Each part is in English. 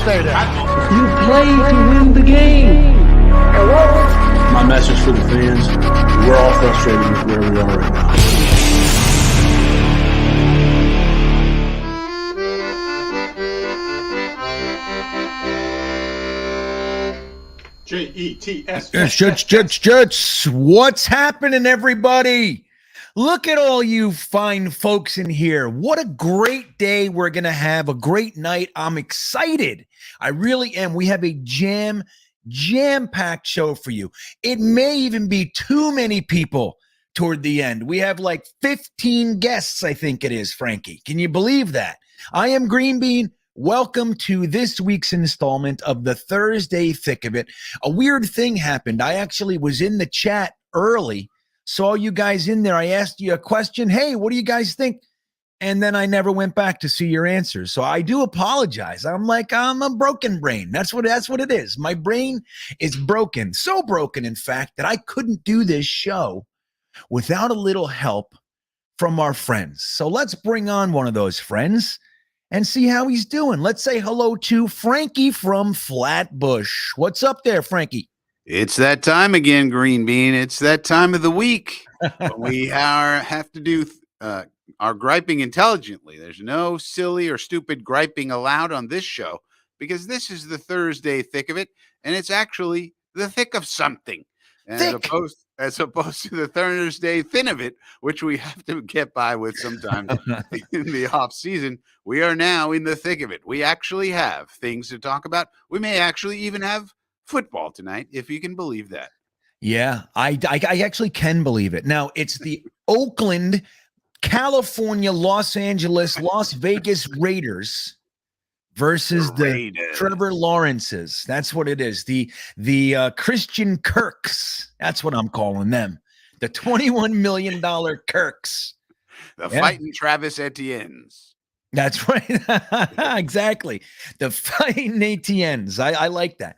stay there. You play to win the game. My message for the fans, we're all frustrated with where we are right now. Jets. Jets. What's happening, everybody? Look at all you fine folks in here. What a great day we're going to have, a great night. I'm excited. I really am. We have a jam-packed show for you. It may even be too many people toward the end. We have like 15 guests, I think it is, Frankie. Can you believe that? I am GreenBean. Welcome to this week's installment of the Thursday Thick of It. A weird thing happened. I actually was in the chat early, saw you guys in there. I asked you a question. Hey, what do you guys think? And then I never went back to see your answers. So I do apologize. I'm a broken brain. That's what it is. My brain is broken. So broken, in fact, that I couldn't do this show without a little help from our friends. So let's bring on one of those friends and see how he's doing. Let's say hello to Frankie from Flatbush. What's up there, Frankie? It's that time again, GreenBean. It's that time of the week when we have to do our griping intelligently. There's no silly or stupid griping allowed on this show because this is the Thursday Thick of It, and it's actually the thick of something. As opposed to the Thursday Thin of It, which we have to get by with sometimes in the off season. We are now in the thick of it. We actually have things to talk about. We may actually even have football tonight, if you can believe that. Yeah, I actually can believe it. Now, it's the Oakland, California, Los Angeles, Las Vegas Raiders versus the Trevor Lawrences. That's what it is. The Christian Kirks. That's what I'm calling them. The $21 million Kirks. The fighting Travis Etienne's. That's right. Exactly. The fighting ATNs. I like that.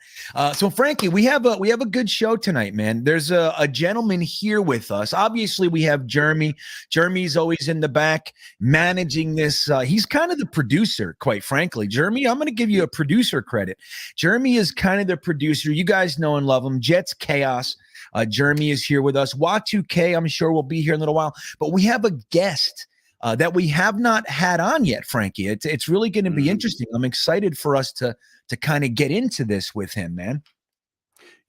So Frankie, we have a good show tonight, man. There's a gentleman here with us. Obviously, we have Jeremy. Jeremy's always in the back managing this. He's kind of the producer, quite frankly. Jeremy, I'm going to give you a producer credit. Jeremy is kind of the producer. You guys know and love him. Jets Chaos. Jeremy is here with us. Watu2K, I'm sure will be here in a little while. But we have a guest that we have not had on yet, Frankie. It's really going to be interesting. I'm excited for us to kind of get into this with him, man.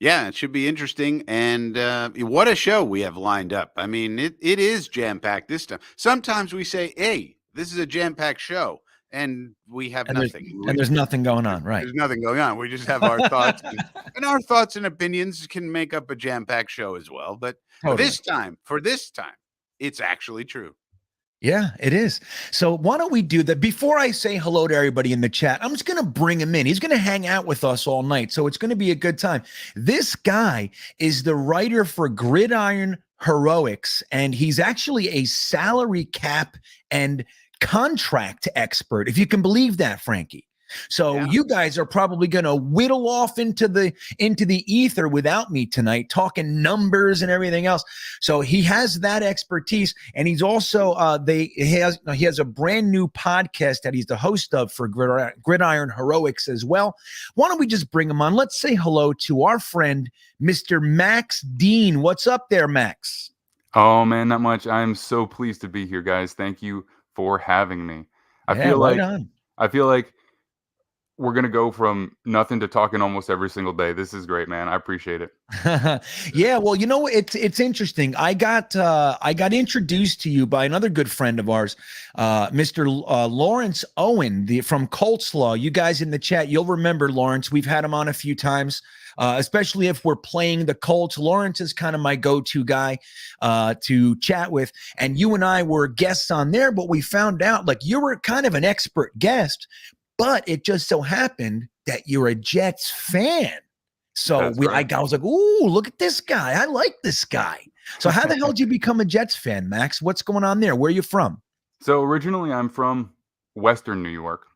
Yeah, it should be interesting. And what a show we have lined up. I mean, it is jam-packed this time. Sometimes we say, hey, this is a jam-packed show, and we have nothing. There's nothing going on, right? There's nothing going on. We just have our thoughts. And our thoughts and opinions can make up a jam-packed show as well. But Totally. for this time, it's actually true. Yeah, it is. So why don't we do that? Before I say hello to everybody in the chat, I'm just going to bring him in. He's going to hang out with us all night. So it's going to be a good time. This guy is the writer for Gridiron Heroics, and he's actually a salary cap and contract expert, if you can believe that, Frankie. So you guys are probably going to whittle off into the ether without me tonight, talking numbers and everything else. So he has that expertise, and he's also he has a brand new podcast that he's the host of for Gridiron Heroics as well. Why don't we just bring him on? Let's say hello to our friend, Mr. Max Dean. What's up there, Max? Oh man, not much. I'm so pleased to be here, guys. Thank you for having me. I feel like we're going to go from nothing to talking almost every single day. This is great, man. I appreciate it. Yeah. Well, you know, it's interesting. I got introduced to you by another good friend of ours, Mr. Lawrence Owen from Coltslaw. You guys in the chat, you'll remember Lawrence. We've had him on a few times, especially if we're playing the Colts. Lawrence is kind of my go-to guy to chat with. And you and I were guests on there, but we found out like you were kind of an expert guest, but it just so happened that you're a Jets fan. So I was like, ooh, look at this guy. I like this guy. So how the hell did you become a Jets fan, Max? What's going on there? Where are you from? So originally I'm from Western New York,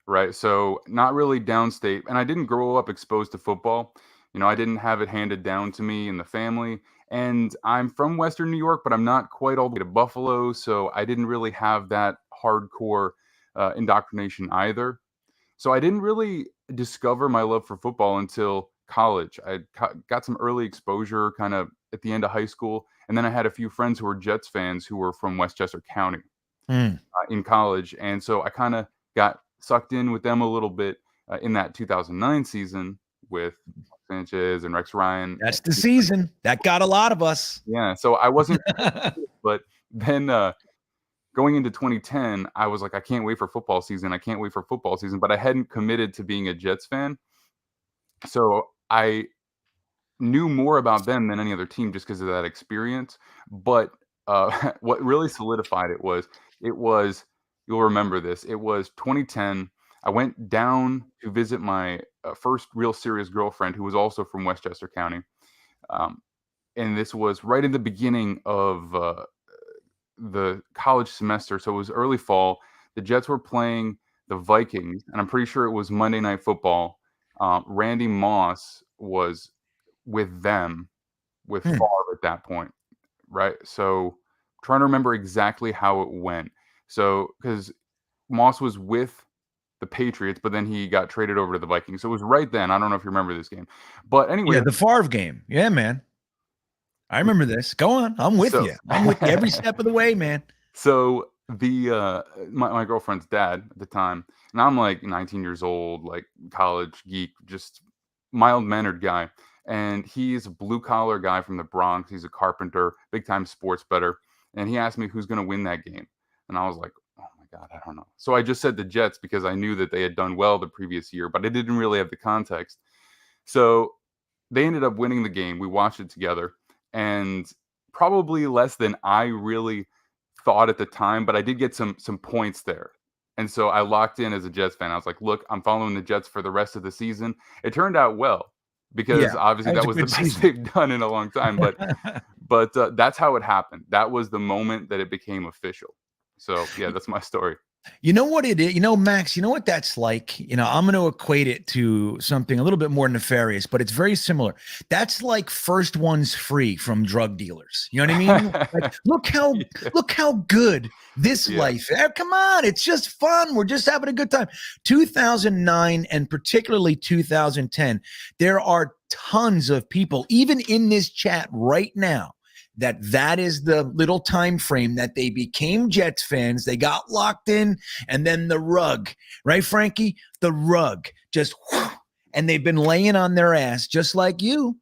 right? So not really downstate. And I didn't grow up exposed to football. You know, I didn't have it handed down to me in the family. And I'm from Western New York, but I'm not quite all the way to Buffalo. So I didn't really have that hardcore indoctrination either. So I didn't really discover my love for football until college. I got some early exposure kind of at the end of high school. And then I had a few friends who were Jets fans who were from Westchester County in college. And so I kind of got sucked in with them a little bit in that 2009 season with Sanchez and Rex Ryan. That's the season that got a lot of us. Yeah. So I wasn't, but then going into 2010, I was like, I can't wait for football season. I can't wait for football season. But I hadn't committed to being a Jets fan. So I knew more about them than any other team just because of that experience. But what really solidified it was, you'll remember this, it was 2010. I went down to visit my first real serious girlfriend who was also from Westchester County. And this was right in the beginning of the college semester. So it was early fall. The Jets were playing the Vikings, and I'm pretty sure it was Monday Night Football. Randy Moss was with them, with Favre at that point, right? So I'm trying to remember exactly how it went. So because Moss was with the Patriots, but then he got traded over to the Vikings. So it was right then. I don't know if you remember this game, but anyway, the Favre game. Yeah, man. I remember this. Go on. I'm with you. I'm with you every step of the way, man. So the my girlfriend's dad at the time, and I'm like 19 years old, like college geek, just mild-mannered guy. And he's a blue-collar guy from the Bronx. He's a carpenter, big-time sports bettor. And he asked me who's going to win that game. And I was like, oh, my God, I don't know. So I just said the Jets because I knew that they had done well the previous year, but I didn't really have the context. So they ended up winning the game. We watched it together. And probably less than I really thought at the time, but I did get some points there. And so I locked in as a Jets fan. I was like, look, I'm following the Jets for the rest of the season. It turned out well because obviously that was the best they've done in a long time. But that's how it happened. That was the moment that it became official. So, yeah, that's my story. You know what it is? You know, Max, you know what that's like? You know, I'm going to equate it to something a little bit more nefarious, but it's very similar. That's like first ones free from drug dealers. You know what I mean? Like, look how good this life is. Come on. It's just fun. We're just having a good time. 2009 and particularly 2010, there are tons of people, even in this chat right now, that is the little time frame that they became Jets fans. They got locked in, and then the rug, right, Frankie? The rug just, and they've been laying on their ass just like you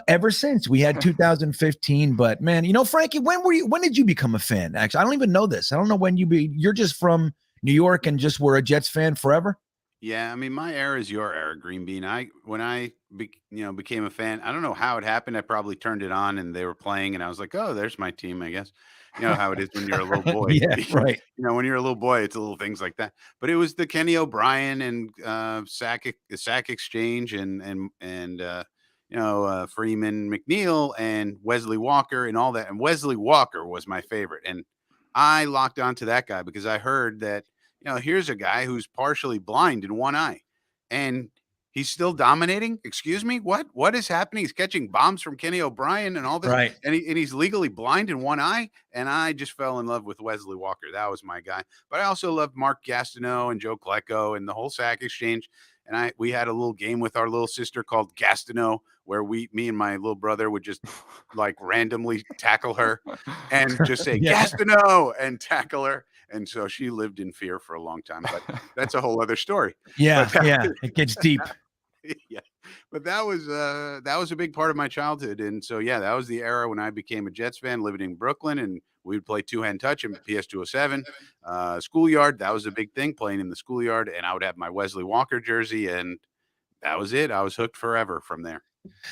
ever since. We had 2015, but man, you know, Frankie, when did you become a fan? Actually, I don't even know this. I don't know when you're just from New York and just were a Jets fan forever. Yeah, I mean, my era is your era, GreenBean. When I became a fan, I don't know how it happened. I probably turned it on and they were playing, and I was like, "Oh, there's my team." I guess you know how it is when you're a little boy. Yeah, right. You know, when you're a little boy, it's little things like that. But it was the Kenny O'Brien and sack exchange and Freeman McNeil and Wesley Walker and all that. And Wesley Walker was my favorite, and I locked onto that guy because I heard that. You know, here's a guy who's partially blind in one eye, and he's still dominating. Excuse me, what is happening? He's catching bombs from Kenny O'Brien and all this, right? And he's legally blind in one eye. And I just fell in love with Wesley Walker. That was my guy. But I also loved Mark Gastineau and Joe Klecko and the whole sack exchange. And we had a little game with our little sister called Gastineau, where me and my little brother would just like randomly tackle her and just say Gastineau and tackle her. And so she lived in fear for a long time, but that's a whole other story. Yeah, it gets deep. Yeah, but that was a big part of my childhood, and so that was the era when I became a Jets fan, living in Brooklyn, and we would play two-hand touch in PS207 schoolyard. That was a big thing, playing in the schoolyard, and I would have my Wesley Walker jersey, and that was it. I was hooked forever from there.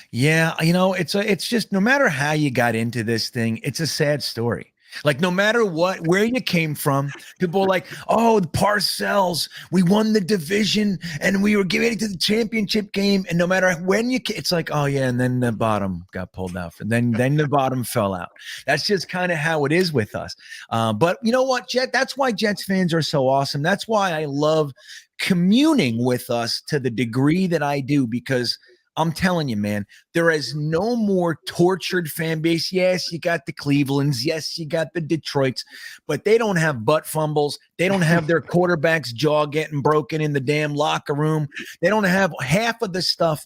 Yeah, you know, it's just no matter how you got into this thing, it's a sad story. Like no matter where you came from, people are like, oh, the Parcells, we won the division and we were getting to the championship game. And no matter when it's like, oh yeah. And then the bottom got pulled out. And then the bottom fell out. That's just kind of how it is with us. But you know what, that's why Jets fans are so awesome. That's why I love communing with us to the degree that I do, because I'm telling you, man, there is no more tortured fan base. Yes, you got the Clevelands. Yes, you got the Detroits, but they don't have butt fumbles. They don't have their quarterback's jaw getting broken in the damn locker room. They don't have half of the stuff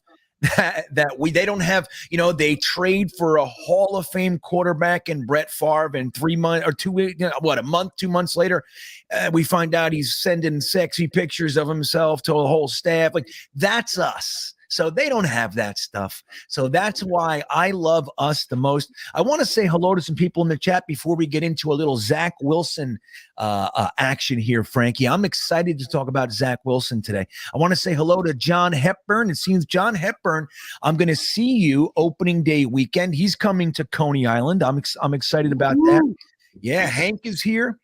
they don't have. They trade for a Hall of Fame quarterback in Brett Favre, and 3 months or 2 weeks, a month, 2 months later, we find out he's sending sexy pictures of himself to a whole staff. Like, that's us. So they don't have that stuff. So that's why I love us the most. I want to say hello to some people in the chat before we get into a little Zach Wilson action here, Frankie. I'm excited to talk about Zach Wilson today. I want to say hello to John Hepburn. It seems John Hepburn, I'm going to see you opening day weekend. He's coming to Coney Island. I'm excited about that. Yeah, Hank is here.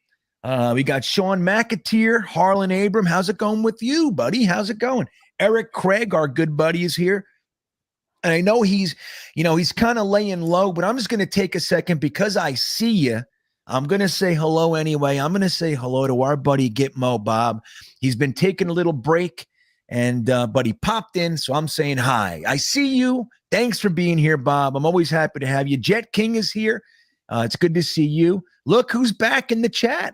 We got Sean McAteer, Harlan Abram. How's it going with you, buddy? How's it going? Eric Craig, our good buddy, is here. And I know he's kind of laying low, but I'm just going to take a second because I see you. I'm going to say hello anyway. I'm going to say hello to our buddy Gitmo Bob. He's been taking a little break, but he popped in, so I'm saying hi. I see you. Thanks for being here, Bob. I'm always happy to have you. Jet King is here. It's good to see you. Look who's back in the chat.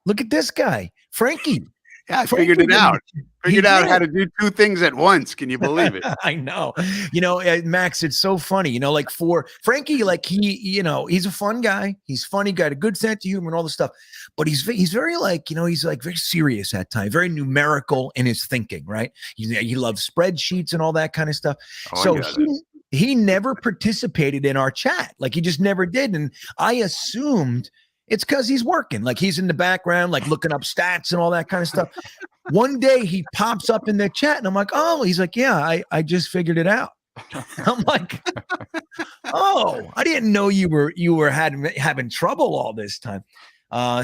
Look at this guy, Frankie. Yeah, I figured it out. Figured out how to do two things at once. Can you believe it? I know. Max, it's so funny. Like for Frankie, like he's a fun guy. He's funny, got a good sense of humor and all this stuff. But he's very he's like very serious at times, very numerical in his thinking, right? He loves spreadsheets and all that kind of stuff. So he never participated in our chat. Like he just never did. And I assumed it's because he's working. Like he's in the background, like looking up stats and all that kind of stuff. One day he pops up in the chat and I'm like, oh, he's like, yeah, I just figured it out. I'm like, oh, I didn't know you were having trouble all this time.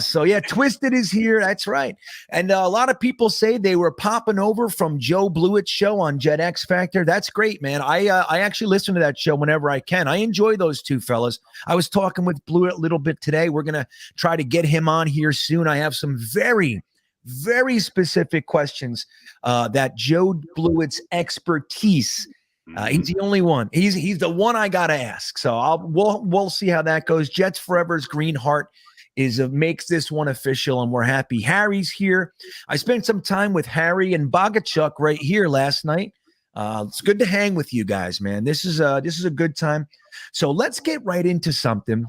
So yeah, Twisted is here. That's right. And a lot of people say they were popping over from Joe Blewett's show on Jet X Factor. That's great, man. I actually listen to that show whenever I can. I enjoy those two fellas. I was talking with Blewett a little bit today. We're going to try to get him on here soon. I have some very, very specific questions that Joe Blewett's expertise. He's the only one. He's the one I got to ask. So we'll see how that goes. Jets Forever's Green Heart makes this one official, and we're happy. Harry's here. I spent some time with Harry and Bogachuk right here last night. It's good to hang with you guys, man. This is a good time. So let's get right into something.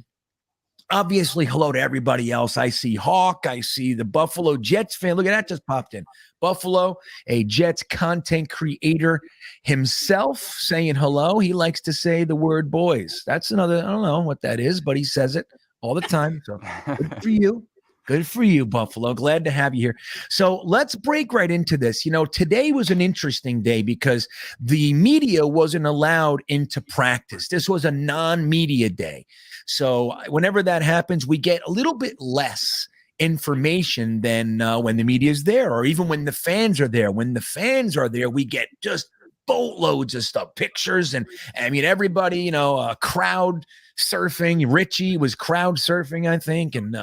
Obviously, hello to everybody else. I see Hawk. I see the Buffalo Jets fan. Look at that, just popped in. Buffalo, a Jets content creator himself, saying hello. He likes to say the word boys. That's another, I don't know what that is, but he says it all the time. So good for you. Good for you, Buffalo. Glad to have you here. So let's break right into this. Today was an interesting day because the media wasn't allowed into practice. This was a non-media day. So whenever that happens, we get a little bit less information than when the media is there, or even when the fans are there. When the fans are there, we get just boatloads of stuff, pictures. And I mean, everybody, crowd surfing. Richie was crowd surfing, I think. And,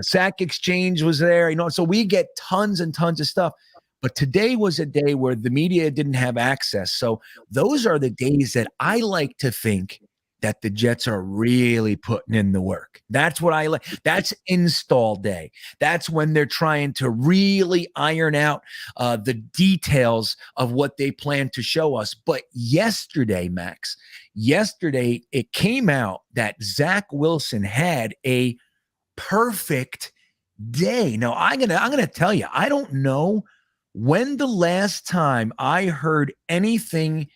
Sack Exchange was there, so we get tons and tons of stuff. But today was a day where the media didn't have access. So those are the days that I like to think that the Jets are really putting in the work. That's what I like. That's install day. That's when they're trying to really iron out the details of what they plan to show us. But yesterday, Max, it came out that Zach Wilson had a perfect day. Now, I'm gonna tell you, I don't know when the last time I heard anything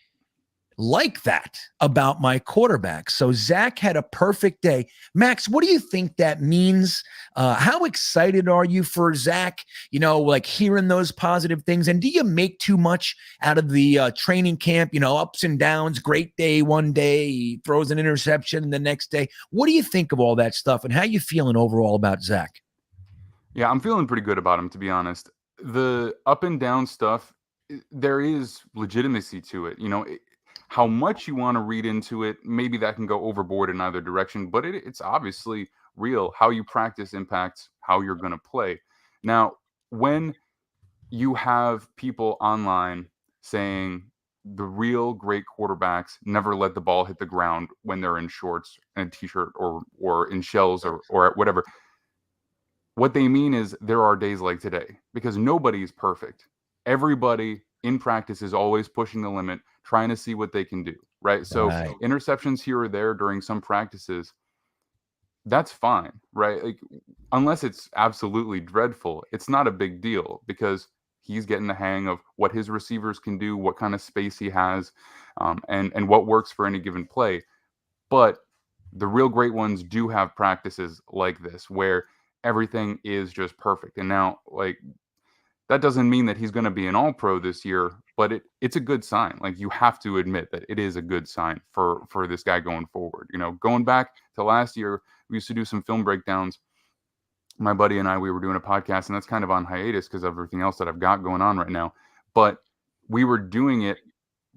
like that about my quarterback. So Zach had a perfect day. Max, what do you think that means? How excited are you for Zach? Like hearing those positive things. And do you make too much out of the training camp? Ups and downs, great day one day, he throws an interception the next day. What do you think of all that stuff? And how you feeling overall about Zach? Yeah, I'm feeling pretty good about him, to be honest. The up and down stuff, there is legitimacy to it. How much you want to read into it, maybe that can go overboard in either direction, but it's obviously real. How you practice impacts how you're going to play. Now, when you have people online saying the real great quarterbacks never let the ball hit the ground when they're in shorts and a t-shirt or in shells or whatever. What they mean is there are days like today because nobody's perfect. Everybody in practice is always pushing the limit, trying to see what they can do, right? So Right. interceptions here or there during some practices, that's fine, right? Like, unless it's absolutely dreadful, it's not a big deal because he's getting the hang of what his receivers can do, what kind of space he has, and what works for any given play. But the real great ones do have practices like this where everything is just perfect. And now, like, that doesn't mean that he's going to be an all-pro this year, but it's a good sign. Like, you have to admit that it is a good sign for this guy going forward. You know, going back to last year, we used to do some film breakdowns. My buddy and I, we were doing a podcast, and that's kind of on hiatus because of everything else that I've got going on right now. But we were doing it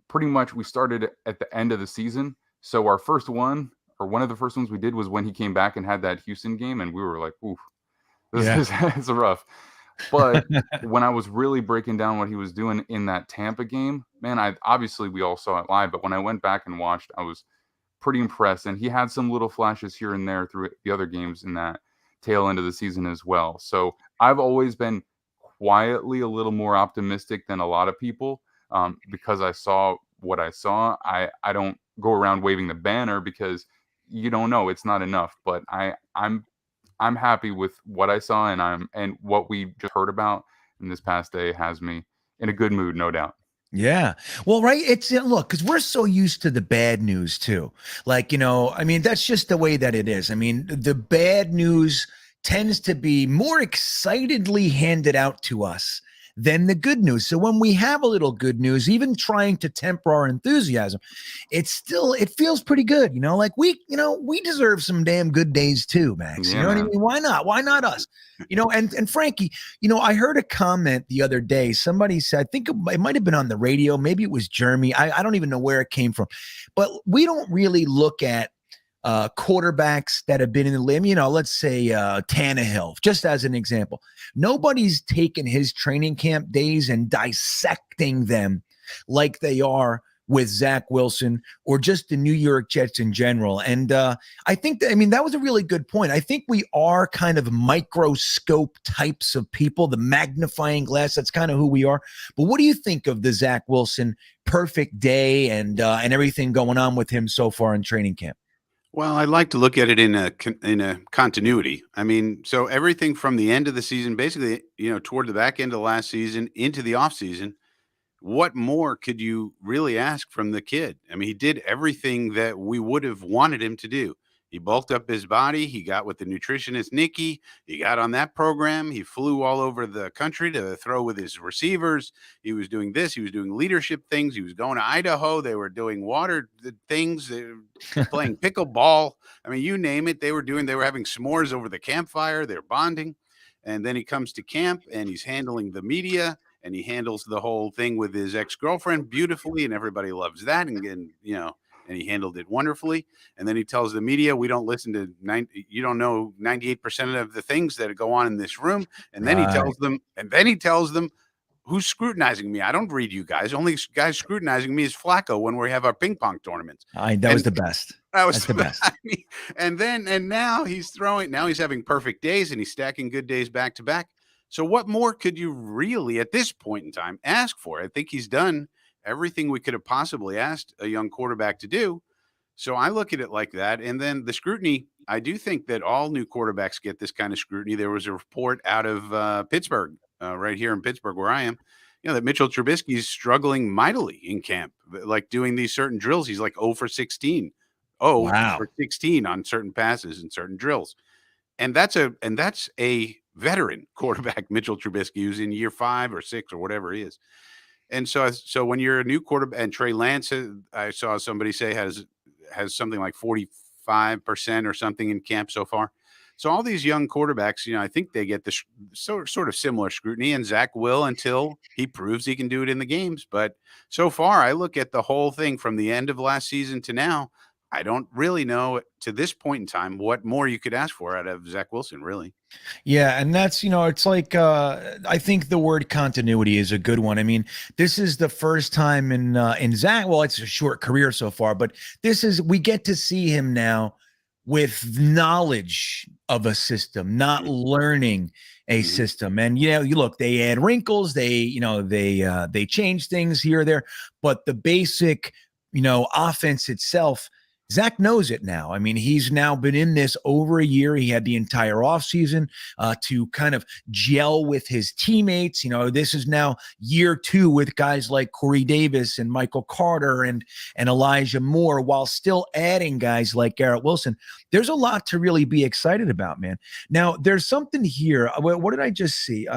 pretty much. We started at the end of the season. So our first one, or one of the first ones we did, was when he came back and had that Houston game, and we were like, oof, this is rough. But when I was really breaking down what he was doing in that Tampa game, man, obviously we all saw it live, but when I went back and watched, I was pretty impressed. And he had some little flashes here and there through the other games in that tail end of the season as well. So I've always been quietly a little more optimistic than a lot of people because I saw what I saw. I don't go around waving the banner because you don't know, it's not enough, but I'm happy with what I saw, and what we just heard about in this past day has me in a good mood, no doubt. Yeah. Well, right. It's look, because we're so used to the bad news too. Like, I mean, that's just the way that it is. I mean, the bad news tends to be more excitedly handed out to us than the good news. So when we have a little good news, even trying to temper our enthusiasm, it feels pretty good. Like we deserve some damn good days too, Max. Yeah, you know man. what I mean? Why not? Why not us? And Frankie, I heard a comment the other day. Somebody said, I think it might have been on the radio. Maybe it was Jeremy. I don't even know where it came from, but we don't really look at quarterbacks that have been in the limb, let's say Tannehill, just as an example. Nobody's taken his training camp days and dissecting them like they are with Zach Wilson or just the New York Jets in general. And I think that was a really good point. I think we are kind of microscope types of people, the magnifying glass. That's kind of who we are. But what do you think of the Zach Wilson perfect day and everything going on with him so far in training camp? Well, I like to look at it in a continuity. I mean, so everything from the end of the season, basically, toward the back end of last season into the off season, what more could you really ask from the kid? I mean, he did everything that we would have wanted him to do. He bulked up his body. He got with the nutritionist, Nikki. He got on that program. He flew all over the country to throw with his receivers. He was doing this. He was doing leadership things. He was going to Idaho. They were doing water things, they were playing pickleball. I mean, you name it. They were having s'mores over the campfire. They're bonding. And then he comes to camp and he's handling the media. And he handles the whole thing with his ex-girlfriend beautifully, and everybody loves that. And he handled it wonderfully. And then he tells the media, we don't listen to you don't know 98% of the things that go on in this room. And then he tells them, who's scrutinizing me? I don't read you guys. Only guy scrutinizing me is Flacco when we have our ping pong tournaments. That was the best. That's the best. I mean, and now he's having perfect days and he's stacking good days back to back. So what more could you really, at this point in time, ask for? I think he's done everything we could have possibly asked a young quarterback to do. So I look at it like that. And then the scrutiny, I do think that all new quarterbacks get this kind of scrutiny. There was a report out of Pittsburgh, right here in Pittsburgh where I am, that Mitchell Trubisky is struggling mightily in camp, like doing these certain drills. He's like 0 for 16. Wow. For 16 on certain passes and certain drills. And that's a veteran quarterback, Mitchell Trubisky, who's in year 5 or 6 or whatever he is. And so when you're a new quarterback, and Trey Lance, I saw somebody say has something like 45% or something in camp so far. So all these young quarterbacks, I think they get this sort of similar scrutiny, and Zach will until he proves he can do it in the games. But so far, I look at the whole thing from the end of last season to now. I don't really know to this point in time what more you could ask for out of Zach Wilson, really. Yeah, and that's, it's like I think the word continuity is a good one. I mean, this is the first time in Zach, well, it's a short career so far, but we get to see him now with knowledge of a system, not learning a system. And you look, they add wrinkles, they change things here or there, but the basic, offense itself, Zach knows it now. I mean, he's now been in this over a year. He had the entire offseason to kind of gel with his teammates. This is now year 2 with guys like Corey Davis and Michael Carter and Elijah Moore, while still adding guys like Garrett Wilson. There's a lot to really be excited about, man. Now, there's something here. What did I just see?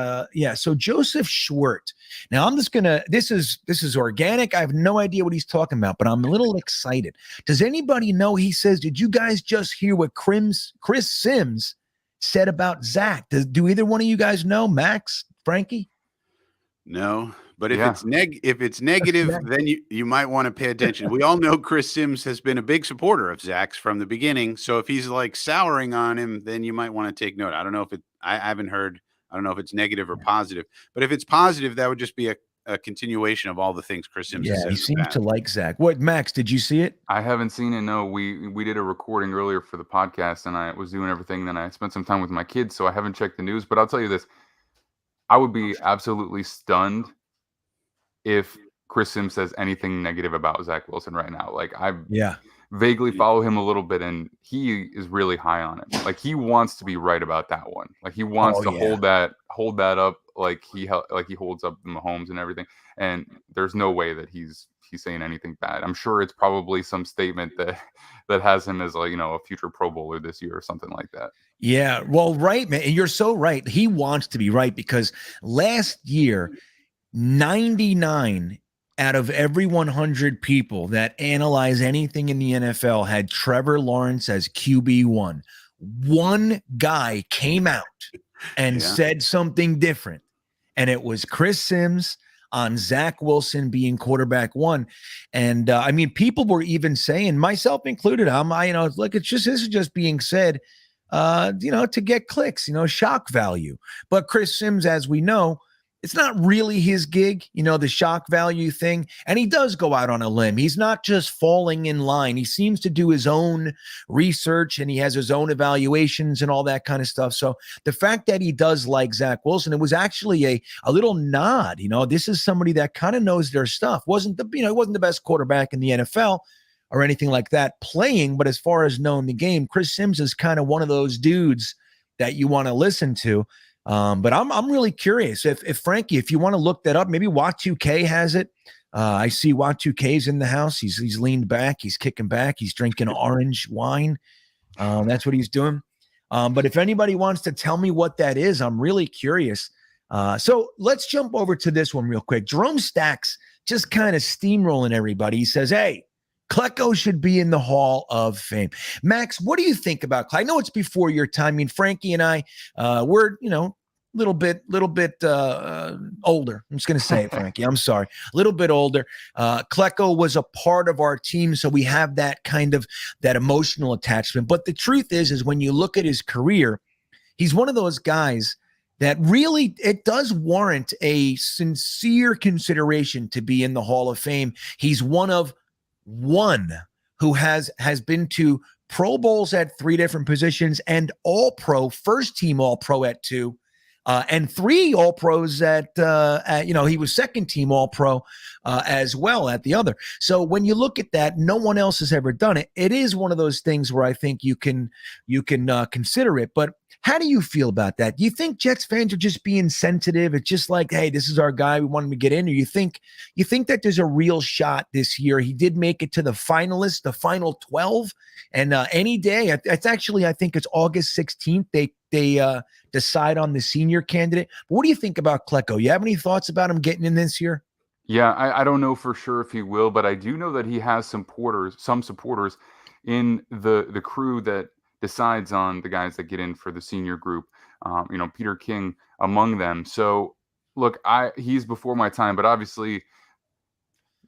So Joseph Schwartz. Now, I'm just going to, this is organic. I have no idea what he's talking about, but I'm a little excited. Does anybody know? He says, did you guys just hear what Chris Sims said about Zach? Do either one of you guys know? Max, Frankie? No, but if it's negative, then you might want to pay attention. We all know Chris Sims has been a big supporter of Zach's from the beginning. So if he's like souring on him, then you might want to take note. I don't know if I haven't heard. I don't know if it's negative or positive, but if it's positive, that would just be a continuation of all the things Chris Sims has said. He seems to like Zach. What, Max, did you see it? I haven't seen it. No, we did a recording earlier for the podcast, and I was doing everything. Then I spent some time with my kids, so I haven't checked the news. But I'll tell you this: I would be absolutely stunned if Chris Sims says anything negative about Zach Wilson right now. Like, I vaguely follow him a little bit, and he is really high on it. Like, he wants to be right about that one. Like, he wants to hold that up like he holds up the Mahomes and everything. And there's no way that he's saying anything bad. I'm sure it's probably some statement that has him as, like, a future Pro Bowler this year or something like that. Yeah, well, right, man. And you're so right. He wants to be right, because last year, 99 out of every 100 people that analyze anything in the NFL had Trevor Lawrence as QB1. One guy came out and said something different, and it was Chris Sims on Zach Wilson being quarterback 1. And I mean, people were even saying, myself included, look, this is just being said, to get clicks, shock value. But Chris Sims, as we know, it's not really his gig, the shock value thing. And he does go out on a limb. He's not just falling in line. He seems to do his own research, and he has his own evaluations and all that kind of stuff. So the fact that he does like Zach Wilson, it was actually a little nod. This is somebody that kind of knows their stuff. He wasn't the best quarterback in the NFL or anything like that playing, but as far as knowing the game, Chris Sims is kind of one of those dudes that you want to listen to. But I'm really curious if Frankie, if you want to look that up, maybe Wat2K has it. I see Wat2K's in the house. He's leaned back. He's kicking back. He's drinking orange wine. That's what he's doing. But if anybody wants to tell me what that is, I'm really curious. So let's jump over to this one real quick. Jerome Stacks just kind of steamrolling everybody. He says, hey, Klecko should be in the Hall of Fame. Max, what do you think about Klecko? I know it's before your time. I mean, Frankie and I, we're, little bit older. I'm just going to say it, Frankie. I'm sorry. A little bit older. Klecko was a part of our team, so we have that kind of that emotional attachment. But the truth is when you look at his career, he's one of those guys that really, it does warrant a sincere consideration to be in the Hall of Fame. He's one who has been to Pro Bowls at 3 different positions and All-Pro, first team All-Pro at 2, and 3 All-Pros at he was second team All-Pro as well at the other. So when you look at that, no one else has ever done it. It is one of those things where I think you can consider it. But how do you feel about that? Do you think Jets fans are just being sensitive? It's just like, hey, this is our guy, we want him to get in. Or you think that there's a real shot this year? He did make it to the finalists, the final 12, and any day. It's actually, I think it's August 16th. They decide on the senior candidate. But what do you think about Klecko? You have any thoughts about him getting in this year? Yeah, I don't know for sure if he will, but I do know that he has some supporters in the crew that decides on the guys that get in for the senior group. Peter King among them. So look, he's before my time, but obviously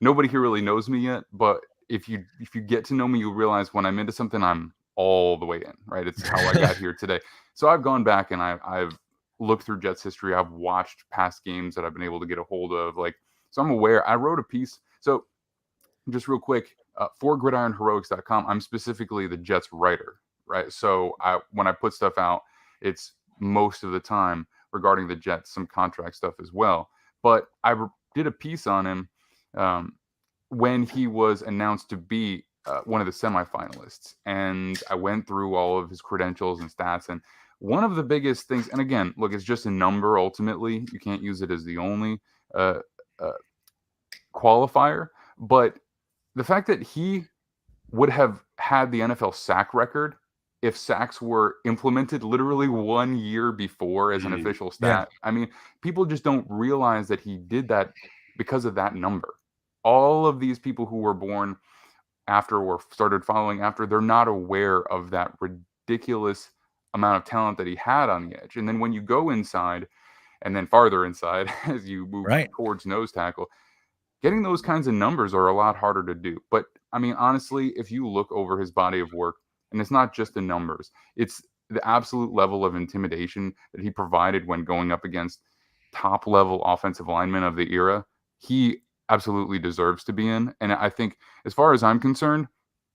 nobody here really knows me yet. But if you get to know me, you realize when I'm into something, I'm all the way in, right? It's how I got here today. So I've gone back and I've looked through Jets history. I've watched past games that I've been able to get a hold of. So I'm aware. I wrote a piece. So just real quick, for gridironheroics.com, I'm specifically the Jets writer, right? So when I put stuff out, it's most of the time regarding the Jets, some contract stuff as well. But I did a piece on him when he was announced to be one of the semifinalists. And I went through all of his credentials and stats. And one of the biggest things, and again, look, it's just a number ultimately. You can't use it as the only qualifier. But the fact that he would have had the NFL sack record if sacks were implemented literally 1 year before as an official stat. Yeah. I mean, people just don't realize that he did that because of that number. All of these people who were born after or started following after, they're not aware of that ridiculous amount of talent that he had on the edge. And then when you go inside and then farther inside as you move towards nose tackle, getting those kinds of numbers are a lot harder to do. But I mean, honestly, if you look over his body of work, and it's not just the numbers, it's the absolute level of intimidation that he provided when going up against top level offensive linemen of the era, he absolutely deserves to be in. And I think as far as I'm concerned,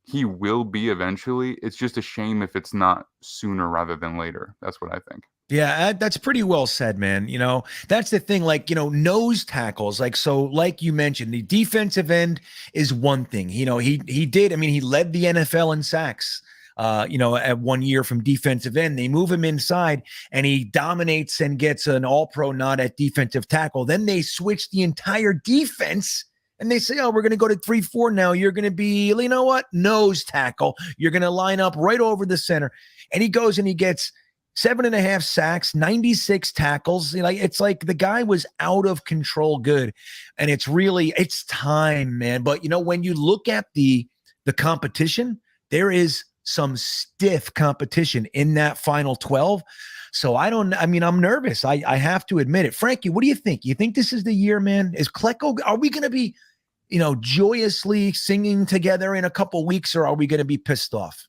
he will be eventually. It's just a shame if it's not sooner rather than later. That's what I think. Yeah, that's pretty well said, man. You know, that's the thing, like, you know, nose tackles, like you mentioned, the defensive end is one thing. You know, he did. I mean, he led the NFL in sacks, at 1 year from defensive end. They move him inside and he dominates and gets an all-pro nod at defensive tackle. Then they switch the entire defense and they say, oh, we're going to go to 3-4 now. You're going to be, you know what? Nose tackle. You're going to line up right over the center. And he goes and he gets 7.5 sacks, 96 tackles. You know, it's like the guy was out of control good. And it's time, man. But, you know, when you look at the competition, there is some stiff competition in that final 12. So I'm nervous. I have to admit it. Frankie, what do you think? You think this is the year, man? Is Klecko, are we going to be, joyously singing together in a couple weeks, or are we going to be pissed off?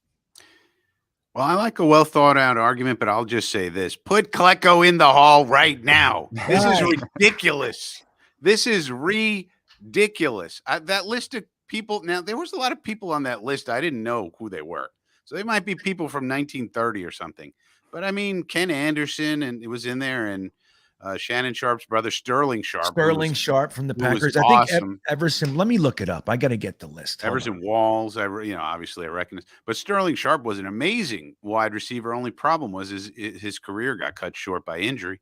Well, I like a well thought out argument, but I'll just say this: put Klecko in the hall right now. This is ridiculous. This is ridiculous. That list of people. Now, there was a lot of people on that list. I didn't know who they were. So they might be people from 1930 or something. But I mean, Ken Anderson, and it was in there, and Shannon Sharp's brother, Sterling Sharp. Sharp from the Packers. I think Everson, let me look it up. I got to get the list. Everson Walls, obviously I recognize. But Sterling Sharp was an amazing wide receiver. Only problem was his career got cut short by injury.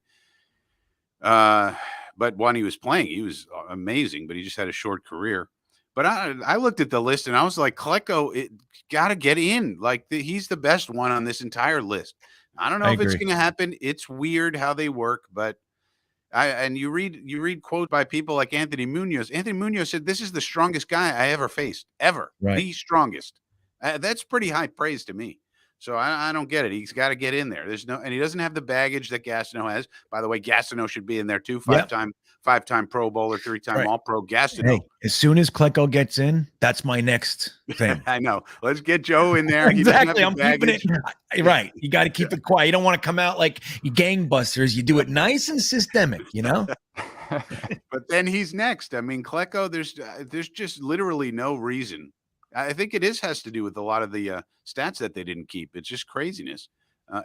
But when he was playing, he was amazing, but he just had a short career. But I looked at the list and I was like, Klecko, got to get in. Like he's the best one on this entire list. I don't know if it's going to happen. It's weird how they work, but you read quotes by people like Anthony Munoz. Anthony Munoz said, "This is the strongest guy I ever faced, ever. Right. The strongest." That's pretty high praise to me. So I don't get it. He's got to get in there. And he doesn't have the baggage that Gastineau has. By the way, Gastineau should be in there too. Five-time Pro Bowler, 3-time All-Pro. Gastineau. Hey, as soon as Klecko gets in, that's my next thing. I know. Let's get Joe in there. Exactly. I'm keeping it right. You got to keep it quiet. You don't want to come out like you gangbusters. You do it nice and systemic, But then he's next. I mean, Klecko, there's just literally no reason. I think it has to do with a lot of the stats that they didn't keep. It's just craziness.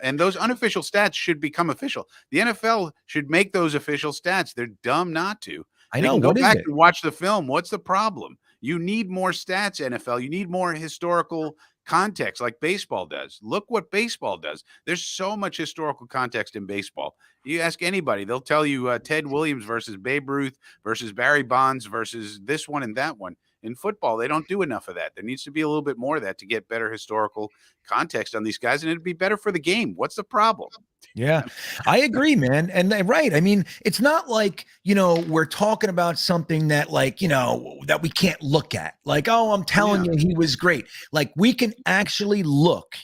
And those unofficial stats should become official. The NFL should make those official stats. They're dumb not to. I know. Go back and watch the film. What's the problem? You need more stats, NFL. You need more historical context like baseball does. Look what baseball does. There's so much historical context in baseball. You ask anybody, they'll tell you Ted Williams versus Babe Ruth versus Barry Bonds versus this one and that one. In football, they don't do enough of that. There needs to be a little bit more of that to get better historical context on these guys, and it'd be better for the game. What's the problem? Yeah, I agree, man. And right. I mean, it's not like, we're talking about something that that we can't look at. Like, oh, I'm telling you, he was great. Like we can actually look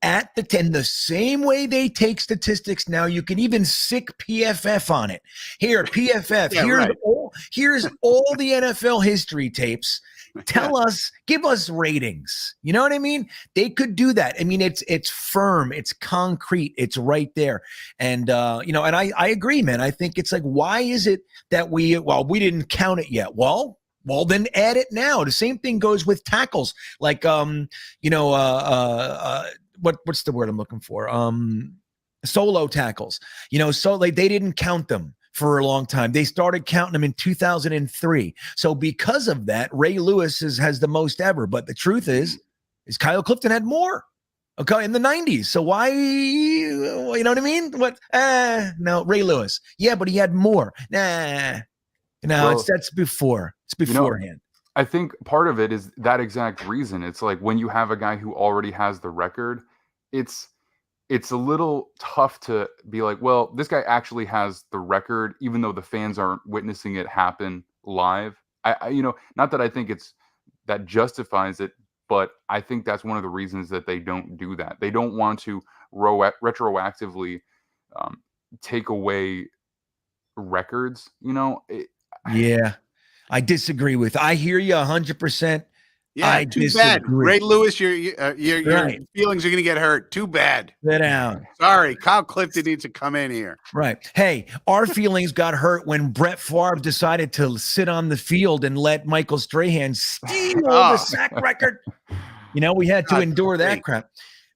at the same way they take statistics now. You can even sick PFF on it. Here, PFF. Here's all the NFL history tapes. Tell us, give us ratings. You know what I mean? They could do that. I mean, it's firm, it's concrete, it's right there. And and I agree, man. I think it's like, why is it that we didn't count it yet? Well, then add it now. The same thing goes with tackles. Like what's the word I'm looking for? Solo tackles. So like they didn't count them for a long time. They started counting them in 2003. So because of that, Ray Lewis has the most ever. But the truth is Kyle Clifton had more. Okay, in the 90s. So why, you know what I mean? What? No, Ray Lewis. Yeah, but he had more. Nah. No, that's before. It's beforehand. I think part of it is that exact reason. It's like when you have a guy who already has the record, it's a little tough to be like, well, this guy actually has the record, even though the fans aren't witnessing it happen live. I not that I think that justifies it, but I think that's one of the reasons that they don't do that. They don't want to retroactively take away records. Yeah, I disagree with. I hear you 100%. Yeah, too bad. Ray Lewis, your feelings are going to get hurt. Too bad. Sit down. Sorry, Kyle Clifton needs to come in here. Right. Hey, our feelings got hurt when Brett Favre decided to sit on the field and let Michael Strahan steal the sack record. We had to endure that crap.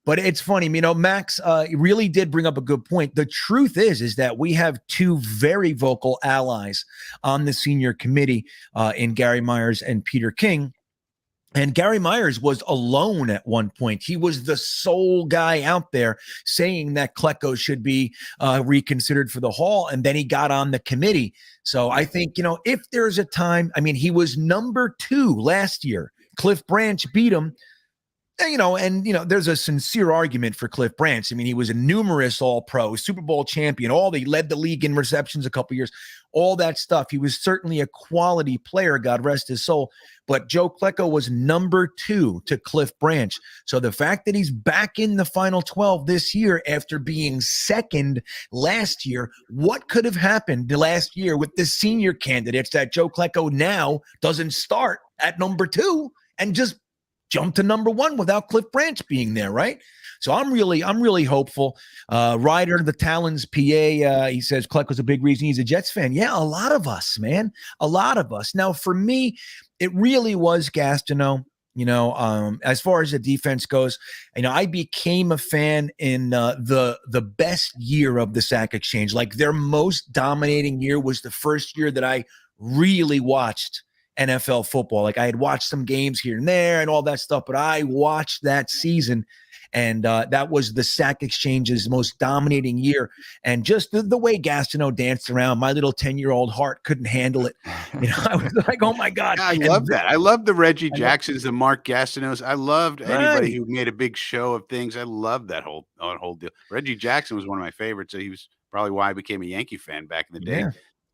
But it's funny, Max really did bring up a good point. The truth is that we have two very vocal allies on the senior committee in Gary Myers and Peter King. And Gary Myers was alone at one point. He was the sole guy out there saying that Klecko should be reconsidered for the Hall. And then he got on the committee. So I think, if there's a time, he was number 2 last year. Cliff Branch beat him. There's a sincere argument for Cliff Branch. He was a numerous All-Pro, Super Bowl champion, he led the league in receptions a couple years, all that stuff. He was certainly a quality player, God rest his soul. But Joe Klecko was number 2 to Cliff Branch. So the fact that he's back in the final 12 this year after being second last year, what could have happened last year with the senior candidates that Joe Klecko now doesn't start at number 2 and just jump to number 1 without Cliff Branch being there, right? So I'm really hopeful. Ryder, the Talons PA, he says Klecko's a big reason he's a Jets fan. Yeah, a lot of us, man. A lot of us. Now, for me, it really was Gastineau. As far as the defense goes, I became a fan in the best year of the Sack Exchange. Like their most dominating year was the first year that I really watched NFL football. Like I had watched some games here and there and all that stuff, but I watched that season. And that was the Sack Exchange's most dominating year. And just the way Gastineau danced around, my little 10-year-old heart couldn't handle it. I was like, oh, my God. Yeah, I love that. I love the Reggie Jacksons, the Mark Gastineaus. I loved anybody who made a big show of things. I love that whole deal. Reggie Jackson was one of my favorites. So he was probably why I became a Yankee fan back in the day,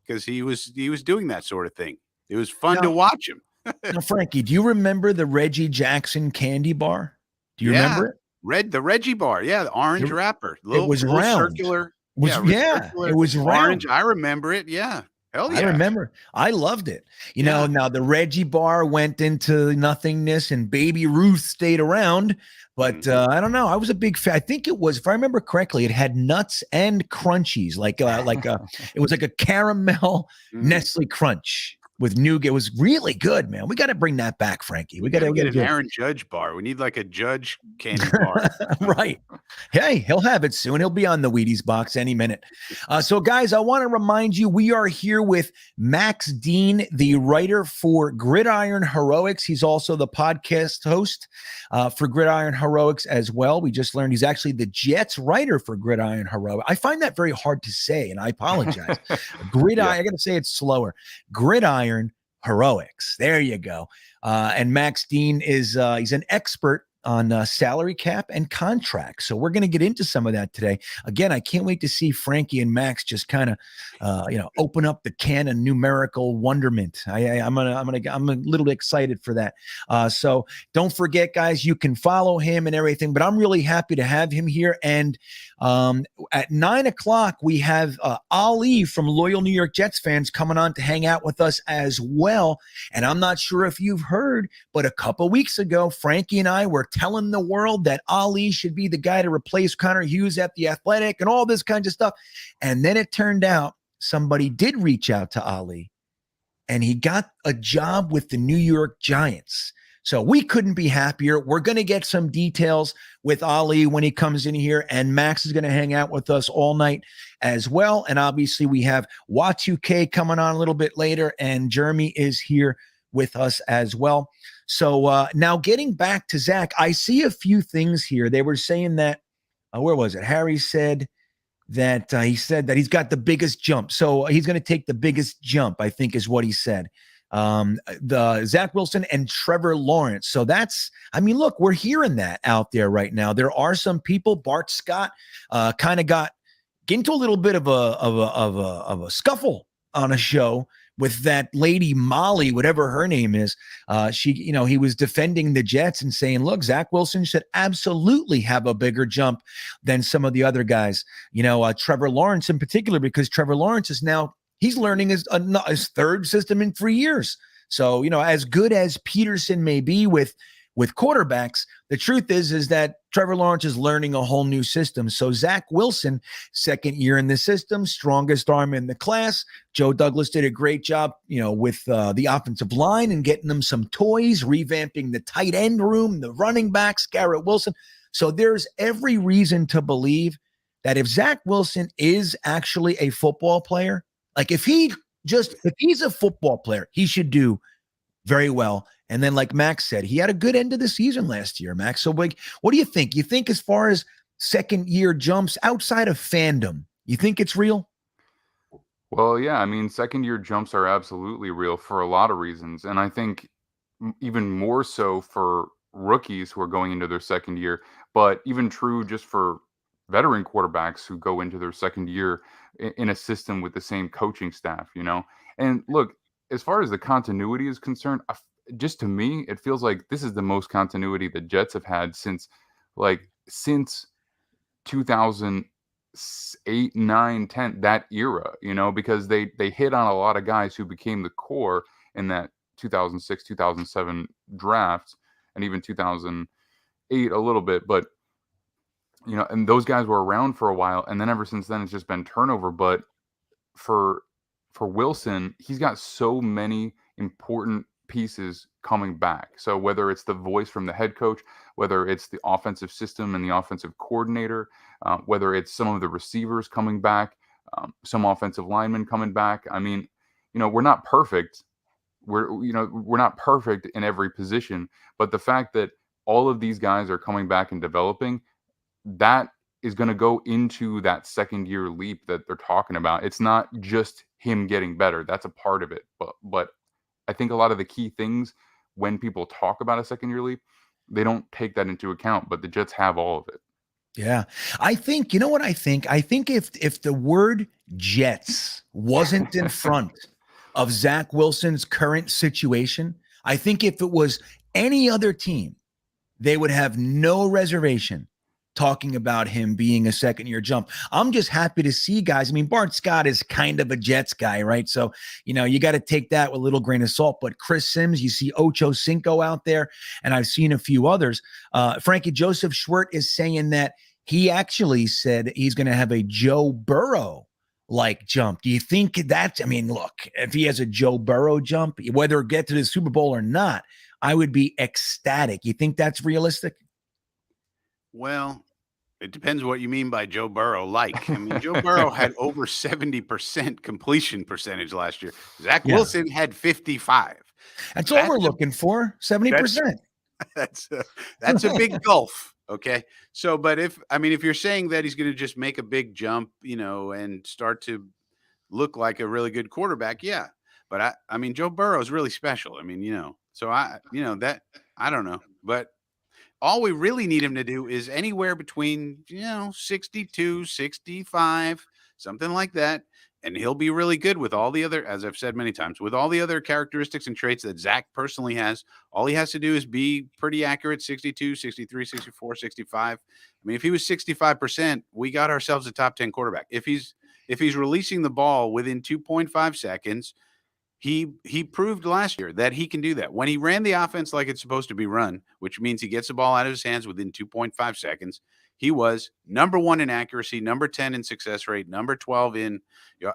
because he was doing that sort of thing. It was fun to watch him. Now, Frankie, do you remember the Reggie Jackson candy bar? Do you remember it? The Reggie bar, the orange wrapper. It was round. Circular. It was orange. round. I remember it. Yeah. Hell yeah. I remember. I loved it. Now the Reggie bar went into nothingness and Baby Ruth stayed around. But I don't know. I was a big fan. I think it was, if I remember correctly, it had nuts and crunchies. It was like a caramel Nestle Crunch with nougat. It was really good, man. We got to bring that back, Frankie. We got to get an Aaron Judge bar. We need like a Judge candy bar. Right. Hey, he'll have it soon. He'll be on the Wheaties box any minute. So, guys, I want to remind you, we are here with Max Dean, the writer for Gridiron Heroics. He's also the podcast host for Gridiron Heroics as well. We just learned he's actually the Jets writer for Gridiron Heroics. I find that very hard to say, and I apologize. Gridiron, I got to say it slower. Gridiron Heroics. There you go. And Max Dean is he's an expert on salary cap and contracts. So we're going to get into some of that today. Again, I can't wait to see Frankie and Max just kind of, open up the can of numerical wonderment. I'm a little excited for that. So don't forget, guys, you can follow him and everything. But I'm really happy to have him here. And at 9:00, we have Ali from Loyal New York Jets fans coming on to hang out with us as well. And I'm not sure if you've heard, but a couple weeks ago, Frankie and I were telling the world that Ali should be the guy to replace Connor Hughes at the Athletic and all this kind of stuff. And then it turned out somebody did reach out to Ali and he got a job with the New York Giants. So we couldn't be happier. We're going to get some details with Ali when he comes in here, and Max is going to hang out with us all night as well. And obviously we have Watsuke coming on a little bit later, and Jeremy is here with us as well. So now getting back to Zach, I see a few things here. They were saying that, where was it? Harry said that he's got the biggest jump. So he's going to take the biggest jump, I think is what he said. The Zach Wilson and Trevor Lawrence. So look, we're hearing that out there right now. There are some people, Bart Scott kind of got into a little bit of a scuffle on a show with that lady Molly, whatever her name is. He was defending the Jets and saying, look, Zach Wilson should absolutely have a bigger jump than some of the other guys. Trevor Lawrence in particular, because Trevor Lawrence is now, he's learning his third system in 3 years. So, as good as Peterson may be with quarterbacks, the truth is that Trevor Lawrence is learning a whole new system. So Zach Wilson, second year in the system, strongest arm in the class. Joe Douglas did a great job, with the offensive line and getting them some toys, revamping the tight end room, the running backs, Garrett Wilson. So there's every reason to believe that if Zach Wilson is actually a football player, like if he's a football player, he should do very well. And then, like Max said, he had a good end of the season last year, Max. So, what do you think? You think as far as second year jumps outside of fandom, you think it's real? Well, yeah. I mean, second year jumps are absolutely real for a lot of reasons. And I think even more so for rookies who are going into their second year, but even true just for veteran quarterbacks who go into their second year in a system with the same coaching staff, And look, as far as the continuity is concerned, just to me, it feels like this is the most continuity the Jets have had since 2008, 9, 10, that era, because they hit on a lot of guys who became the core in that 2006, 2007 draft, and even 2008 a little bit. But, and those guys were around for a while. And then ever since then, it's just been turnover. But for Wilson, he's got so many important pieces coming back. So whether it's the voice from the head coach, whether it's the offensive system and the offensive coordinator, whether it's some of the receivers coming back, some offensive linemen coming back. I mean, we're not perfect. We're not perfect in every position, but the fact that all of these guys are coming back and developing, that is going to go into that second year leap that they're talking about. It's not just him getting better. That's a part of it. But I think a lot of the key things when people talk about a second year leap, they don't take that into account, but the Jets have all of it. Yeah. I think, what I think? I think if the word Jets wasn't in front of Zach Wilson's current situation, I think if it was any other team, they would have no reservation talking about him being a second year jump. I'm just happy to see guys. I mean, Bart Scott is kind of a Jets guy, right? So, you got to take that with a little grain of salt. But Chris Sims, you see Ocho Cinco out there, and I've seen a few others. Frankie Joseph Schwert is saying that he actually said he's going to have a Joe Burrow like jump. Do you think look, if he has a Joe Burrow jump, whether it get to the Super Bowl or not, I would be ecstatic. You think that's realistic? Well, it depends what you mean by Joe Burrow like. I mean, Joe Burrow had over 70% completion percentage last year. Zach Wilson had 55. That's all we're looking for, 70%. That's a big gulf, okay? So, but if you're saying that he's going to just make a big jump, and start to look like a really good quarterback, yeah. But I mean, Joe Burrow is really special. I mean, so I don't know. But all we really need him to do is anywhere between, 62, 65, something like that. And he'll be really good with all the other, as I've said many times, with all the other characteristics and traits that Zach personally has. All he has to do is be pretty accurate, 62, 63, 64, 65. I mean, if he was 65%, we got ourselves a top 10 quarterback. If he's releasing the ball within 2.5 seconds, he proved last year that he can do that. When he ran the offense like it's supposed to be run, which means he gets the ball out of his hands within 2.5 seconds, he was number 1 in accuracy, number 10 in success rate, number 12 in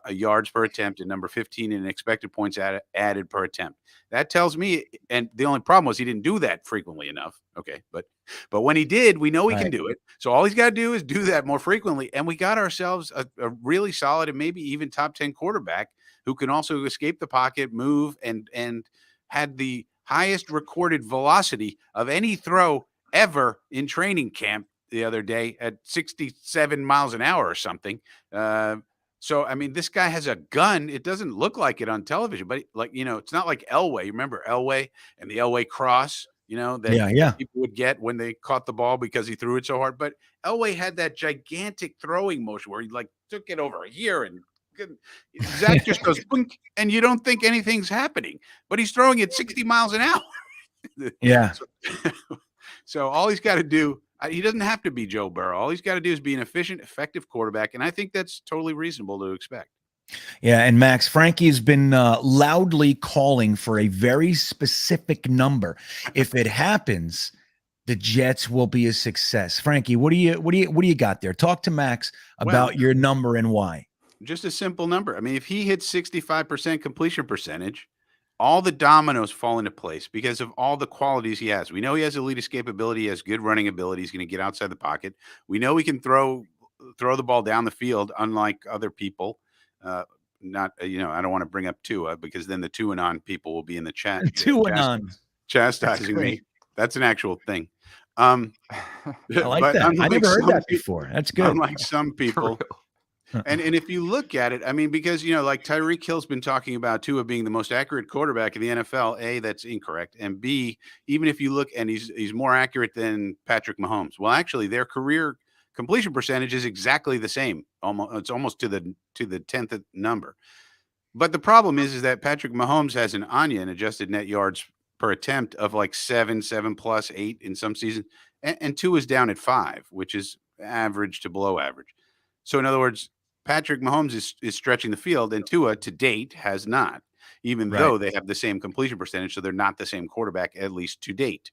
yards per attempt, and number 15 in expected points added per attempt. That tells me, and the only problem was he didn't do that frequently enough. Okay, but when he did, we know he can do it. So all he's got to do is do that more frequently, and we got ourselves a really solid and maybe even top 10 quarterback who can also escape the pocket, move, and had the highest recorded velocity of any throw ever in training camp the other day at 67 miles an hour or something. So, I mean, this guy has a gun. It doesn't look like it on television, but it's not like Elway. Remember Elway and the Elway cross, that people would get when they caught the ball because he threw it so hard. But Elway had that gigantic throwing motion where he took it over here and Zach just goes boink, and you don't think anything's happening, but he's throwing it 60 miles an hour. Yeah. So all he's got to do, he doesn't have to be Joe Burrow. All he's got to do is be an efficient, effective quarterback, and I think that's totally reasonable to expect. Yeah, and Max, Frankie's been loudly calling for a very specific number. If it happens, the Jets will be a success. Frankie, what do you got there? Talk to Max about your number and why. Just a simple number. I mean, if he hits 65% completion percentage, all the dominoes fall into place because of all the qualities he has. We know he has elite escapability. He has good running ability. He's going to get outside the pocket. We know he can throw the ball down the field, unlike other people. I don't want to bring up Tua because then the Tua-anon people will be in the chat. Tua-anon. Chastising me. That's an actual thing. I like that. I never heard that before. That's good. Unlike some people. And if you look at it, I mean, because, like Tyreek Hill's been talking about Tua being the most accurate quarterback in the NFL, A, that's incorrect. And B, even if you look, and he's more accurate than Patrick Mahomes. Well, actually, their career completion percentage is exactly the same. It's almost to the 10th number. But the problem is that Patrick Mahomes has an adjusted net yards per attempt of like 7 plus 8 in some seasons. And Tua is down at 5, which is average to below average. So in other words, Patrick Mahomes is stretching the field, and Tua to date has not, even though they have the same completion percentage. So they're not the same quarterback, at least to date.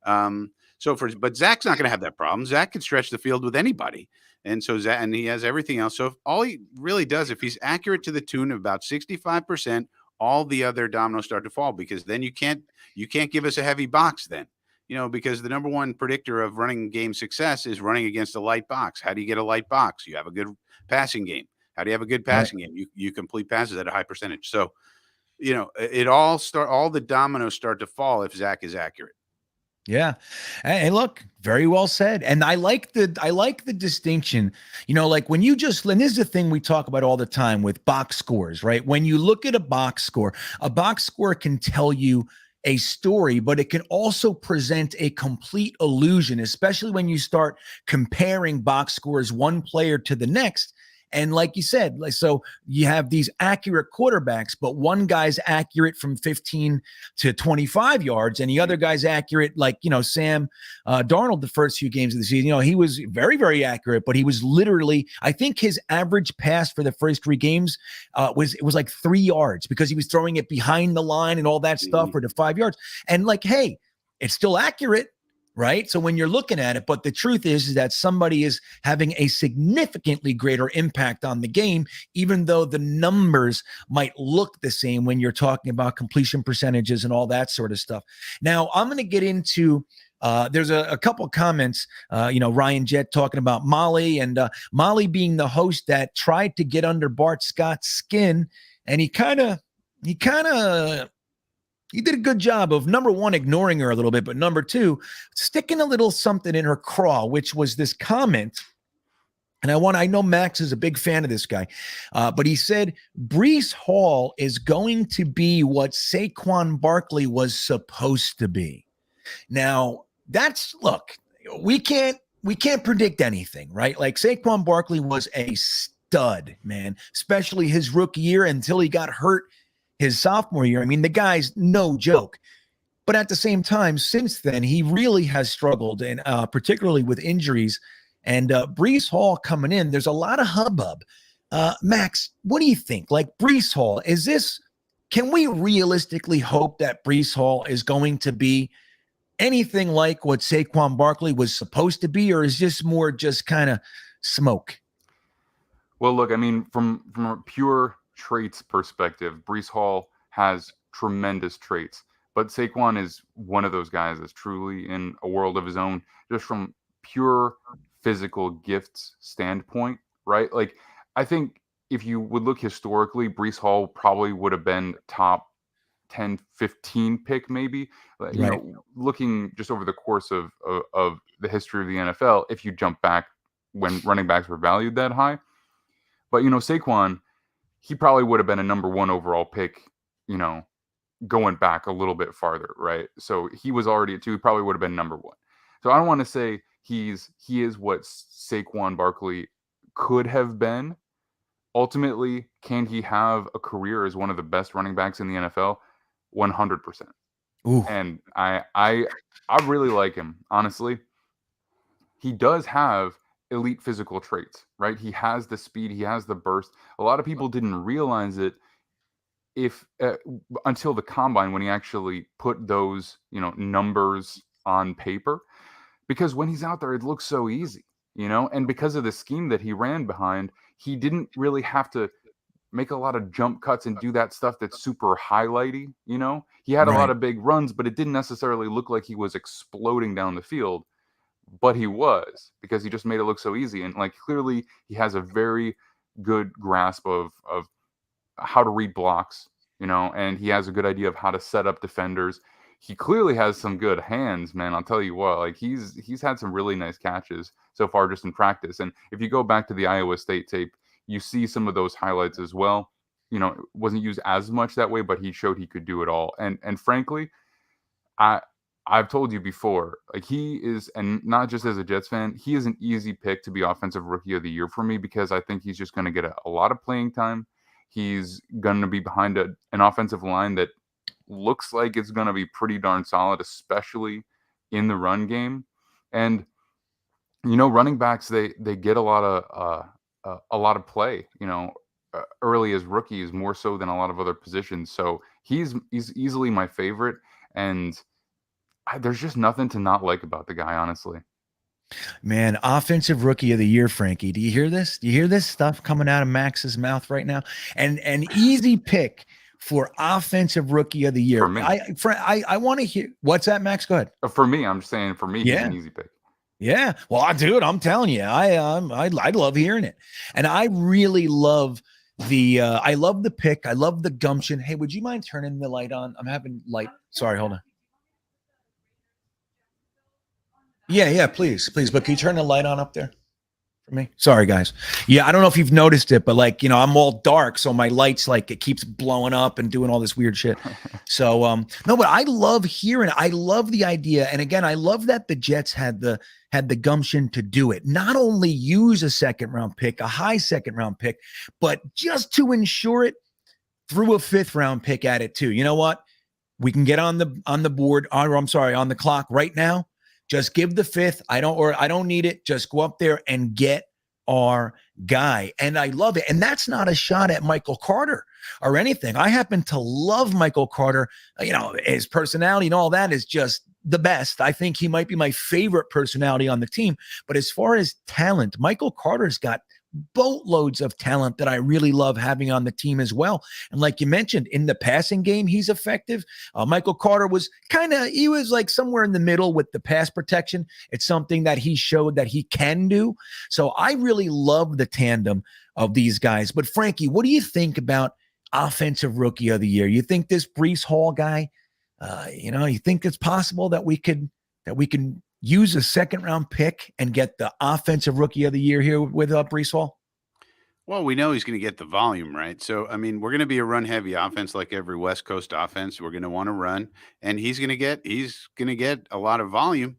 But Zach's not going to have that problem. Zach can stretch the field with anybody. And so and he has everything else. So if all he really does, if he's accurate to the tune of about 65%, all the other dominoes start to fall, because then you can't give us a heavy box then. Because the number one predictor of running game success is running against a light box. How do you get a light box? You have a good passing game. How do you have a good passing game? You complete passes at a high percentage. So, all the dominoes start to fall if Zach is accurate. Yeah. Hey, look, very well said. And I like the distinction, like when and this is the thing we talk about all the time with box scores, right? When you look at a box score can tell you a story, but it can also present a complete illusion, especially when you start comparing box scores one player to the next. And like you said, so you have these accurate quarterbacks, but one guy's accurate from 15 to 25 yards, and the other guy's accurate, Sam Darnold the first few games of the season. He was very, very accurate, but he was literally, I think his average pass for the first 3 games was like 3 yards, because he was throwing it behind the line and all that stuff for the 5 yards. And hey, it's still accurate. Right. So when you're looking at it, but the truth is that somebody is having a significantly greater impact on the game, even though the numbers might look the same when you're talking about completion percentages and all that sort of stuff. Now, I'm going to get into there's a couple of comments, Ryan Jett talking about Molly, and Molly being the host that tried to get under Bart Scott's skin. And he did a good job of, number one, ignoring her a little bit, but number two, sticking a little something in her craw, which was this comment. And I know Max is a big fan of this guy, but he said, Breece Hall is going to be what Saquon Barkley was supposed to be. Now, look, we can't predict anything, right? Like Saquon Barkley was a stud, man, especially his rookie year until he got hurt his sophomore year. I mean, the guy's no joke. But at the same time, since then, he really has struggled, and particularly with injuries. And Breece Hall coming in, there's a lot of hubbub. Max, what do you think? Like Breece Hall, can we realistically hope that Breece Hall is going to be anything like what Saquon Barkley was supposed to be, or is this more just kind of smoke? Well, look, I mean, from a pure traits perspective, Breece Hall has tremendous traits, but Saquon is one of those guys that's truly in a world of his own, just from pure physical gifts standpoint, right? Like, I think if you would look historically, Breece Hall probably would have been top 10, 15 pick, maybe. You know, looking just over the course of the history of the NFL, if you jump back when running backs were valued that high. But, you know, Saquon, he probably would have been a number 1 overall pick, you know, going back a little bit farther, right? So he was already at 2, he probably would have been number 1. So I don't want to say he is what Saquon Barkley could have been. Ultimately, can he have a career as one of the best running backs in the NFL? 100%. Ooh. And I really like him, honestly. He does have elite physical traits, right? He has the speed, he has the burst. A lot of people didn't realize it until the combine, when he actually put those, you know, numbers on paper, because when he's out there, it looks so easy, you know, and because of the scheme that he ran behind, he didn't really have to make a lot of jump cuts and do that stuff that's super highlighty, you know. He had a lot of big runs, but it didn't necessarily look like he was exploding down the field, but he was, because he just made it look so easy. And like, clearly he has a very good grasp of how to read blocks, you know, and he has a good idea of how to set up defenders. He clearly has some good hands, man. I'll tell you what, like he's had some really nice catches so far just in practice. And if you go back to the Iowa State tape, you see some of those highlights as well. You know, it wasn't used as much that way, but he showed he could do it all. And frankly, I've told you before, like, he is, and not just as a Jets fan, he is an easy pick to be offensive rookie of the year for me, because I think he's just going to get a lot of playing time. He's going to be behind an offensive line that looks like it's going to be pretty darn solid, especially in the run game. And, you know, running backs, they get a lot of play, you know, early as rookies, more so than a lot of other positions. So he's easily my favorite, and there's just nothing to not like about the guy, honestly. Man, offensive rookie of the year, Frankie. Do you hear this? Do you hear this stuff coming out of Max's mouth right now? And an easy pick for offensive rookie of the year. For me. I want to hear. What's that, Max? Go ahead. For me, I'm just saying, for me, he's an easy pick. Yeah. Well, dude, I'm telling you, I love hearing it. And I really love I love the pick. I love the gumption. Hey, would you mind turning the light on? I'm having light. Sorry, hold on. Yeah, please. But can you turn the light on up there for me? Sorry, guys. Yeah, I don't know if you've noticed it, but like, you know, I'm all dark, so my light's like, it keeps blowing up and doing all this weird shit. So, no, but I love hearing it. I love the idea. And again, I love that the Jets had the gumption to do it. Not only use a second-round pick, a high second-round pick, but just to ensure it, threw a fifth-round pick at it too. You know what? We can get on the board, or I'm sorry, on the clock right now. Just give the fifth. I don't need it. Just go up there and get our guy. And I love it. And that's not a shot at Michael Carter or anything. I happen to love Michael Carter. You know, his personality and all that is just the best. I think he might be my favorite personality on the team. But as far as talent, Michael Carter's got boatloads of talent that I really love having on the team as well. And like you mentioned, in the passing game, he's effective. Michael Carter was he was like somewhere in the middle with the pass protection. It's something that he showed that he can do. So I really love the tandem of these guys. But Frankie, what do you think about offensive rookie of the year? You think this Breece Hall guy, you think it's possible that we can use a second-round pick and get the offensive rookie of the year here with Breece Hall? Well, we know he's going to get the volume, right? So, I mean, we're going to be a run-heavy offense like every West Coast offense. We're going to want to run, and he's going to get a lot of volume.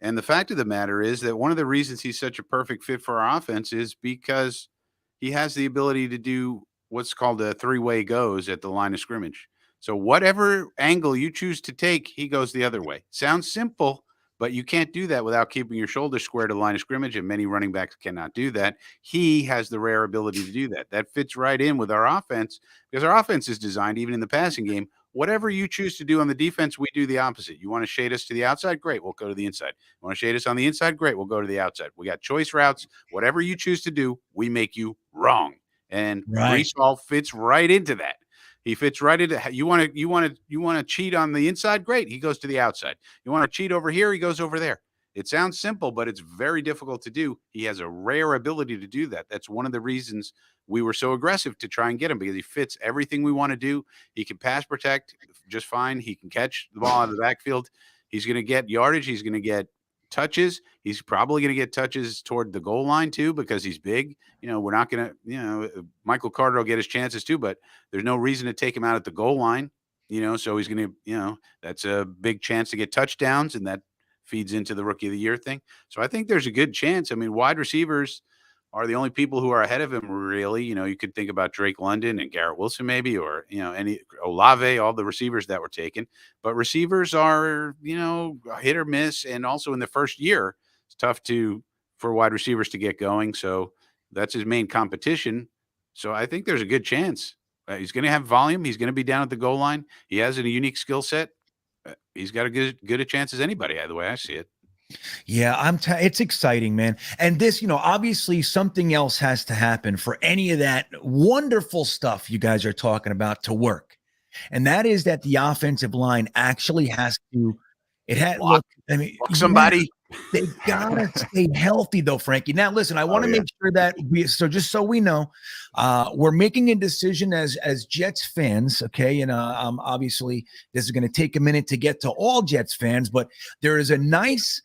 And the fact of the matter is that one of the reasons he's such a perfect fit for our offense is because he has the ability to do what's called a three-way goes at the line of scrimmage. So whatever angle you choose to take, he goes the other way. Sounds simple, but you can't do that without keeping your shoulders square to the line of scrimmage, and many running backs cannot do that. He has the rare ability to do that. That fits right in with our offense because our offense is designed, even in the passing game, whatever you choose to do on the defense, we do the opposite. You want to shade us to the outside? Great. We'll go to the inside. You want to shade us on the inside? Great. We'll go to the outside. We got choice routes. Whatever you choose to do, we make you wrong. And Right. Breece Hall fits right into that. He fits right into you want to cheat on the inside? Great. He goes to the outside. You want to cheat over here? He goes over there. It sounds simple, but it's very difficult to do. He has a rare ability to do that. That's one of the reasons we were so aggressive to try and get him, because he fits everything we want to do. He can pass protect just fine. He can catch the ball out of the backfield. He's going to get yardage. He's going to get touches. He's probably going to get touches toward the goal line too, because he's big. We're not going to, Michael Carter will get his chances too, but there's no reason to take him out at the goal line, so he's going to, that's a big chance to get touchdowns, and that feeds into the rookie of the year thing. So I think there's a good chance. I mean, wide receivers are the only people who are ahead of him, really. You could think about Drake London and Garrett Wilson maybe, or, any Olave, all the receivers that were taken. But receivers are, hit or miss. And also in the first year, it's tough for wide receivers to get going. So that's his main competition. So I think there's a good chance. He's going to have volume. He's going to be down at the goal line. He has a unique skill set. He's got as good a chance as anybody, the way I see it. Yeah, it's exciting, man. And this, obviously something else has to happen for any of that wonderful stuff you guys are talking about to work. And that is that the offensive line actually has to, look, I mean, somebody. They gotta stay healthy though, Frankie. Now, listen, I want to make sure that just so we know, we're making a decision as Jets fans, okay? And obviously, this is going to take a minute to get to all Jets fans, but there is a nice,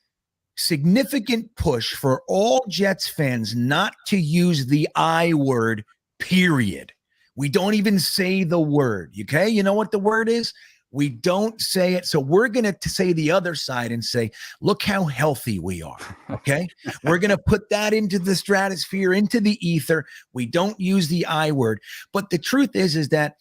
significant push for all Jets fans not to use the I word, period. We don't even say the word, okay? You know what the word is? We don't say it. So we're going to say the other side and say, look how healthy we are. Okay. We're going to put that into the stratosphere, into the ether. We don't use the I word. But the truth is that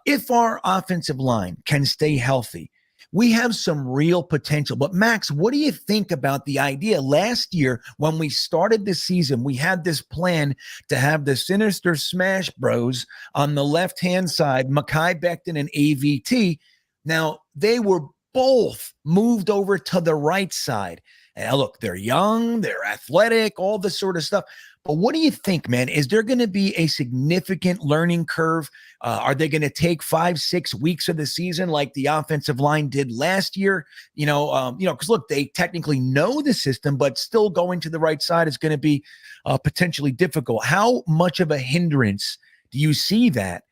if our offensive line can stay healthy, we have some real potential. But Max, what do you think about the idea? Last year, when we started the season, we had this plan to have the Sinister Smash Bros on the left-hand side, Mekhi Becton and AVT. Now, they were both moved over to the right side. And look, they're young, they're athletic, all this sort of stuff. But what do you think, man? Is there going to be a significant learning curve? Are they going to take 5-6 weeks of the season like the offensive line did last year? Because look, they technically know the system, but still going to the right side is going to be potentially difficult. How much of a hindrance do you see that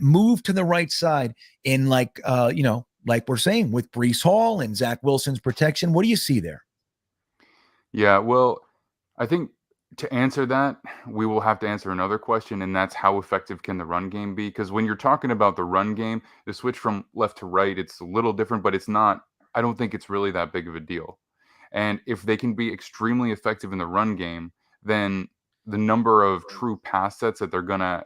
move to the right side in like we're saying with Breece Hall and Zach Wilson's protection? What do you see there? Yeah, well, I think to answer that, we will have to answer another question, and that's how effective can the run game be? Because when you're talking about the run game, the switch from left to right, it's a little different, but it's not, I don't think it's really that big of a deal. And if they can be extremely effective in the run game, then the number of true pass sets that they're going to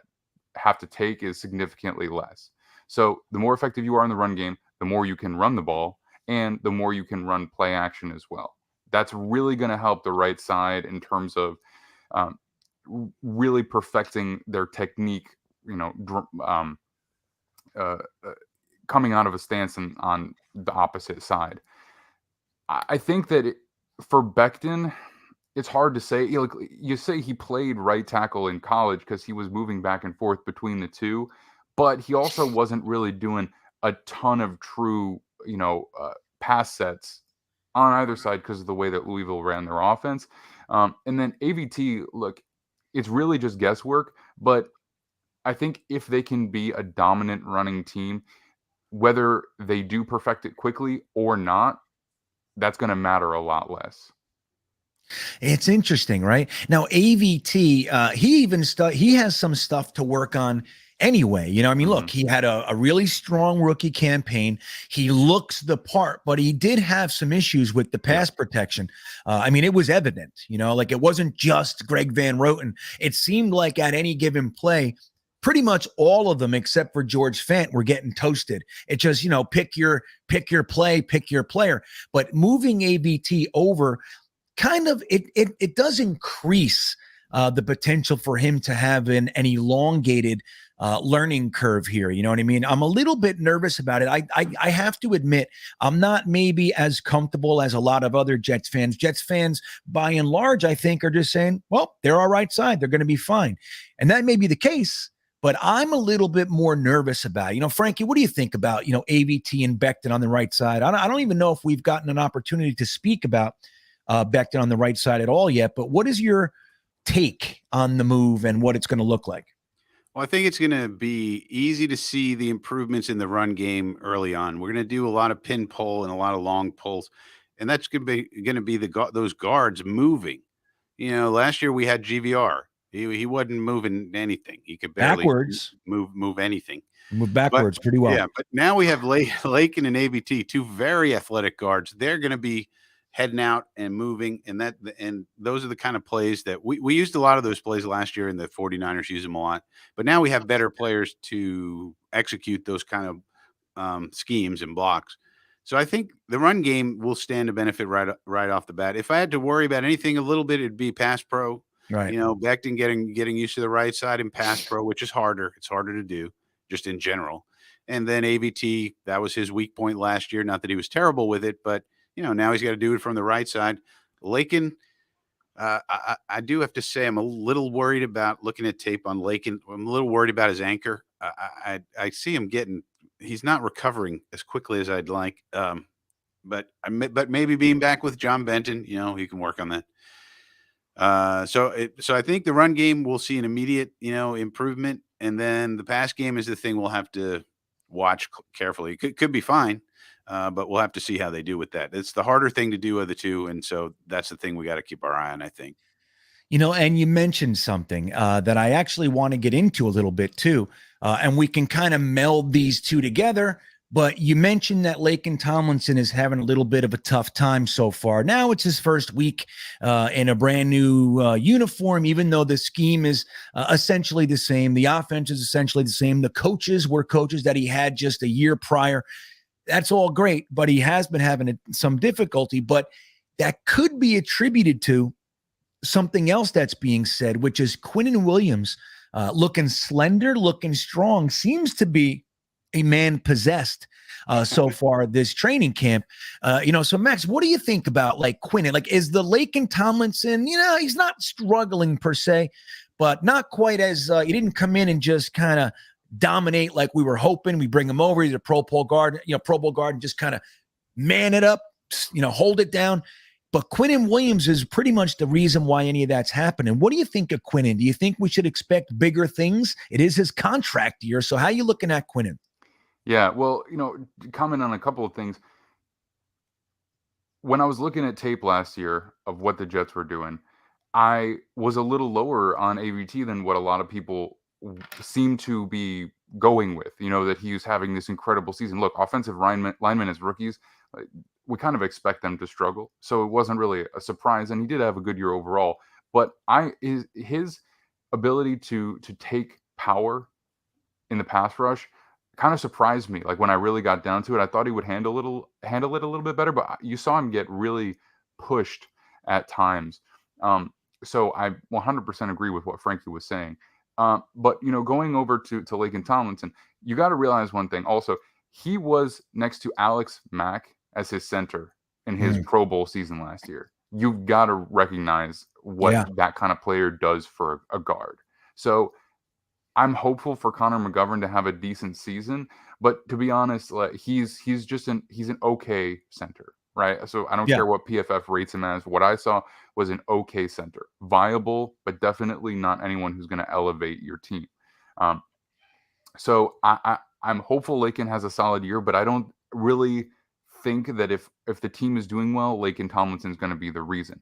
have to take is significantly less. So the more effective you are in the run game, the more you can run the ball, and the more you can run play action as well. That's really going to help the right side in terms of really perfecting their technique, coming out of a stance on the opposite side. I think that for Becton, it's hard to say. You say he played right tackle in college because he was moving back and forth between the two, but he also wasn't really doing a ton of true, pass sets on either side because of the way that Louisville ran their offense. And then AVT, look, it's really just guesswork, but I think if they can be a dominant running team, whether they do perfect it quickly or not, that's going to matter a lot less. It's interesting, right? Now, AVT, he has some stuff to work on anyway. You know, I mean, Mhm. look, he had a really strong rookie campaign. He looks the part, but he did have some issues with the pass protection. I mean, it was evident, you know, like it wasn't just Greg Van Roten. It seemed like at any given play, pretty much all of them except for George Fant were getting toasted. It just, you know, pick your play, pick your player. But moving AVT over kind of it does increase the potential for him to have an elongated learning curve here. You know what I mean? I'm a little bit nervous about it. I have to admit, I'm not maybe as comfortable as a lot of other Jets fans. Jets fans, by and large, I think, are just saying, well, they're our right side. They're going to be fine. And that may be the case, but I'm a little bit more nervous about it. You know, Frankie, what do you think about, you know, AVT and Becton on the right side? I don't even know if we've gotten an opportunity to speak about Becton on the right side at all yet, but what is your take on the move and what it's going to look like? Well, I think it's going to be easy to see the improvements in the run game early on. We're going to do a lot of pin pull and a lot of long pulls, and that's going to be those guards moving. You know, last year we had GVR. He wasn't moving anything. He could barely Backwards, move anything. move But backwards pretty well. yeah, but now we have Lakin and ABT, two very athletic guards. They're going to be heading out and moving, and those are the kind of plays that we used a lot of those plays last year, and the 49ers use them a lot. But now we have better players to execute those kind of schemes and blocks. So I think the run game will stand to benefit right off the bat. If I had to worry about anything a little bit, it'd be pass pro. Right. You know, Becton getting used to the right side in pass pro, which is harder. It's harder to do just in general. And then AVT, that was his weak point last year. Not that he was terrible with it, but you know, now he's got to do it from the right side. Lakin, I do have to say I'm a little worried about looking at tape on Lakin. I'm a little worried about his anchor. I see him he's not recovering as quickly as I'd like. But maybe being back with John Benton, you know, he can work on that. So I think the run game will see an immediate, you know, improvement, and then the pass game is the thing we'll have to watch carefully. It could be fine. But we'll have to see how they do with that. It's the harder thing to do of the two. And so that's the thing we got to keep our eye on, I think. You know, and you mentioned something that I actually want to get into a little bit too. And we can kind of meld these two together. But you mentioned that Laken Tomlinson is having a little bit of a tough time so far. Now it's his first week in a brand new uniform, even though the scheme is essentially the same. The offense is essentially the same. The coaches were coaches that he had just a year prior. That's all great, but he has been having some difficulty. But that could be attributed to something else that's being said, which is Quinnen Williams looking slender, looking strong, seems to be a man possessed so far this training camp. You know, so Max, what do you think about like Quinnen? Like, is the Laken Tomlinson, you know, he's not struggling per se, but not quite as he didn't come in and just kind of dominate like we were hoping. We bring him over, he's a Pro Bowl guard, and just kind of man it up, you know, hold it down. But Quinnen Williams is pretty much the reason why any of that's happening. What do you think of Quinnen? Do you think we should expect bigger things? It is his contract year. So how are you looking at Quinnen? Yeah, well, you know, comment on a couple of things. When I was looking at tape last year of what the Jets were doing, I was a little lower on AVT than what a lot of people seem to be going with, you know, that he's having this incredible season. Look, offensive linemen as rookies, we kind of expect them to struggle. So it wasn't really a surprise. And he did have a good year overall. But his ability to take power in the pass rush kind of surprised me. Like when I really got down to it, I thought he would handle it a little bit better, but you saw him get really pushed at times. So I 100% agree with what Frankie was saying. But, you know, going over to Laken Tomlinson, you got to realize one thing. Also, he was next to Alex Mack as his center in his Pro Bowl season last year. You've got to recognize what that kind of player does for a guard. So I'm hopeful for Connor McGovern to have a decent season. But to be honest, like he's an okay center. Right. So I don't care what PFF rates him as. What I saw was an okay center, viable, but definitely not anyone who's going to elevate your team. So I'm hopeful Laken has a solid year, but I don't really think that if the team is doing well, Laken Tomlinson is going to be the reason.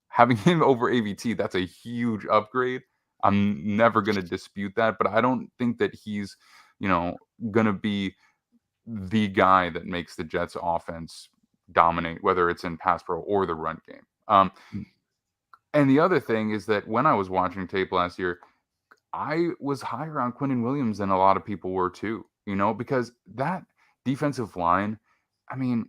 Having him over AVT, that's a huge upgrade. I'm never going to dispute that, but I don't think that he's, going to be the guy that makes the Jets offense dominate, whether it's in pass pro or the run game. And the other thing is that when I was watching tape last year, I was higher on Quinnen Williams than a lot of people were too, because that defensive line, I mean,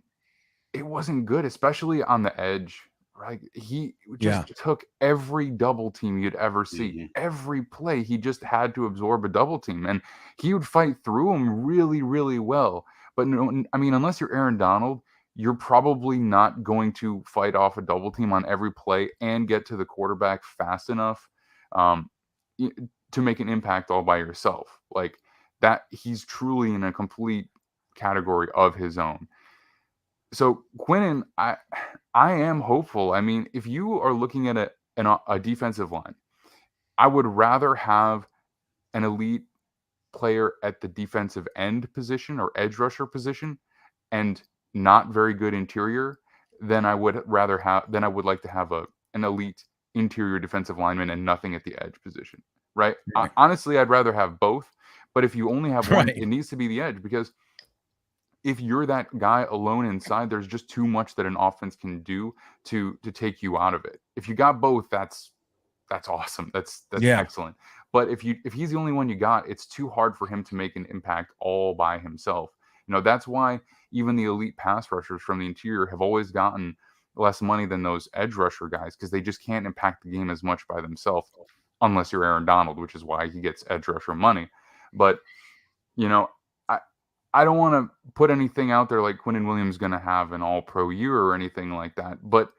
it wasn't good, especially on the edge, right? He just took every double team you'd ever see. Mm-hmm. Every play, he just had to absorb a double team, and he would fight through them really, really well. But no, I mean, unless you're Aaron Donald, you're probably not going to fight off a double team on every play and get to the quarterback fast enough to make an impact all by yourself. Like that, he's truly in a complete category of his own. So Quinnen, I am hopeful. I mean, if you are looking at a defensive line, I would rather have an elite player at the defensive end position or edge rusher position and not very good interior than I would like to have an elite interior defensive lineman and nothing at the edge position. Right? Honestly, I'd rather have both. But if you only have one, it needs to be the edge, because if you're that guy alone inside, there's just too much that an offense can do to take you out of it. If you got both, that's awesome. That's excellent. But if he's the only one you got, it's too hard for him to make an impact all by himself. That's why even the elite pass rushers from the interior have always gotten less money than those edge rusher guys, because they just can't impact the game as much by themselves, unless you're Aaron Donald, which is why he gets edge rusher money. But, I don't want to put anything out there like Quinnen Williams going to have an all-pro year or anything like that. But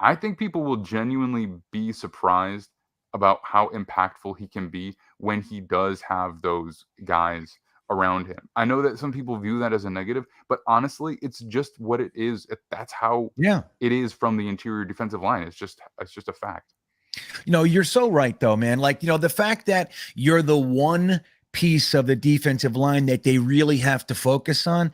I think people will genuinely be surprised about how impactful he can be when he does have those guys around him. I know that some people view that as a negative, but honestly, it's just what it is. That's how it is from the interior defensive line. It's just a fact. You're so right though, man. Like, the fact that you're the one piece of the defensive line that they really have to focus on,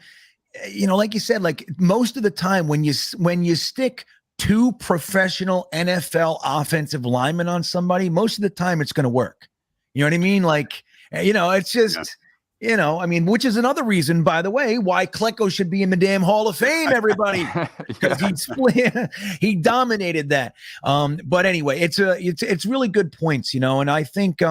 like you said, like most of the time when you stick two professional NFL offensive linemen on somebody, most of the time it's going to work. You know what I mean? Like, it's just, which is another reason, by the way, why Klecko should be in the damn Hall of Fame, everybody, because he dominated that. But anyway, it's really good points, and I think,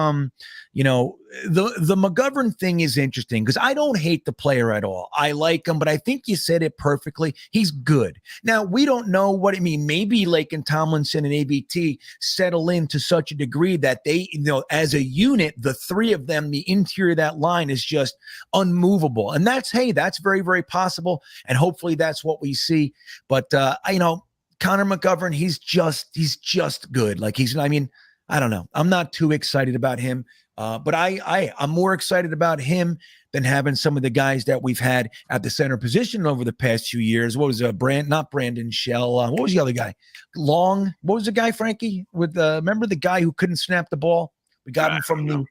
the McGovern thing is interesting because I don't hate the player at all. I like him, but I think you said it perfectly. He's good. Now, we don't know what I mean. Maybe Laken Tomlinson and ABT settle in to such a degree that they, as a unit, the three of them, the interior of that line is just unmovable. And that's very, very possible. And hopefully that's what we see. But, Connor McGovern, he's just good. Like I don't know. I'm not too excited about him. But I'm more excited about him than having some of the guys that we've had at the center position over the past few years. What was not Brandon Shell? What was the other guy? Long. What was the guy, Frankie? Remember the guy who couldn't snap the ball? We got him from the.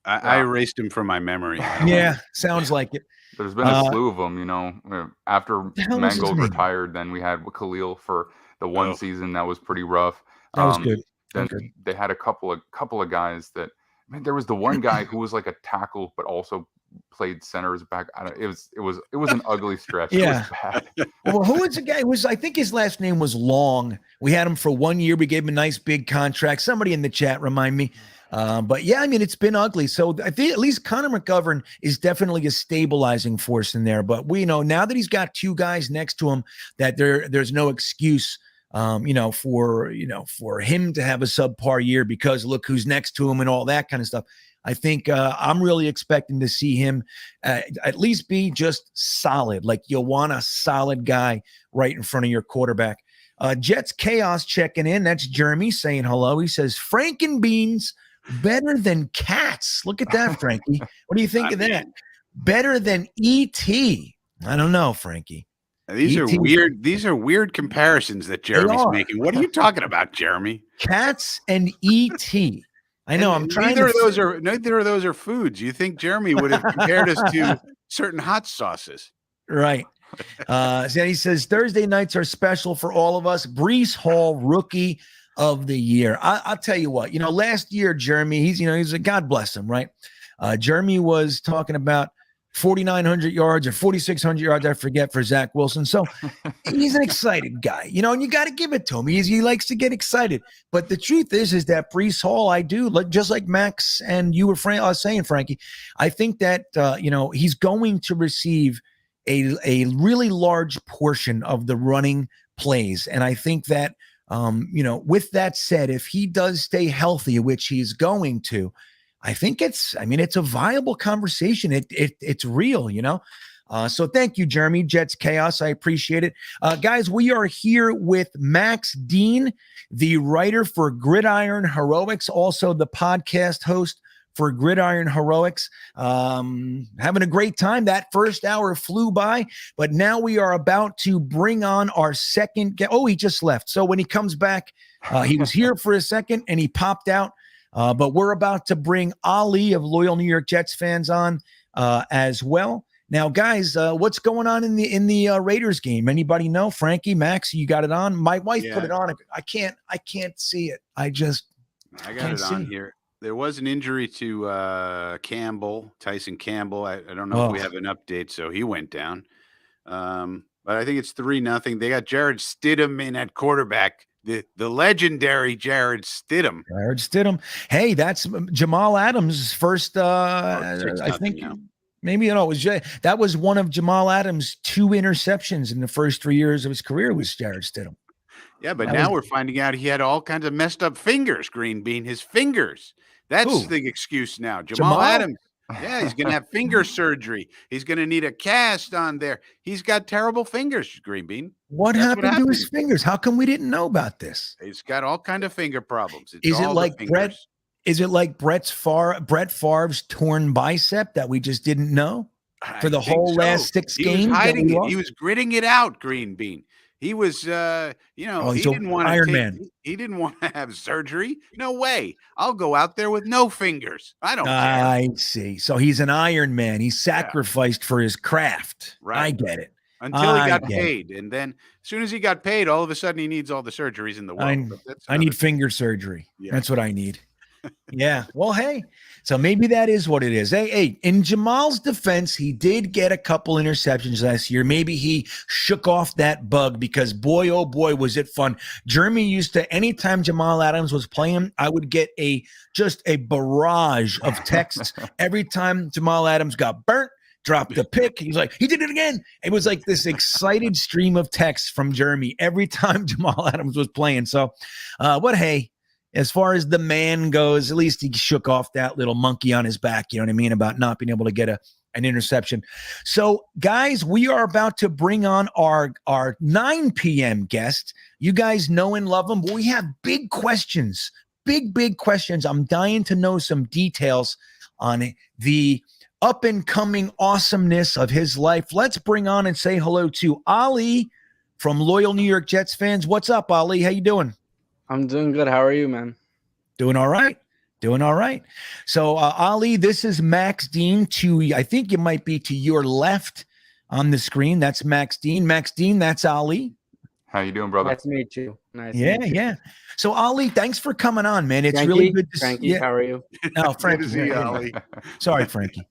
I erased him from my memory. Yeah, sounds like it. There's been a slew of them, After Mangold retired, then we had Khalil for the one season that was pretty rough. That was good. Then they had a couple of guys that. I mean, there was the one guy who was like a tackle, but also played center as back. It was an ugly stretch. Yeah. It was bad. Well, who was the guy? I think his last name was Long. We had him for 1 year. We gave him a nice big contract. Somebody in the chat remind me. But yeah, I mean, it's been ugly. So I think at least Connor McGovern is definitely a stabilizing force in there. But we know now that he's got two guys next to him that there's no excuse for him to have a subpar year because look who's next to him and all that kind of stuff. I think I'm really expecting to see him at least be just solid. Like you'll want a solid guy right in front of your quarterback. Jets Chaos checking in. That's Jeremy saying hello. He says, Frank and Beans better than cats. Look at that, Frankie. What do you think of that? Better than E.T. I don't know, Frankie. These are weird. These are weird comparisons that Jeremy's making. What are you talking about, Jeremy? Cats and E.T. I know. I'm trying. Neither of those are foods. You think Jeremy would have compared us to certain hot sauces, right? So he says Thursday nights are special for all of us. Breece Hall, rookie. of the year. I'll tell you what, last year, Jeremy, he's a God bless him, right? Jeremy was talking about 4,900 yards or 4,600 yards, I forget, for Zach Wilson. So he's an excited guy, and you got to give it to him. He likes to get excited. But the truth is that Breece Hall, I do, just like Max and you were saying, Frankie, I think that, he's going to receive a really large portion of the running plays. And I think that, with that said, if he does stay healthy, which he's going to, I think it's a viable conversation. It's real, So thank you, Jeremy. Jets Chaos. I appreciate it. Guys, we are here with Max Dean, the writer for Gridiron Heroics, also the podcast host for Gridiron Heroics. Having a great time. That first hour flew by, but now we are about to bring on our second guest. Oh, he just left. So when he comes back, he was here for a second and he popped out. But we're about to bring Ali of Loyal New York Jets fans on as well. Now, guys, what's going on in the Raiders game? Anybody know? Frankie, Max, you got it on? My wife put it on. I can't see it. I got it on here. There was an injury to Tyson Campbell. I don't know if we have an update, so he went down. But I think it's 3-0. They got Jared Stidham in at quarterback. The legendary Jared Stidham. Jared Stidham. Hey, that's Jamal Adams' first. I think maybe it was that was one of Jamal Adams' 2 interceptions in the first 3 years of his career. Was Jared Stidham? Yeah, but now we're finding out he had all kinds of messed up fingers. GreenBean, his fingers. That's the excuse now. Jamal Adams. Yeah, he's going to have finger surgery. He's going to need a cast on there. He's got terrible fingers, GreenBean. What happened to his fingers? How come we didn't know about this? He's got all kind of finger problems. Is it like Brett? Is it like Brett Favre's torn bicep that we just didn't know for the whole last 6 games? He was hiding it. He was gritting it out, GreenBean. He was, he didn't want Iron Man. He didn't want to have surgery. No way. I'll go out there with no fingers. I don't care. I see. So he's an Iron Man. He sacrificed for his craft. Right. I get it. Until he got paid. And then as soon as he got paid, all of a sudden he needs all the surgeries in the world. I need finger surgery. Yeah. That's what I need. Yeah. Well, hey, so maybe that is what it is. Hey, in Jamal's defense, he did get a couple interceptions last year. Maybe he shook off that bug because boy, oh boy, was it fun. Jeremy used to, anytime Jamal Adams was playing, I would get just a barrage of texts every time Jamal Adams got burnt, dropped a pick. He's like, he did it again. It was like this excited stream of texts from Jeremy every time Jamal Adams was playing. So, hey, as far as the man goes, at least he shook off that little monkey on his back, you know what I mean, about not being able to get an interception. So, guys, we are about to bring on our 9 p.m. guest. You guys know and love him, but we have big questions, big questions. I'm dying to know some details on the up-and-coming awesomeness of his life. Let's bring on and say hello to Ali from Loyal New York Jets fans. What's up, Ali? How you doing? I'm doing good. How are you, man? Doing all right. So, Ali, this is Max Dean I think you might be to your left on the screen. That's Max Dean. Max Dean, that's Ali. How you doing, brother? Nice to meet you. Yeah. So, Ali, thanks for coming on, man. It's Frankie, really good to Frankie, see you. how are you? Oh, Frankie. Ali. Sorry, Frankie.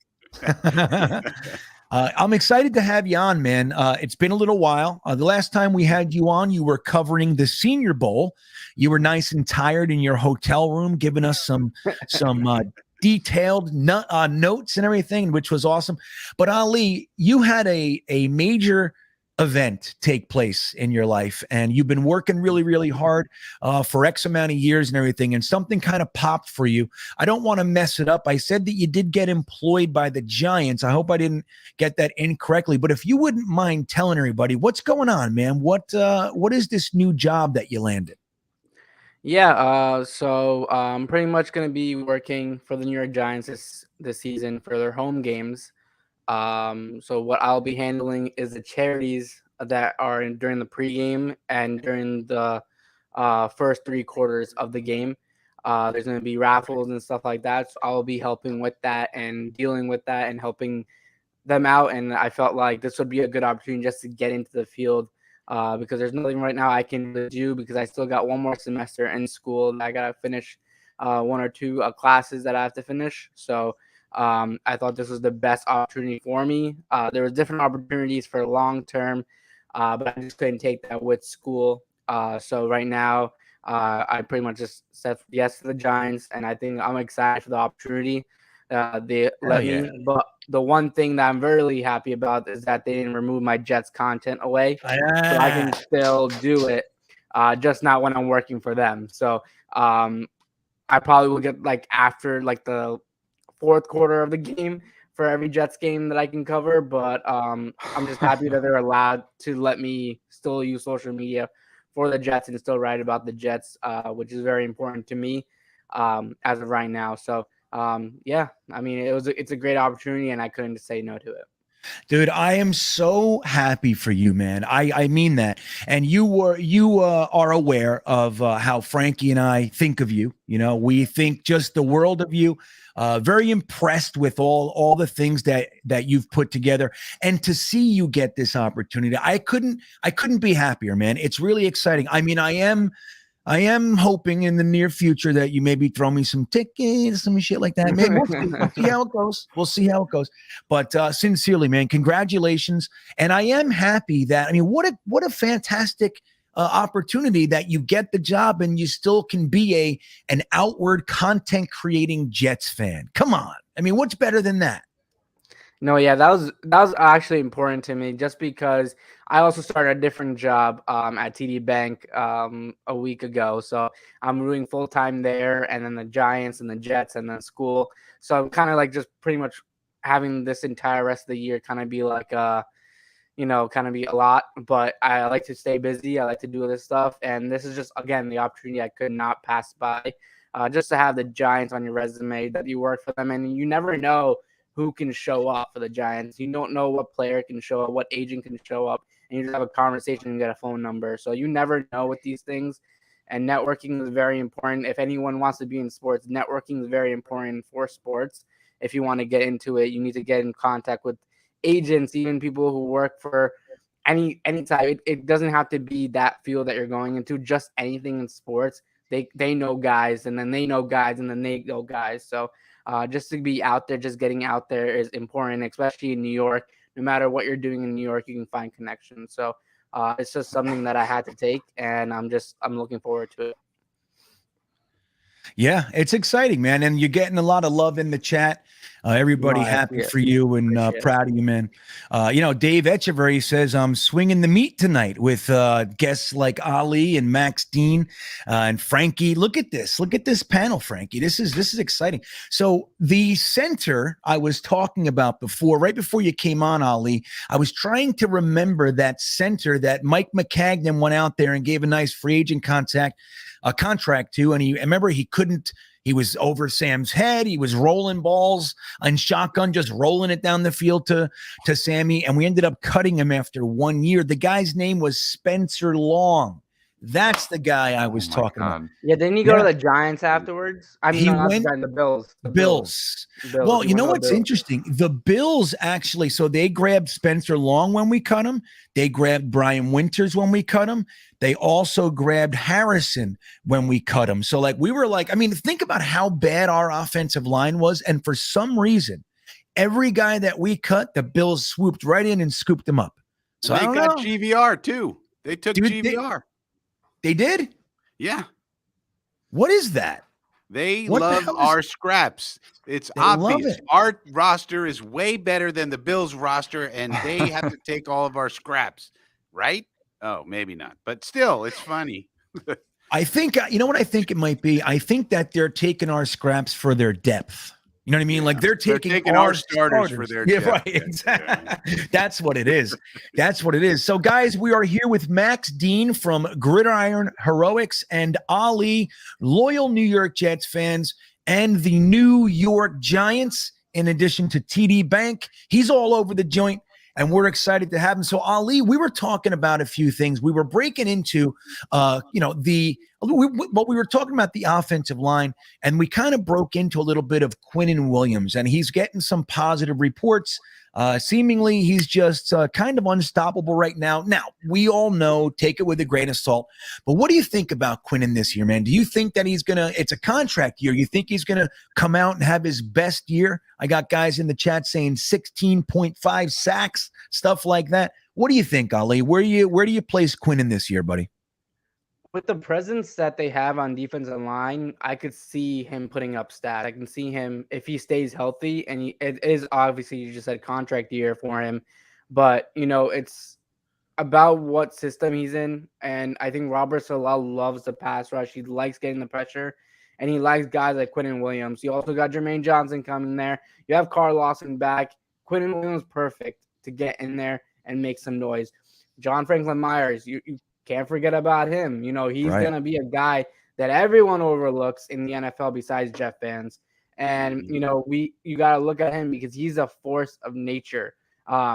I'm excited to have you on, man. It's been a little while. The last time we had you on, you were covering the Senior Bowl. You were nice and tired in your hotel room, giving us some detailed notes and everything, which was awesome. But Ali, you had a major event take place in your life, and you've been working really hard for X amount of years and everything, and something kind of popped for you. I don't want to mess it up. I said that you did get employed by the Giants. I hope I didn't get that incorrectly, but if you wouldn't mind telling everybody what's going on, man. What is this new job that you landed? Yeah, so I'm pretty much going to be working for the New York Giants this season for their home games. So what I'll be handling is the charities that are during the pregame and during the first 3 quarters of the game. There's going to be raffles and stuff like that. So I'll be helping with that and dealing with that and helping them out. And I felt like this would be a good opportunity just to get into the field because there's nothing right now I can really do because I still got one more semester in school that I got to finish, one or two classes that I have to finish. So I thought this was the best opportunity for me. There was different opportunities for long term, but I just couldn't take that with school. So right now, I pretty much just said yes to the Giants, and I think I'm excited for the opportunity. They let me, but the one thing that I'm really happy about is that they didn't remove my Jets content away, so I can still do it, just not when I'm working for them. So I probably will get like after like the fourth quarter of the game for every Jets game that I can cover, but I'm just happy that they're allowed to let me still use social media for the Jets and still write about the Jets, which is very important to me as of right now. So yeah, I mean, it's a great opportunity, and I couldn't say no to it. Dude, I am so happy for you, man. I mean that. And you are aware of how Frankie and I think of you. You know, we think just the world of you. Very impressed with all the things that you've put together, and to see you get this opportunity, I couldn't be happier, man. It's really exciting. I mean, I am hoping in the near future that you maybe throw me some tickets, some shit like that. Maybe we'll see how it goes. We'll see how it goes. But sincerely, man, congratulations. And I am happy that, I mean, what a fantastic opportunity that you get the job and you still can be an outward content creating Jets fan. Come on. I mean, what's better than that? No, yeah, that was actually important to me, just because I also started a different job at TD Bank a week ago. So I'm doing full time there, and then the Giants and the Jets and then school. So I'm kind of like just pretty much having this entire rest of the year kind of be like kind of be a lot, but I like to stay busy. I like to do this stuff. And this is just, again, the opportunity I could not pass by, just to have the Giants on your resume, that you work for them. And you never know who can show up for the Giants. You don't know what player can show up, what agent can show up, and you just have a conversation and get a phone number. So you never know with these things. And networking is very important. If anyone wants to be in sports, networking is very important for sports. If you want to get into it, you need to get in contact with agents, even people who work for any type. It doesn't have to be that field that you're going into, just anything in sports. They know guys, and then they know guys, and then they know guys. So just to be out there, just getting out there is important, especially in New York. No matter what you're doing in New York, you can find connections. So it's just something that I had to take, and I'm looking forward to it. Yeah, it's exciting, man. And you're getting a lot of love in the chat. Everybody happy for you and proud of you, man. Dave Echeverry says, I'm swinging the meat tonight with guests like Ali and Max Dean and Frankie. Look at this panel, Frankie. This is exciting. So the center I was talking about before, right before you came on, Ali, I was trying to remember that center that Mike McCagnon went out there and gave a nice free agent contract to, and I remember he was over Sam's head. He was rolling balls and shotgun, just rolling it down the field to Sammy. And we ended up cutting him after 1 year. The guy's name was Spencer Long. That's the guy I was talking about. Yeah, didn't he go to the Giants afterwards? I mean, he went the Bills. The Bills. Well, you know what's interesting? The Bills actually, so they grabbed Spencer Long when we cut him. They grabbed Brian Winters when we cut him. They also grabbed Harrison when we cut him. So we were like, I mean, think about how bad our offensive line was. And for some reason, every guy that we cut, the Bills swooped right in and scooped him up. So they got GVR too. They took GVR. They did? Yeah. What is that? They love our scraps. It's obvious. Our roster is way better than the Bills roster, and they have to take all of our scraps, right? Oh, maybe not. But still, it's funny. I think, you know what I think it might be? I think that they're taking our scraps for their depth. You know what I mean? Like they're taking our starters for their depth. Right, exactly. Yeah. That's what it is. That's what it is. So, guys, we are here with Max Dean from Gridiron Heroics and Ali, loyal New York Jets fans and the New York Giants, in addition to TD Bank. He's all over the joint, and we're excited to have him. So, Ali, we were talking about a few things. We were breaking into, we were talking about the offensive line, and we kind of broke into a little bit of Quinnen Williams, and he's getting some positive reports. Seemingly, he's just kind of unstoppable right now. Now, we all know, take it with a grain of salt. But what do you think about Quinnen this year, man? Do you think that he's going to – it's a contract year. You think he's going to come out and have his best year? I got guys in the chat saying 16.5 sacks, stuff like that. What do you think, Ali? Where do you place Quinnen this year, buddy? With the presence that they have on defensive line, I could see him putting up stats. I can see him, if he stays healthy, and it is obviously, you just said, contract year for him. But, it's about what system he's in. And I think Robert Saleh loves the pass rush. He likes getting the pressure, and he likes guys like Quinnen Williams. You also got Jermaine Johnson coming there. You have Carl Lawson back. Quinnen Williams, perfect to get in there and make some noise. John Franklin Myers, you can't forget about him. He's going to be a guy that everyone overlooks in the NFL besides Jet fans. And, you got to look at him because he's a force of nature.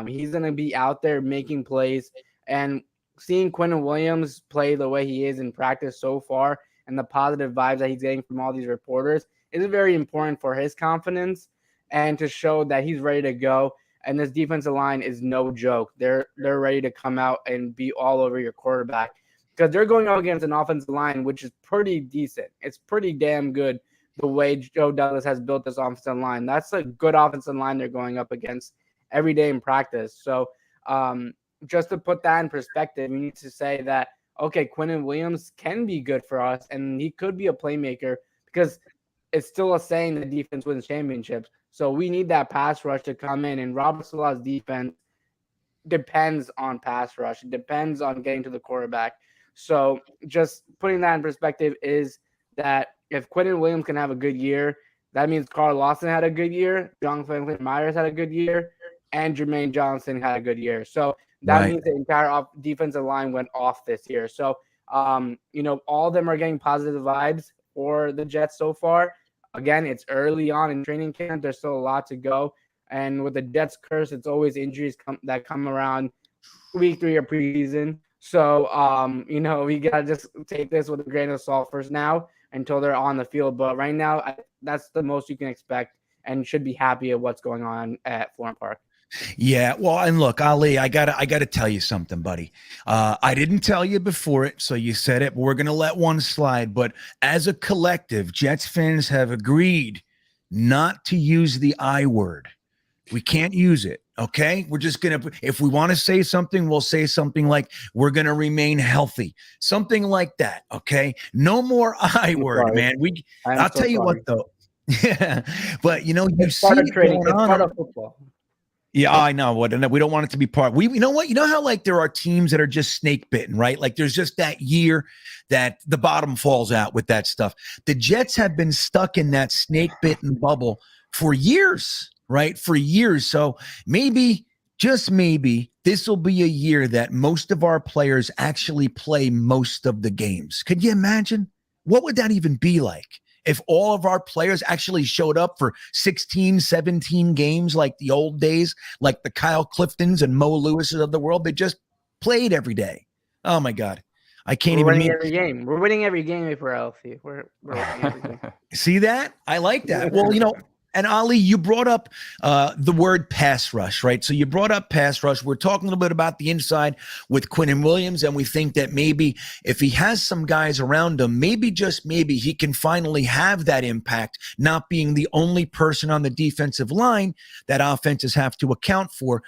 He's going to be out there making plays. And seeing Quinnen Williams play the way he is in practice so far and the positive vibes that he's getting from all these reporters is very important for his confidence and to show that he's ready to go. And this defensive line is no joke. They're ready to come out and be all over your quarterback because they're going up against an offensive line, which is pretty decent. It's pretty damn good the way Joe Douglas has built this offensive line. That's a good offensive line they're going up against every day in practice. So just to put that in perspective, we need to say that, okay, Quinnen Williams can be good for us, and he could be a playmaker because it's still a saying that defense wins championships. So we need that pass rush to come in, and Robert Saleh's defense depends on pass rush. It depends on getting to the quarterback. So just putting that in perspective is that if Quinnen Williams can have a good year, that means Carl Lawson had a good year, John Franklin Myers had a good year, and Jermaine Johnson had a good year. So that means the entire defensive line went off this year. So, all of them are getting positive vibes for the Jets so far. Again, it's early on in training camp. There's still a lot to go. And with the Jets curse, it's always injuries that come around week 3 of preseason. So, we got to just take this with a grain of salt first now until they're on the field. But right now, that's the most you can expect and should be happy at what's going on at Florham Park. Yeah, well, and look, Ali, I gotta tell you something, buddy. I didn't tell you before it, so you said it, but we're gonna let one slide. But as a collective, Jets fans have agreed not to use the I word. We can't use it. Okay, we're just gonna. If we want to say something, we'll say something like "we're gonna remain healthy," something like that. Okay, no more I word, man. I'll tell you what though. Yeah, but you see it going on. Part of football. Yeah, I know what, and we don't want it to be part. You know what? You know how like there are teams that are just snake bitten, right? Like there's just that year that the bottom falls out with that stuff. The Jets have been stuck in that snake bitten bubble for years, right? For years. So maybe, just maybe, this will be a year that most of our players actually play most of the games. Could you imagine? What would that even be like? If all of our players actually showed up for 16, 17 games like the old days, like the Kyle Cliftons and Mo Lewises of the world, they just played every day. Oh, my God. I can't We're even winning every game. We're winning every game if we're healthy. We're winning every game. See that? I like that. Well, and Ali, you brought up the word pass rush, right? So you brought up pass rush. We're talking a little bit about the inside with Quinnen Williams, and we think that maybe if he has some guys around him, maybe just maybe he can finally have that impact, not being the only person on the defensive line that offenses have to account for.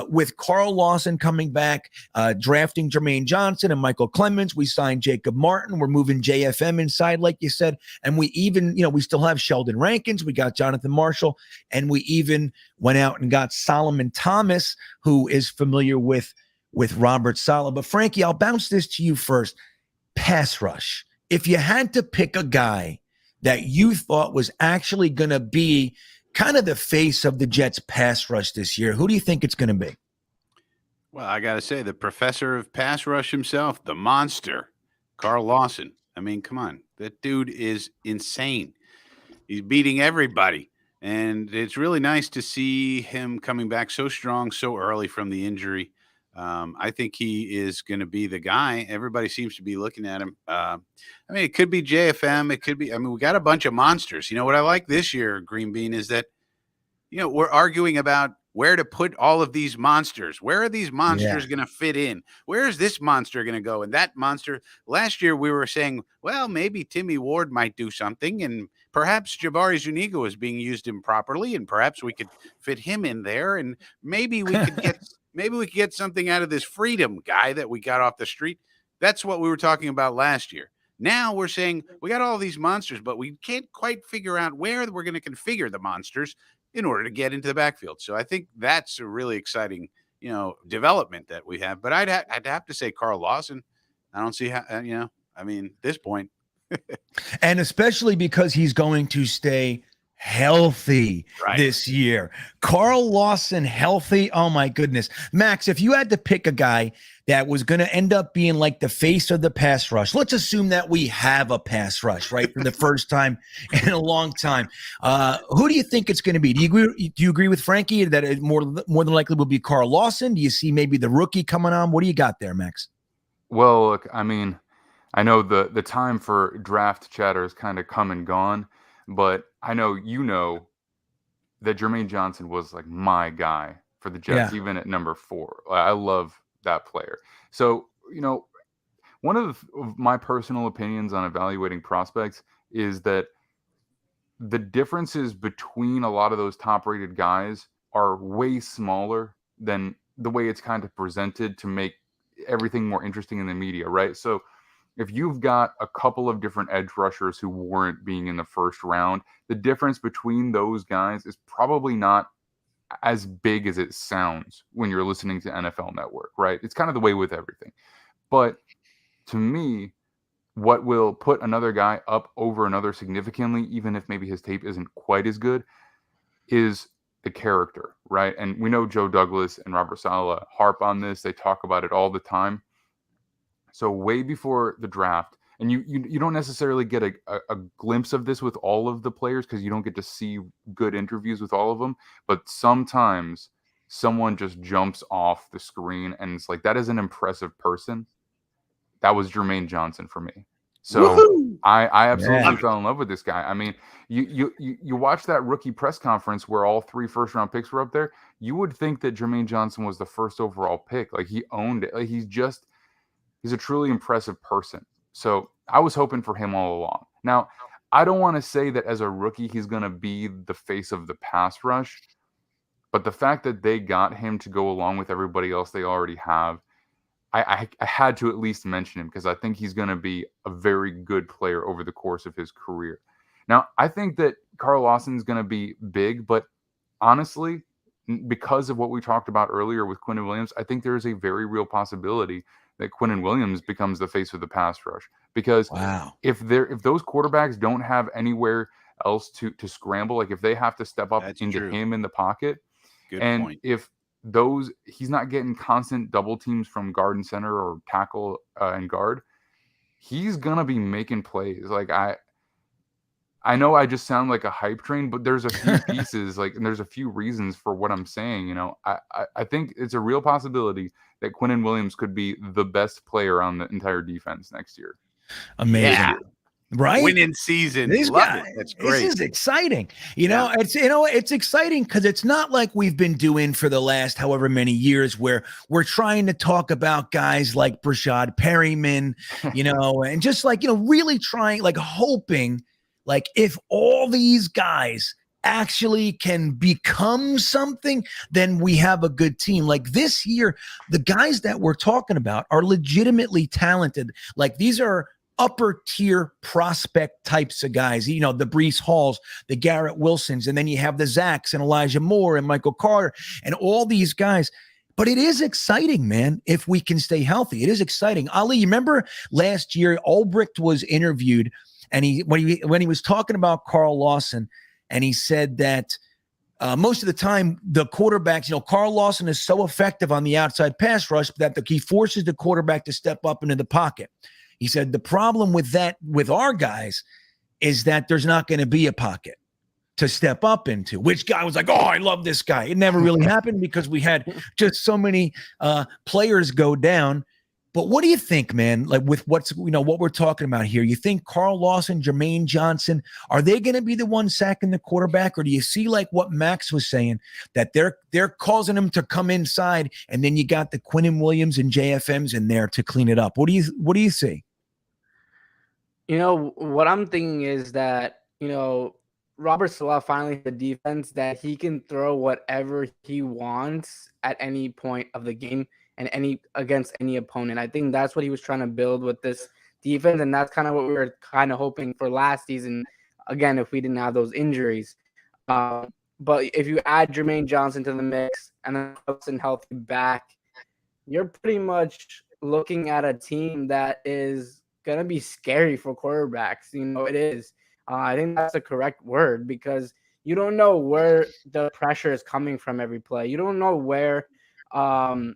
With Carl Lawson coming back, drafting Jermaine Johnson and Michael Clemens, we signed Jacob Martin. We're moving JFM inside, like you said, and we even, we still have Sheldon Rankins. We got Jonathan Marshall, and we even went out and got Solomon Thomas, who is familiar with Robert Saleh. But Frankie, I'll bounce this to you first. Pass rush. If you had to pick a guy that you thought was actually going to be kind of the face of the Jets pass rush this year, who do you think it's going to be? Well, I got to say, the professor of pass rush himself, the monster, Carl Lawson. I mean, come on. That dude is insane. He's beating everybody. And it's really nice to see him coming back so strong, so early from the injury. I think he is going to be the guy. Everybody seems to be looking at him. I mean, it could be JFM. It could be. I mean, we got a bunch of monsters. You know what I like this year, Green Bean, is that we're arguing about where to put all of these monsters. Where are these monsters going to fit in? Where is this monster going to go? And that monster, last year we were saying, well, maybe Timmy Ward might do something, and perhaps Jabari Zuniga is being used improperly, and perhaps we could fit him in there, and maybe we could get something out of this Freedom guy that we got off the street. That's what we were talking about last year. Now we're saying we got all these monsters, but we can't quite figure out where we're going to configure the monsters in order to get into the backfield. So I think that's a really exciting, development that we have. But I'd have to say Carl Lawson. I don't see how, I mean, this point. And especially because he's going to stay healthy this year. Carl Lawson healthy. Oh my goodness. Max, if you had to pick a guy that was going to end up being like the face of the pass rush, let's assume that we have a pass rush, right? For the first time in a long time. Who do you think it's going to be? Do you agree with Frankie that it more than likely will be Carl Lawson? Do you see maybe the rookie coming on? What do you got there, Max? Well, look, I mean, I know the time for draft chatter has kind of come and gone, but I know that Jermaine Johnson was like my guy for the Jets, even at number 4. I love that player. So, one of my personal opinions on evaluating prospects is that the differences between a lot of those top-rated guys are way smaller than the way it's kind of presented to make everything more interesting in the media, right? So if you've got a couple of different edge rushers who weren't being in the first round, the difference between those guys is probably not as big as it sounds when you're listening to NFL Network, right? It's kind of the way with everything. But to me, what will put another guy up over another significantly, even if maybe his tape isn't quite as good, is the character, right? And we know Joe Douglas and Robert Saleh harp on this. They talk about it all the time. So way before the draft, and you don't necessarily get a glimpse of this with all of the players because you don't get to see good interviews with all of them. But sometimes someone just jumps off the screen and it's like, that is an impressive person. That was Jermaine Johnson for me. So I absolutely fell in love with this guy. I mean, you watch that rookie press conference where all 3 first-round picks were up there. You would think that Jermaine Johnson was the first overall pick. Like, he owned it. Like, he's a truly impressive person. So I was hoping for him all along. Now, I don't want to say that as a rookie he's going to be the face of the pass rush, but the fact that they got him to go along with everybody else they already have, I had to at least mention him because I think he's going to be a very good player over the course of his career. Now, I think that Carl Lawson is going to be big, but honestly, because of what we talked about earlier with Quinnen Williams, I think there is a very real possibility that Quinnen Williams becomes the face of the pass rush. Because if those quarterbacks don't have anywhere else to scramble, like if they have to step up into him in the pocket, if he's not getting constant double teams from guard and center or tackle and guard, he's gonna be making plays. Like I know I just sound like a hype train, but there's a few pieces, and there's a few reasons for what I'm saying. I think it's a real possibility that Quinnen Williams could be the best player on the entire defense next year. Amazing. Yeah. Right? Winning season. Love it. That's great. This is exciting. It's exciting because it's not like we've been doing for the last however many years where we're trying to talk about guys like Brashad Perryman, and just really trying, hoping, if all these guys actually can become something, then we have a good team. Like this year, the guys that we're talking about are legitimately talented. Like these are upper tier prospect types of guys, the Breece Halls, the Garrett Wilsons, and then you have the Zacks and Elijah Moore and Michael Carter and all these guys. But it is exciting, man, if we can stay healthy. It is exciting. Ali, you remember last year, Ulbricht was interviewed, and when he was talking about Carl Lawson, and he said that most of the time the quarterbacks, Carl Lawson is so effective on the outside pass rush that he forces the quarterback to step up into the pocket. He said the problem with our guys is that there's not going to be a pocket. to step up into. Which guy was like, oh, I love this guy. It never really happened because we had just so many players go down. But what do you think, man? Like with what we're talking about here, you think Carl Lawson, Jermaine Johnson, are they going to be the one sacking the quarterback? Or do you see like what Max was saying, that they're causing him to come inside, and then you got the Quinnen Williams and JFMs in there to clean it up? What do you see? What I'm thinking is that, Robert Saleh finally has a defense that he can throw whatever he wants at any point of the game and against any opponent. I think that's what he was trying to build with this defense, and that's kind of what we were kind of hoping for last season, again, if we didn't have those injuries. But if you add Jermaine Johnson to the mix and then Hudson healthy back, you're pretty much looking at a team that is going to be scary for quarterbacks. It is. I think that's the correct word, because you don't know where the pressure is coming from every play. You don't know where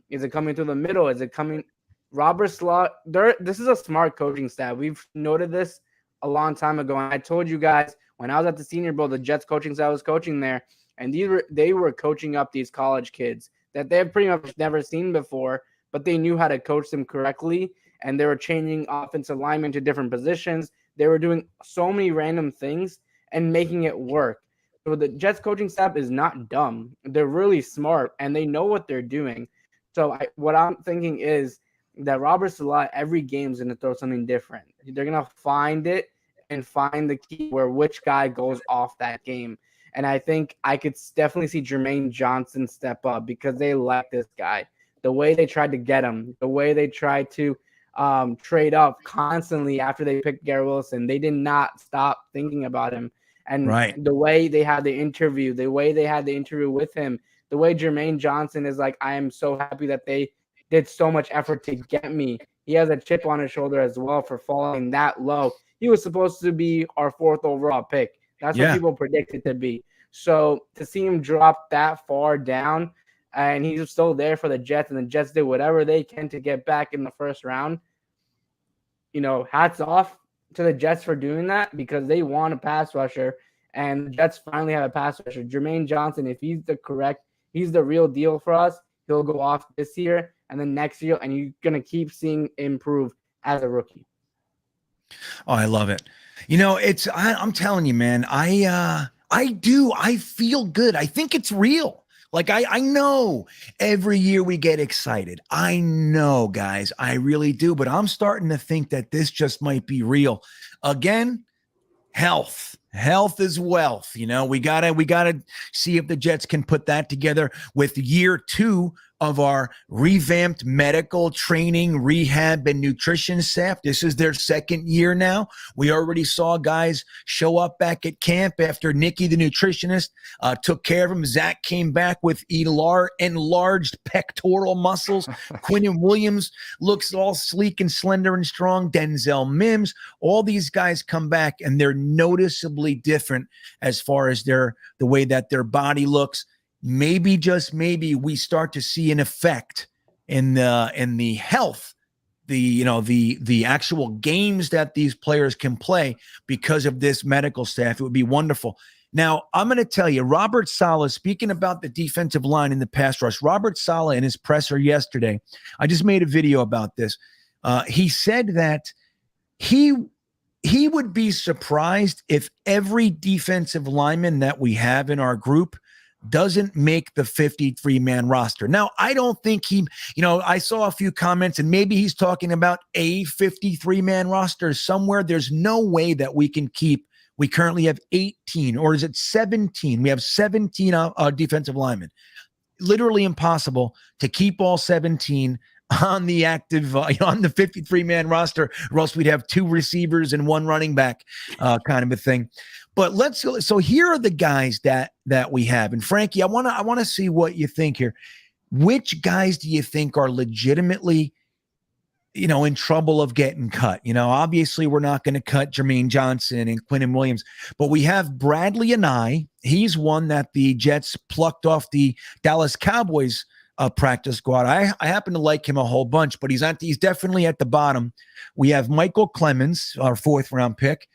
is it coming through the middle? Is it coming Robert Saleh? This is a smart coaching staff. We've noted this a long time ago. And I told you guys when I was at the Senior Bowl, the Jets coaching staff was coaching there, and they were coaching up these college kids that they've pretty much never seen before, but they knew how to coach them correctly, and they were changing offensive linemen to different positions. They were doing so many random things and making it work. So the Jets coaching staff is not dumb. They're really smart, and they know what they're doing. So what I'm thinking is that Robert Saleh, every game is going to throw something different. They're going to find it and find the key where which guy goes off that game. And I think I could definitely see Jermaine Johnson step up because they like this guy. The way they tried to get him, the way they tried to trade up constantly after they picked Garrett Wilson. They did not stop thinking about him. And the way they had the interview with him, the way Jermaine Johnson is like, I am so happy that they did so much effort to get me. He has a chip on his shoulder as well for falling that low. He was supposed to be our 4th overall pick. That's what people predicted to be. So to see him drop that far down, and he's still there for the Jets, and the Jets did whatever they can to get back in the first round. Hats off to the Jets for doing that, because they want a pass rusher, and the Jets finally have a pass rusher. Jermaine Johnson, if he's the real deal for us, he'll go off this year and then next year, and you're going to keep seeing improve as a rookie. Oh, I love it. I'm telling you, man, I feel good. I think it's real. Like I know every year we get excited. I know, guys, I really do. But I'm starting to think that this just might be real. Again, health is wealth. We gotta see if the Jets can put that together with year 2 of our revamped medical training, rehab, and nutrition staff. This is their 2nd year now. We already saw guys show up back at camp after Nikki, the nutritionist, took care of him. Zach came back with enlarged pectoral muscles. Quinnen Williams looks all sleek and slender and strong. Denzel Mims, all these guys come back, and they're noticeably different as far as the way that their body looks. Maybe, just maybe, we start to see an effect in the health, the actual games that these players can play because of this medical staff. It would be wonderful. Now, I'm going to tell you, Robert Saleh, speaking about the defensive line in the pass rush, Robert Saleh in his presser yesterday, I just made a video about this. He said that he would be surprised if every defensive lineman that we have in our group doesn't make the 53-man roster. Now, I don't think I saw a few comments, and maybe he's talking about a 53-man roster somewhere. There's no way that we currently have 18, or is it 17? We have 17 defensive linemen. Literally impossible to keep all 17 on the active, on the 53-man roster, or else we'd have 2 receivers and 1 running back kind of a thing. But so here are the guys that we have. And Frankie, I want to see what you think here. Which guys do you think are legitimately, in trouble of getting cut? Obviously we're not going to cut Jermaine Johnson and Quinnen Williams, but we have Bradley Anae. He's one that the Jets plucked off the Dallas Cowboys practice squad. I happen to like him a whole bunch, but he's definitely at the bottom. We have Michael Clemens, our 4th round pick.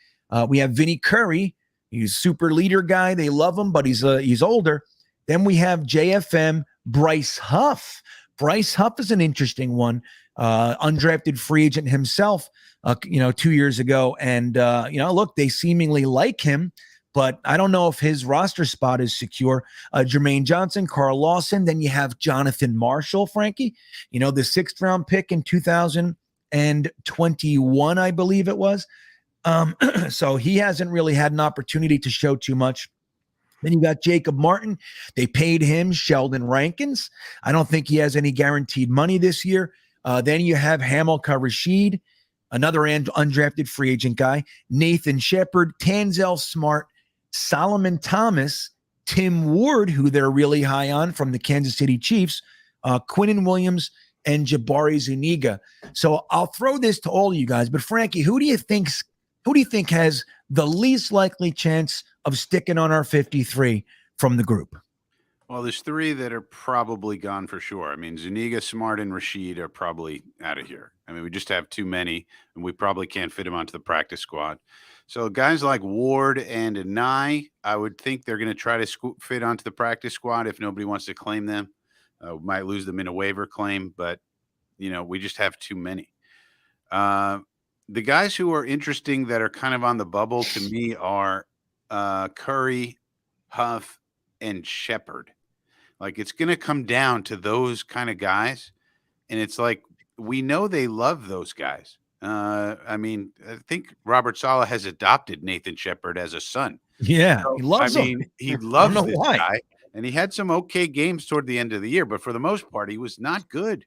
We have Vinny Curry. He's a super leader guy. They love him, but he's older. Then we have JFM Breece Huff. Breece Huff is an interesting one. Undrafted free agent himself, 2 years ago. And, look, they seemingly like him, but I don't know if his roster spot is secure. Jermaine Johnson, Carl Lawson. Then you have Jonathan Marshall, Frankie, the 6th round pick in 2021, I believe it was. So he hasn't really had an opportunity to show too much. Then you got Jacob Martin. They paid him. Sheldon Rankins. I don't think he has any guaranteed money this year. Then you have Hamilcar Rashid, another undrafted free agent guy. Nathan Shepard, Tanzel Smart, Solomon Thomas, Tim Ward, who they're really high on from the Kansas City Chiefs, Quinnen Williams, and Jabari Zuniga. So I'll throw this to all of you guys. But Frankie, who do you think has the least likely chance of sticking on our 53 from the group? Well, there's 3 that are probably gone for sure. I mean, Zuniga, Smart, and Rashid are probably out of here. I mean, we just have too many, and we probably can't fit them onto the practice squad. So guys like Ward and Anai, I would think they're going to try to fit onto the practice squad if nobody wants to claim them. We might lose them in a waiver claim, but, we just have too many. The guys who are interesting that are kind of on the bubble to me are Curry, Huff, and Shepard. Like, it's going to come down to those kind of guys. And it's like, we know they love those guys. I mean, I think Robert Saleh has adopted Nathan Shepard as a son. Yeah, so, he loves him. He loves this guy. And he had some okay games toward the end of the year, but for the most part, he was not good.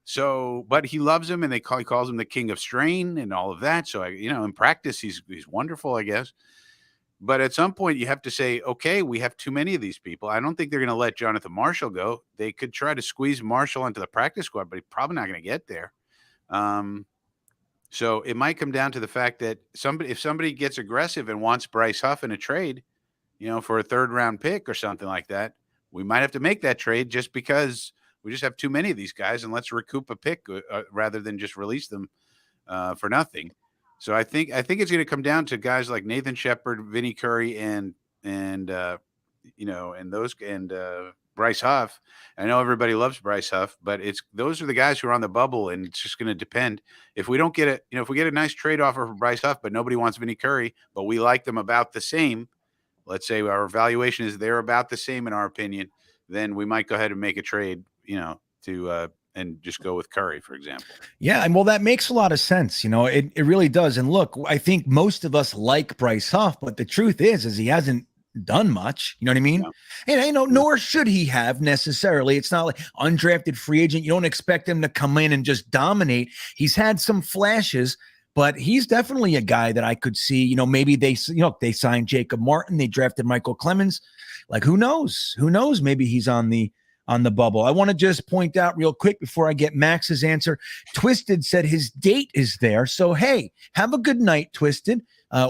So, but he loves him, and he calls him the king of strain and all of that. So, in practice, he's wonderful, I guess. But at some point, you have to say, okay, we have too many of these people. I don't think they're going to let Jonathan Marshall go. They could try to squeeze Marshall into the practice squad, but he's probably not going to get there. So it might come down to the fact that if somebody gets aggressive and wants Breece Huff in a trade, for a 3rd-round pick or something like that, we might have to make that trade just because we just have too many of these guys, and let's recoup a pick rather than just release them for nothing. So I think it's going to come down to guys like Nathan Shepard, Vinny Curry, and Breece Huff. I know everybody loves Breece Huff, but those are the guys who are on the bubble, and it's just going to depend. If we don't get if we get a nice trade offer for Breece Huff, but nobody wants Vinny Curry, but we like them about the same. Let's say our evaluation is they're about the same in our opinion, then we might go ahead and make a trade, to and just go with Curry, for example. Yeah, and well, that makes a lot of sense. It really does. And look, I think most of us like Breece Huff, but the truth is he hasn't done much. You know what I mean? Yeah. And nor should he have necessarily. It's not like undrafted free agent. You don't expect him to come in and just dominate. He's had some flashes, but he's definitely a guy that I could see, maybe they signed Jacob Martin, they drafted Michael Clemens. Like, who knows? Maybe he's on the bubble. I want to just point out real quick before I get Max's answer. Twisted said his date is there. So, hey, have a good night, Twisted.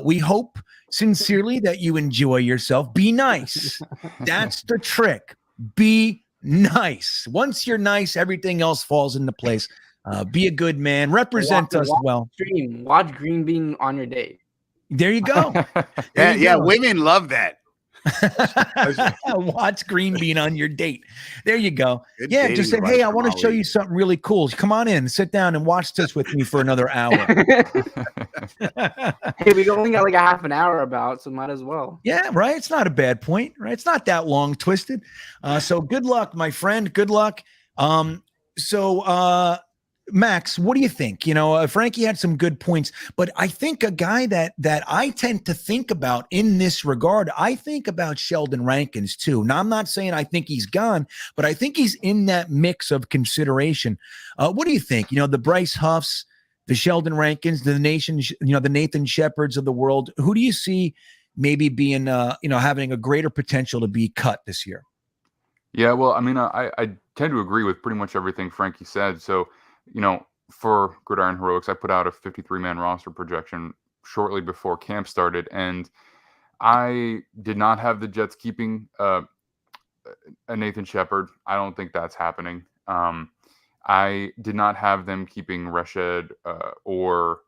We hope sincerely that you enjoy yourself. Be nice. That's the trick. Be nice. Once you're nice, everything else falls into place. Be a good man. Represent us well. Watch GreenBean on your date. There you go. Yeah, women love that. Watch GreenBean on your date. There you go. Good, just say, hey, I want to show you something really cool. Come on in, sit down and watch this with me for another hour. Hey, we only got like a half an hour about, so might as well. Yeah, right. It's not a bad point, right? It's not that long, Twisted. So good luck, my friend. Good luck. Max, what do you think? Frankie had some good points, but I think a guy that I tend to think about in this regard, I think about Sheldon Rankins too. Now, I'm not saying I think he's gone, but I think he's in that mix of consideration. What do you think? The Breece Huffs, the Sheldon Rankins, the Nathan Shepards of the world. Who do you see maybe being, having a greater potential to be cut this year? Yeah, well, I mean, I tend to agree with pretty much everything Frankie said. So, for Gridiron Heroics, I put out a 53-man roster projection shortly before camp started, and I did not have the Jets keeping a Nathan Shepard. I don't think that's happening. I did not have them keeping Rashid or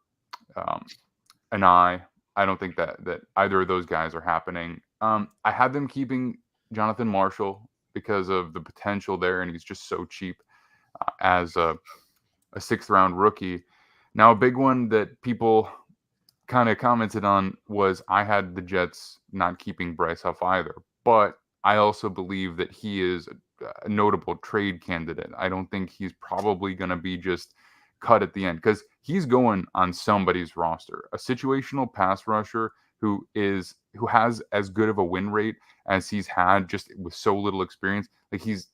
Anai I don't think that either of those guys are happening. I had them keeping Jonathan Marshall because of the potential there, and he's just so cheap as a 6th round rookie. Now, a big one that people kind of commented on was I had the Jets not keeping Breece Hall either, but I also believe that he is a notable trade candidate. I don't think he's probably going to be just cut at the end because he's going on somebody's roster. A situational pass rusher who has as good of a win rate as he's had just with so little experience. Like he's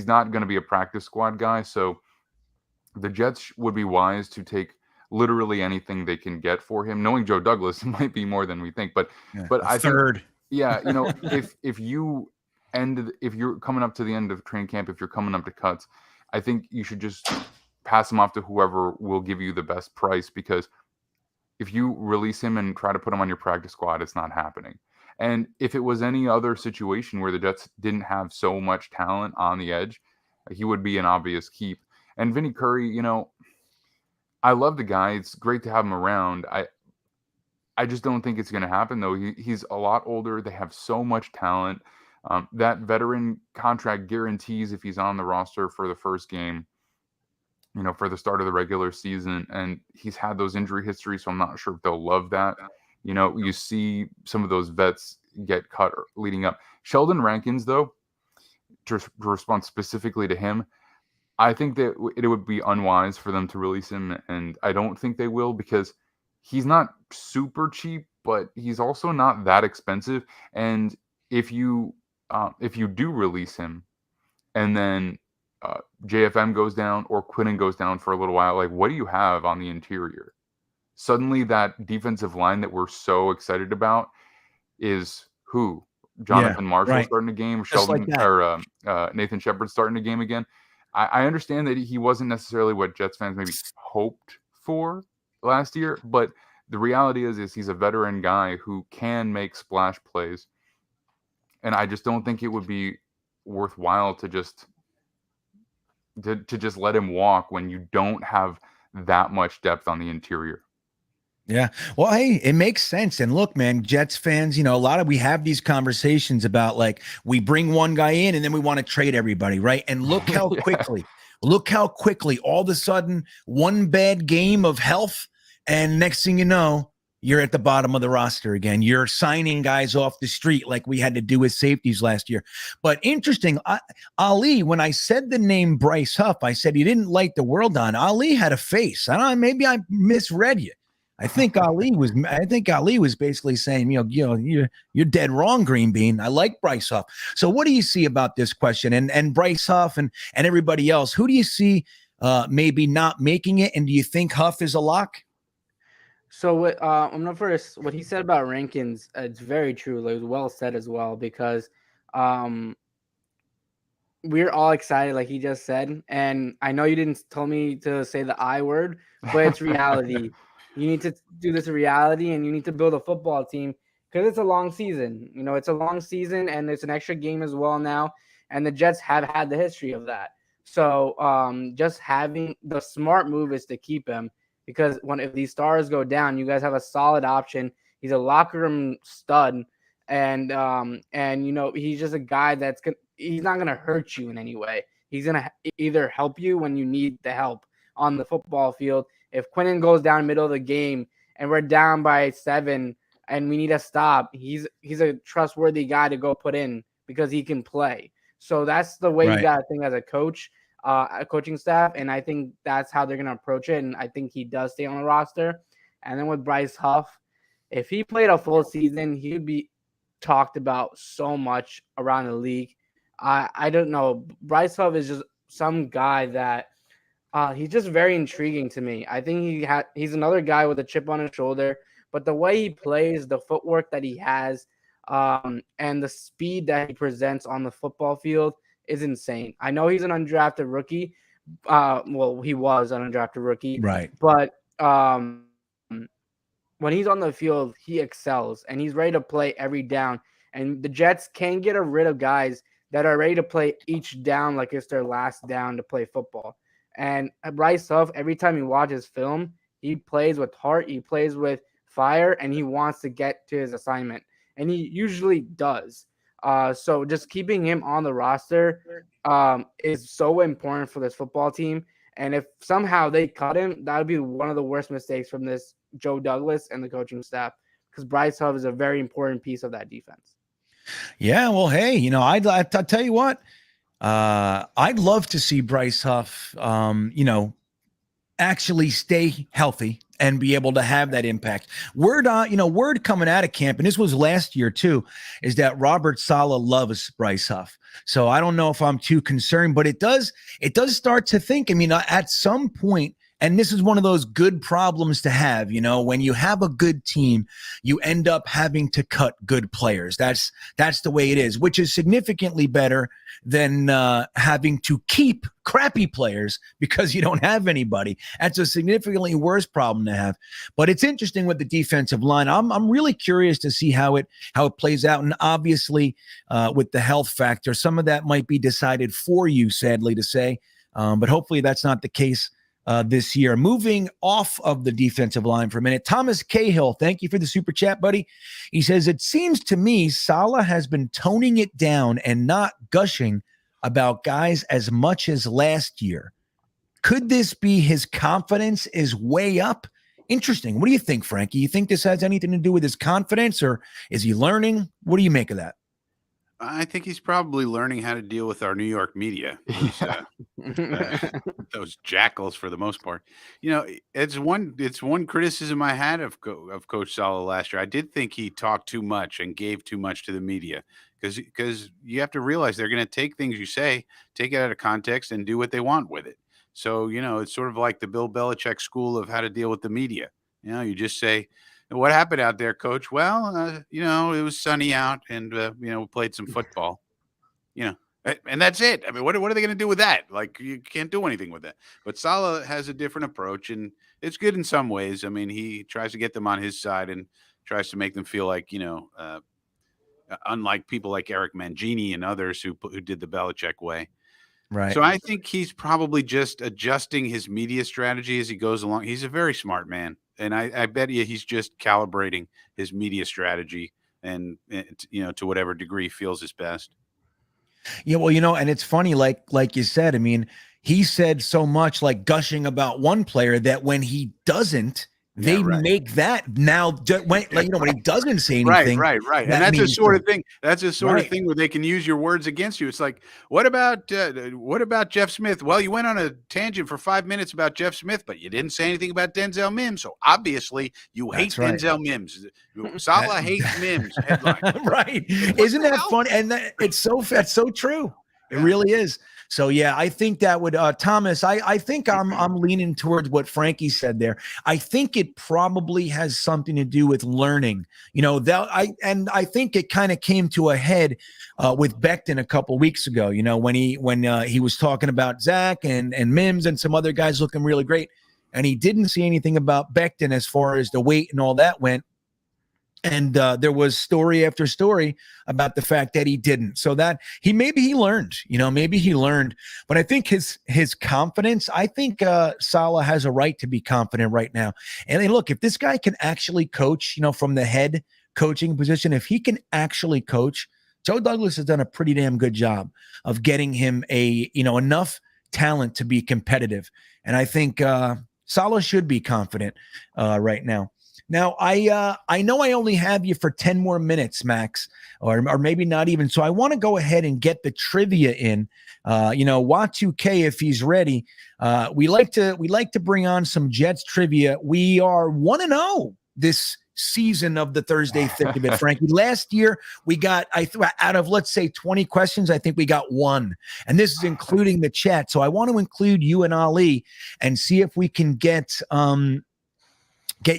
not going to be a practice squad guy. So the Jets would be wise to take literally anything they can get for him. Knowing Joe Douglas, it might be more than we think, but I third. think, yeah, if you're coming up to the end of training camp, if you're coming up to cuts, I think you should just pass him off to whoever will give you the best price, because if you release him and try to put him on your practice squad, it's not happening. And if it was any other situation where the Jets didn't have so much talent on the edge, he would be an obvious keep. And Vinny Curry, I love the guy. It's great to have him around. I just don't think it's going to happen, though. He's a lot older. They have so much talent. That veteran contract guarantees if he's on the roster for the first game, for the start of the regular season. And he's had those injury histories, so I'm not sure if they'll love that. You see some of those vets get cut leading up. Sheldon Rankins, though, to respond specifically to him, I think that it would be unwise for them to release him, and I don't think they will, because he's not super cheap, but he's also not that expensive. And if you do release him, and then JFM goes down or Quinnen goes down for a little while, like, what do you have on the interior? Suddenly that defensive line that we're so excited about is who? Jonathan Marshall starting a game, Sheldon or Nathan Shepard starting a game again. I understand that he wasn't necessarily what Jets fans maybe hoped for last year, but the reality is he's a veteran guy who can make splash plays. And I just don't think it would be worthwhile to just let him walk when you don't have that much depth on the interior. Yeah. Well, hey, it makes sense. And look, man, Jets fans, we have these conversations about, like, we bring one guy in and then we want to trade everybody, right? And look how quickly all of a sudden one bad game of health, and next thing you know, you're at the bottom of the roster again. You're signing guys off the street like we had to do with safeties last year. But interesting, Ali, when I said the name Breece Hall, I said he didn't light the world on. Ali had a face. I don't know, maybe I misread you. I think Ali was basically saying, you're dead wrong, GreenBean. I like Breece Hall. So what do you see about this question? And Breece Hall and everybody else, who do you see maybe not making it? And do you think Huff is a lock? So what he said about Rankins, it's very true. It was well said as well, because we're all excited, like he just said. And I know you didn't tell me to say the I word, but it's reality. You need to do this in reality, and you need to build a football team, because it's a long season. It's a long season, and it's an extra game as well now. And the Jets have had the history of that. So just having the smart move is to keep him, because if these stars go down, you guys have a solid option. He's a locker room stud, and he's just a guy he's not gonna hurt you in any way. He's gonna either help you when you need the help on the football field. If Quinnen goes down middle of the game and we're down by 7 and we need a stop, he's a trustworthy guy to go put in, because he can play. So that's the way you got to think as a coach, a coaching staff. And I think that's how they're going to approach it. And I think he does stay on the roster. And then with Breece Hall, if he played a full season, he would be talked about so much around the league. I don't know. Breece Hall is just some guy that he's just very intriguing to me. I think he's another guy with a chip on his shoulder, but the way he plays, the footwork that he has, and the speed that he presents on the football field is insane. I know he's an undrafted rookie. He was an undrafted rookie. Right. But when he's on the field, he excels, and he's ready to play every down. And the Jets can get rid of guys that are ready to play each down like it's their last down to play football. And Breece Hall, every time you watch his film, he plays with heart. He plays with fire and he wants to get to his assignment, and he usually does. So just keeping him on the roster is so important for this football team. And if somehow they cut him, that would be one of the worst mistakes from this Joe Douglas and the coaching staff, because Breece Hall is a very important piece of that defense. Yeah, well, hey, I'll tell you what, I'd love to see Breece Hall, actually stay healthy and be able to have that impact. Word coming out of camp, and this was last year too, is that Robert Saleh loves Breece Hall. So I don't know if I'm too concerned, but it does start to think, at some point, and this is one of those good problems to have, when you have a good team, you end up having to cut good players. That's the way it is, which is significantly better than having to keep crappy players because you don't have anybody. That's a significantly worse problem to have. But it's interesting with the defensive line. I'm really curious to see how it plays out. And obviously, with the health factor, some of that might be decided for you, sadly to say. But hopefully that's not the case this year. Moving off of the defensive line for a minute, Thomas Cahill, thank you for the super chat, buddy. He says, it seems to me Saleh has been toning it down and not gushing about guys as much as last year. Could this be his confidence is way up? Interesting. What do you think, Frankie? You think this has anything to do with his confidence, or is he learning? What do you make of that? I think he's probably learning how to deal with our New York media. Those jackals, for the most part. It's one criticism I had of Coach Saleh last year. I did think he talked too much and gave too much to the media, because you have to realize they're going to take things you say, take it out of context, and do what they want with it. So it's sort of like the Bill Belichick school of how to deal with the media. You just say, what happened out there, Coach? Well, it was sunny out, and we played some football. And that's it. I mean, what are they going to do with that? Like, you can't do anything with that. But Saleh has a different approach, and it's good in some ways. I mean, he tries to get them on his side and tries to make them feel like, unlike people like Eric Mangini and others who did the Belichick way. Right. So I think he's probably just adjusting his media strategy as he goes along. He's a very smart man. And I bet you he's just calibrating his media strategy and to whatever degree feels his best. Yeah, well, and it's funny, like you said, I mean, he said so much, like gushing about one player, that when he doesn't, they make that now when he doesn't say anything. Right. And that's the sort of thing. That's the sort of thing where they can use your words against you. It's like, what about Jeff Smith? Well, you went on a tangent for 5 minutes about Jeff Smith, but you didn't say anything about Denzel Mims. So obviously you hate Denzel Mims. Saleh hates Mims. Headline. Right. Isn't that funny? And that's so true. It really is. So yeah, I think that would Thomas, I think I'm leaning towards what Frankie said there. I think it probably has something to do with learning. I think it kind of came to a head with Becton a couple weeks ago, when he was talking about Zach and Mims and some other guys looking really great, and he didn't see anything about Becton as far as the weight and all that went. And there was story after story about the fact that he didn't. So that maybe he learned, but I think his confidence, I think Saleh has a right to be confident right now. And look, if this guy can actually coach, from the head coaching position, if he can actually coach, Joe Douglas has done a pretty damn good job of getting him enough talent to be competitive. And I think Saleh should be confident right now. Now, I know I only have you for 10 more minutes, Max, or maybe not even. So I want to go ahead and get the trivia in. Wat2K, if he's ready. We like to bring on some Jets trivia. We are 1-0 this season of the Thursday Thick of It, Frankie. Last year, we got, out of, let's say, 20 questions, I think we got one. And this is including the chat. So I want to include you and Ali and see if we can get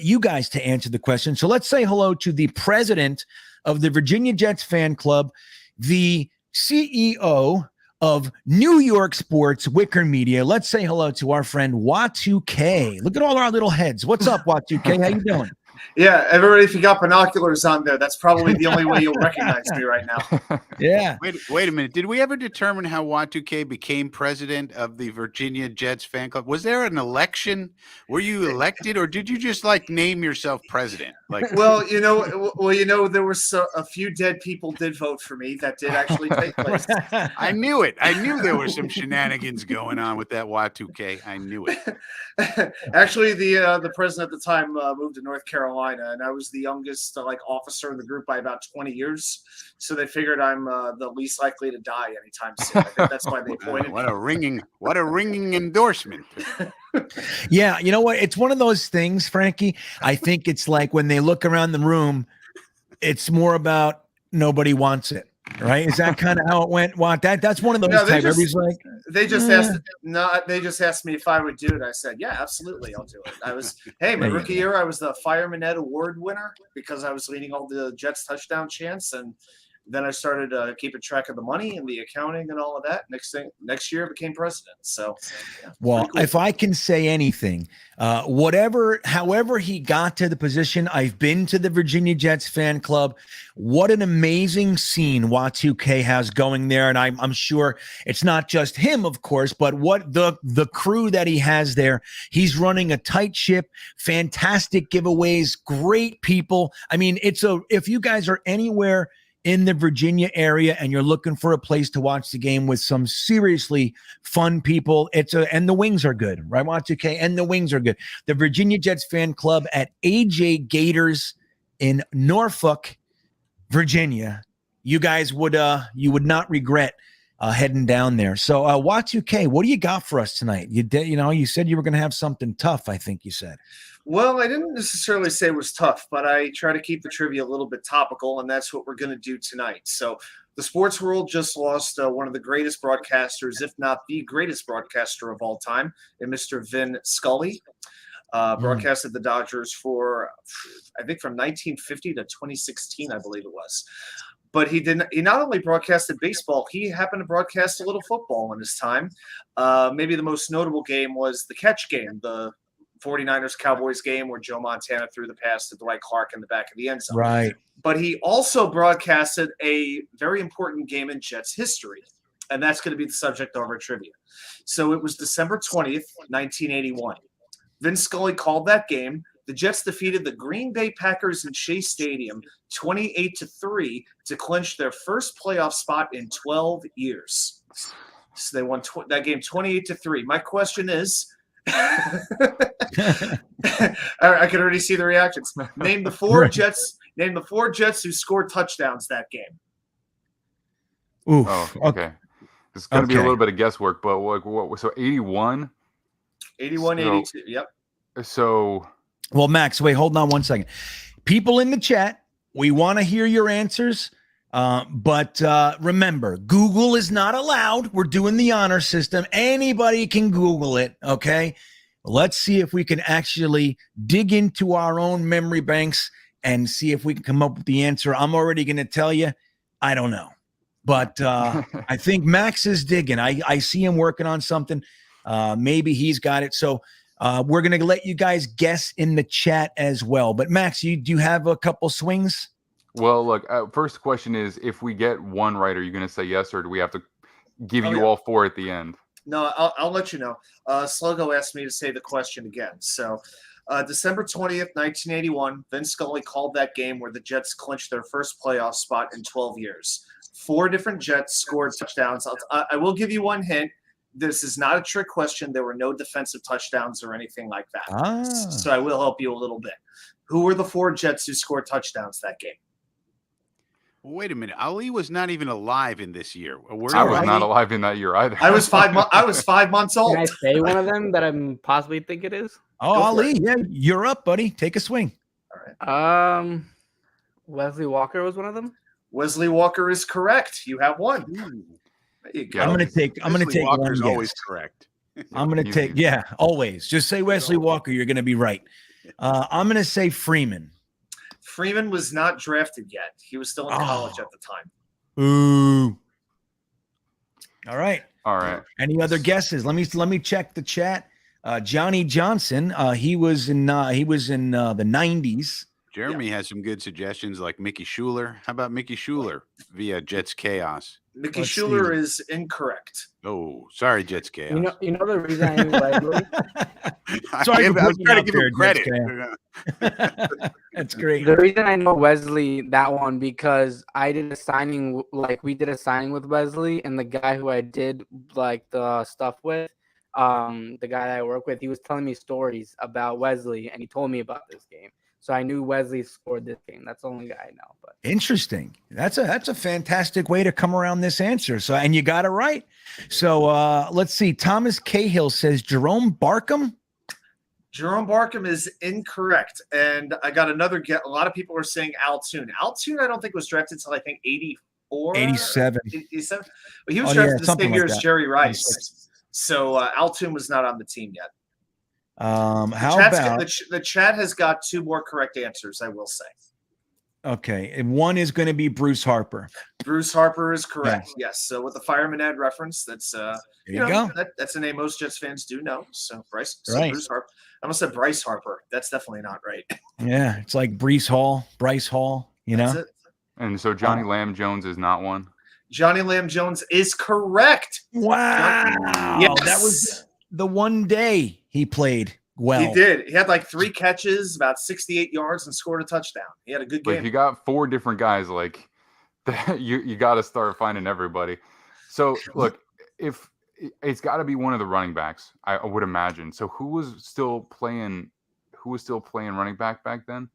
you guys to answer the question. So let's say hello to the president of the Virginia Jets fan club, the CEO of New York Sports, Wicker Media. Let's say hello to our friend Wat2K. Look at all our little heads. What's up, Wat2K? How you doing? Yeah, everybody, if you got binoculars on there, that's probably the only way you'll recognize me right now. Yeah. Wait a minute. Did we ever determine how Y2K became president of the Virginia Jets fan club? Was there an election? Were you elected, or did you just like name yourself president? Like, Well, there was a few dead people did vote for me. That did actually take place. I knew it. I knew there were some shenanigans going on with that Y2K. I knew it. Actually, the president at the time moved to North Carolina, and I was the youngest officer in the group by about 20 years. So they figured I'm the least likely to die anytime soon. I think that's why they appointed me. What a ringing endorsement. Yeah, you know what? It's one of those things, Frankie. I think it's like when they look around the room, it's more about nobody wants it, right? Is that kind of how it went? That's one of those types. Everybody's like, they just asked. No, they just asked me if I would do it. I said, yeah, absolutely, I'll do it. My rookie year, I was the Fireman Ed Award winner because I was leading all the Jets touchdown chants, and then I started keeping track of the money and the accounting and all of that. Next year I became president. So, yeah, well, cool. If I can say anything, however he got to the position, I've been to the Virginia Jets fan club. What an amazing scene Y2K has going there. And I'm sure it's not just him, of course, but what the crew that he has there. He's running a tight ship, fantastic giveaways, great people. I mean, if you guys are anywhere in the Virginia area and you're looking for a place to watch the game with some seriously fun people, and the wings are good, right? Y2K, and the wings are good. The Virginia Jets fan club at AJ Gators in Norfolk, Virginia. You guys would not regret heading down there. So Y2K, what do you got for us tonight? You said you were going to have something tough, I think you said. Well, I didn't necessarily say it was tough, but I try to keep the trivia a little bit topical, and that's what we're going to do tonight. So the sports world just lost one of the greatest broadcasters, if not the greatest broadcaster of all time, in Mr. Vin Scully. Broadcasted the Dodgers for, I think, from 1950 to 2016, I believe it was. But he not only broadcasted baseball, he happened to broadcast a little football in his time. Maybe the most notable game was the catch game, the 49ers-Cowboys game where Joe Montana threw the pass to Dwight Clark in the back of the end zone. Right. But he also broadcasted a very important game in Jets history, and that's going to be the subject of our trivia. So it was December 20th, 1981. Vin Scully called that game. The Jets defeated the Green Bay Packers in Shea Stadium 28-3 to clinch their first playoff spot in 12 years. So they won that game 28-3. My question is, I can already see the reactions. Name the four Jets who scored touchdowns that game. Ooh, oh, okay. It's going to be a little bit of guesswork, but what? So 81, 82. Yep. So, well, Max, wait, hold on one second. People in the chat, we want to hear your answers. But remember, Google is not allowed. We're doing the honor system. Anybody can Google it. Okay. Let's see if we can actually dig into our own memory banks and see if we can come up with the answer. I'm already going to tell you, I don't know, but I think Max is digging. I see him working on something. Maybe he's got it. So we're going to let you guys guess in the chat as well. But Max, do you have a couple swings? Well, look, first question is, if we get one right, are you going to say yes, or do we have to give you all four at the end? No, I'll let you know. Sluggo asked me to say the question again. So December 20th, 1981, Vince Scully called that game where the Jets clinched their first playoff spot in 12 years. 4 different Jets scored touchdowns. I will give you one hint. This is not a trick question. There were no defensive touchdowns or anything like that. So I will help you a little bit. Who were the 4 Jets who scored touchdowns that game? Wait a minute. Ali was not even alive in this year. I was not alive in that year either. I was 5 months old. Can I say one of them that I'm possibly think it is? Oh, Ali, yeah, you're up, buddy. Take a swing. All right. Wesley Walker was one of them. Wesley Walker is correct. You have one. There you go. I'm gonna take Walker's one always guess. correct. I'm gonna take always. Just say Wesley Walker. You're gonna be right. I'm gonna say Freeman. Freeman was not drafted yet. He was still in college at the time. Ooh. All right. All right. Any other guesses? Let me check the chat. Johnny Johnson. He was in the 90s. Jeremy has some good suggestions like Mickey Schuler. How about Mickey Schuler via Jets Chaos? Mickey Let's Schuler see. is incorrect. Oh, sorry, Jets Chaos. You know the reason I knew Wesley? Sorry I for was putting trying you to give him out credit. there, Jets That's great. The reason I know Wesley that one because I did a signing, like we did a signing with Wesley, and the guy who I did like the stuff with, the guy that I work with, he was telling me stories about Wesley, and he told me about this game. So I knew Wesley scored this game. That's the only guy I know. But Interesting. That's a fantastic way to come around this answer. So, and you got it right. So let's see. Thomas Cahill says Jerome Barkham. Jerome Barkham is incorrect. And I got another get. A lot of people are saying Al Toon. Al Toon, I don't think was drafted until I think 84. 87. 87. But he was Oh, drafted yeah, the something same year like as that. Jerry 86. Rice. So Al Toon was not on the team yet. How Chat's about the chat has got 2 more correct answers, I will say. okay? And one is going to be Bruce Harper. Bruce Harper is correct. Yes. So with the Fireman Ed reference, that's There you go. That's a name most Jets fans do know. So Bryce, Right. Bruce Harper. I almost said Bryce Harper. That's definitely not right. Yeah, it's like Breece Hall, Bryce Hall. You know. That's it. And so Johnny Lamb Jones is not one. Johnny Lamb Jones is correct. Wow. Yes. That was the one day he played well. He did. He had like 3 catches, about 68 yards, and scored a touchdown. He had a good But game. if you got 4 different guys, like you got to start finding everybody. So look, if it's got to be one of the running backs, I would imagine. So who was still playing running back then?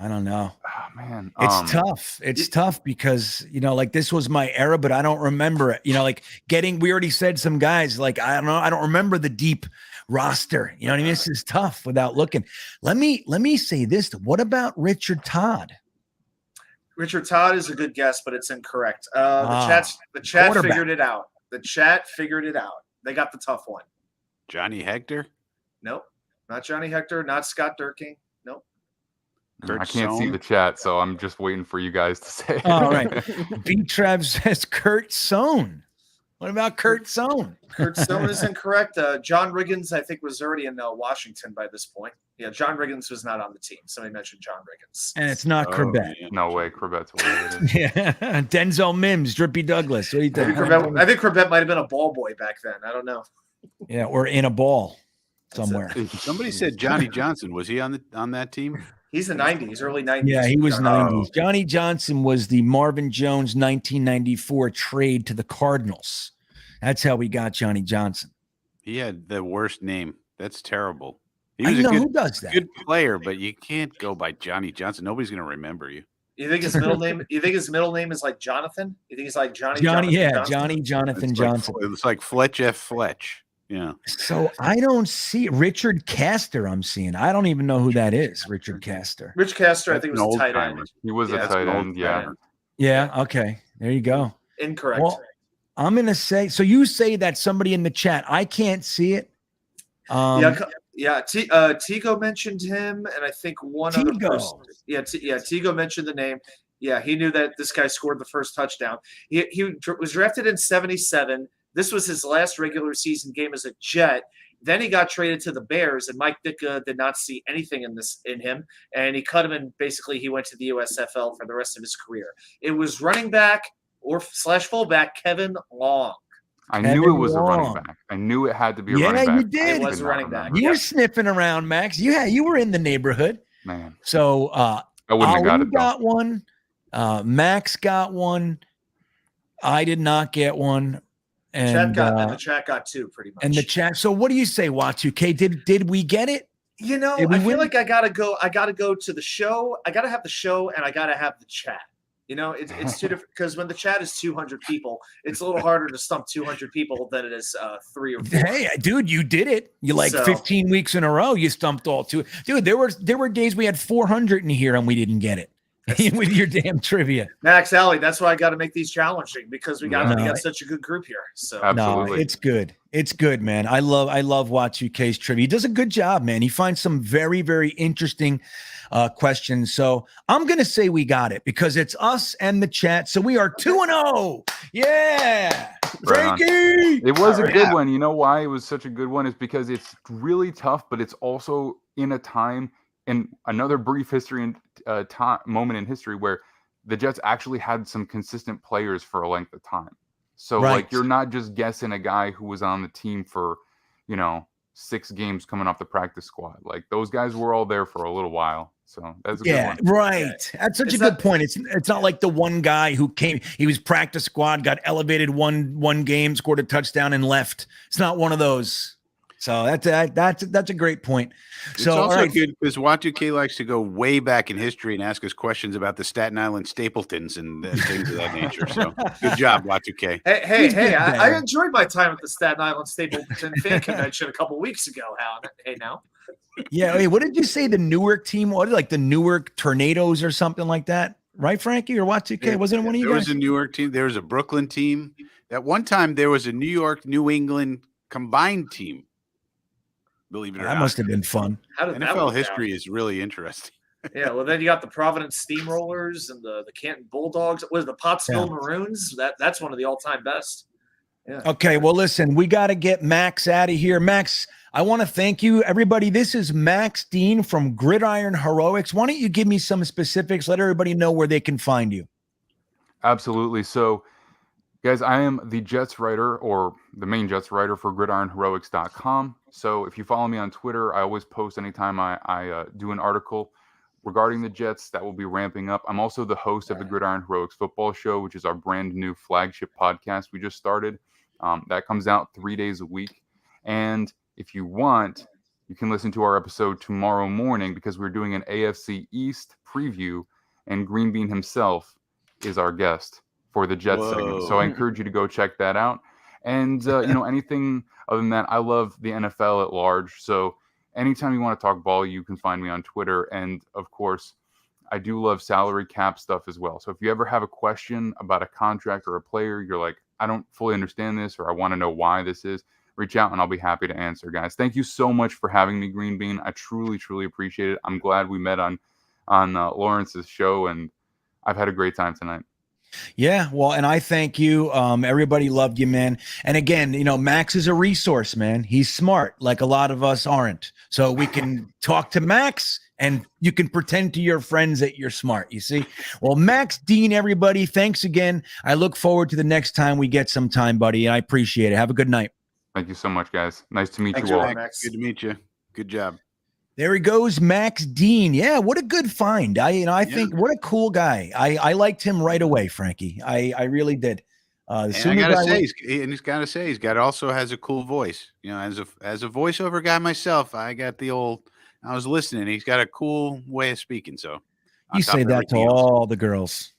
I don't know. Oh, man, It's tough. It's tough because, like this was my era, but I don't remember it. Like we already said some guys, like, I don't know. I don't remember the deep roster. You know what I mean? This is tough without looking. Let me say this. What about Richard Todd? Richard Todd is a good guess, but it's incorrect. The chat figured it out. The chat figured it out. They got the tough one. Johnny Hector? Nope. Not Johnny Hector, not Scott Durking. Nope. Kurt I can't see Sohn? the chat, so I'm just waiting for you guys to say it. All right. B-Trev says Kurt Sohn. What about Kurt Sohn? Kurt Sohn is incorrect. John Riggins, I think, was already in Washington by this point. Yeah, John Riggins was not on the team. Somebody mentioned John Riggins. And it's not Corbett. Yeah. No way, Corvette's away. Yeah. Denzel Mims, Drippy Douglas. What do you think? I think Corbett might have been a ball boy back then. I don't know. Yeah, or in a ball somewhere. Somebody said Johnny Johnson. Was he on that team? He's the 90s, early 90s. Yeah, he was John. 90s. Johnny Johnson was the Marvin Jones 1994 trade to the Cardinals. That's how we got Johnny Johnson. He had the worst name. That's terrible. He I was know a who does that. good player, but you can't go by Johnny Johnson. Nobody's going to remember you. You think his middle name? You think his middle name is like Jonathan? You think he's like Johnny? Johnny Jonathan? Jonathan Johnson. It's like Fletch F. Fletch. Yeah. So I don't see Richard Castor. I'm seeing. I don't even know who that is. Richard Castor. Rich Castor, I think, That's was an a tight old-timer. end. He was Yeah, a that's tight an old end, yeah. tight end. Yeah. Okay. There you go. Incorrect. Well, I'm gonna say. So you say that somebody in the chat. I can't see it. Tigo mentioned him, and I think one other Tigo. person. Tigo mentioned the name. Yeah, he knew that this guy scored the first touchdown. He was drafted in 77. This was his last regular season game as a Jet. Then he got traded to the Bears, and Mike Ditka did not see anything in him, and he cut him, and basically he went to the USFL for the rest of his career. It was running back or / fullback Kevin Long. I knew it was a running back. I knew it had to be a running back. Yeah, you did. It was a Could not running back. remember. You were sniffing around, Max. You were in the neighborhood. Man, So I wouldn't have got Ali it though. got one. Max got one. I did not get one. And The chat got 2 pretty much. and the chat. So what do you say, Y2K? Did we get it? You know, Did we I feel win? like I gotta go to the show. I gotta have the show, and I gotta have the chat. You know, it's 2 different, because when the chat is 200 people, it's a little harder to stump 200 people than it is 3 or 4. Hey, dude, you did it. You So- 15 weeks in a row. You stumped all 2. Dude, there were days we had 400 in here and we didn't get it. with your damn trivia. Max Alley, that's why I got to make these challenging because we got such a good group here. So Absolutely. No, it's good. It's good, man. I love Y2K's trivia. He does a good job, man. He finds some very, very interesting questions. So I'm gonna say we got it because it's us and the chat. So we are 2-0. Yeah, Right on. Frankie. It was a good one. You know why it was such a good one? Is because it's really tough, but it's also in a time in another brief history and moment in history where the Jets actually had some consistent players for a length of time. So like you're not just guessing a guy who was on the team for, 6 games coming off the practice squad. Like those guys were all there for a little while. So that's a good one. Right. That's such a good point. It's not like the one guy who came, he was practice squad, got elevated one game, scored a touchdown and left. It's not one of those. So that's a great point. It's So also all right. good because Y2K likes to go way back in history and ask us questions about the Staten Island Stapletons and things of that nature. So good job, Y2K. Hey, I enjoyed my time at the Staten Island Stapleton Fan Convention a couple weeks ago. Hey, now. Yeah. Hey, what did you say? The Newark team? What, like the Newark Tornadoes or something like that? Right, Frankie or Y2K? Wasn't it one of you guys? There guys? was a Newark team. There was a Brooklyn team. At one time, there was a New York, New England combined team. Believe it or not. That must have been fun. How did that NFL work history is really interesting. Yeah, well, then you got the Providence Steamrollers and the Canton Bulldogs. What is the Pottsville Maroons? That's one of the all-time best. Yeah. Okay, well, listen, we got to get Max out of here. Max, I want to thank you, everybody. This is Max Dean from Gridiron Heroics. Why don't you give me some specifics? Let everybody know where they can find you. Absolutely. So, guys, I am the Jets writer or the main Jets writer for gridironheroics.com. So if you follow me on Twitter, I always post anytime I do an article regarding the Jets that will be ramping up. I'm also the host of the Gridiron Heroics Football Show, which is our brand new flagship podcast we just started. That comes out 3 days a week. And if you want, you can listen to our episode tomorrow morning because we're doing an AFC East preview, and GreenBean himself is our guest for the Jets segment. So I encourage you to go check that out. And, anything other than that, I love the NFL at large. So anytime you want to talk ball, you can find me on Twitter. And, of course, I do love salary cap stuff as well. So if you ever have a question about a contract or a player, you're like, I don't fully understand this or I want to know why this is, reach out and I'll be happy to answer, guys. Thank you so much for having me, GreenBean. I truly, truly appreciate it. I'm glad we met on Lawrence's show, and I've had a great time tonight. Yeah, well, and I thank you. Everybody loved you, man. And again, Max is a resource, man. He's smart, like a lot of us aren't. So we can talk to Max, and you can pretend to your friends that you're smart. You see? Well, Max Dean, everybody, thanks again. I look forward to the next time we get some time, buddy. I appreciate it. Have a good night. Thank you so much, guys. Nice to meet Thanks, you all. Max. Good to meet you. Good job. There he goes, Max Dean. Yeah, what a good find. I think what a cool guy. I liked him right away, Frankie. I really did. And I gotta say, he's got also has a cool voice. As a voiceover guy myself, I was listening. He's got a cool way of speaking. So you say that to all the girls.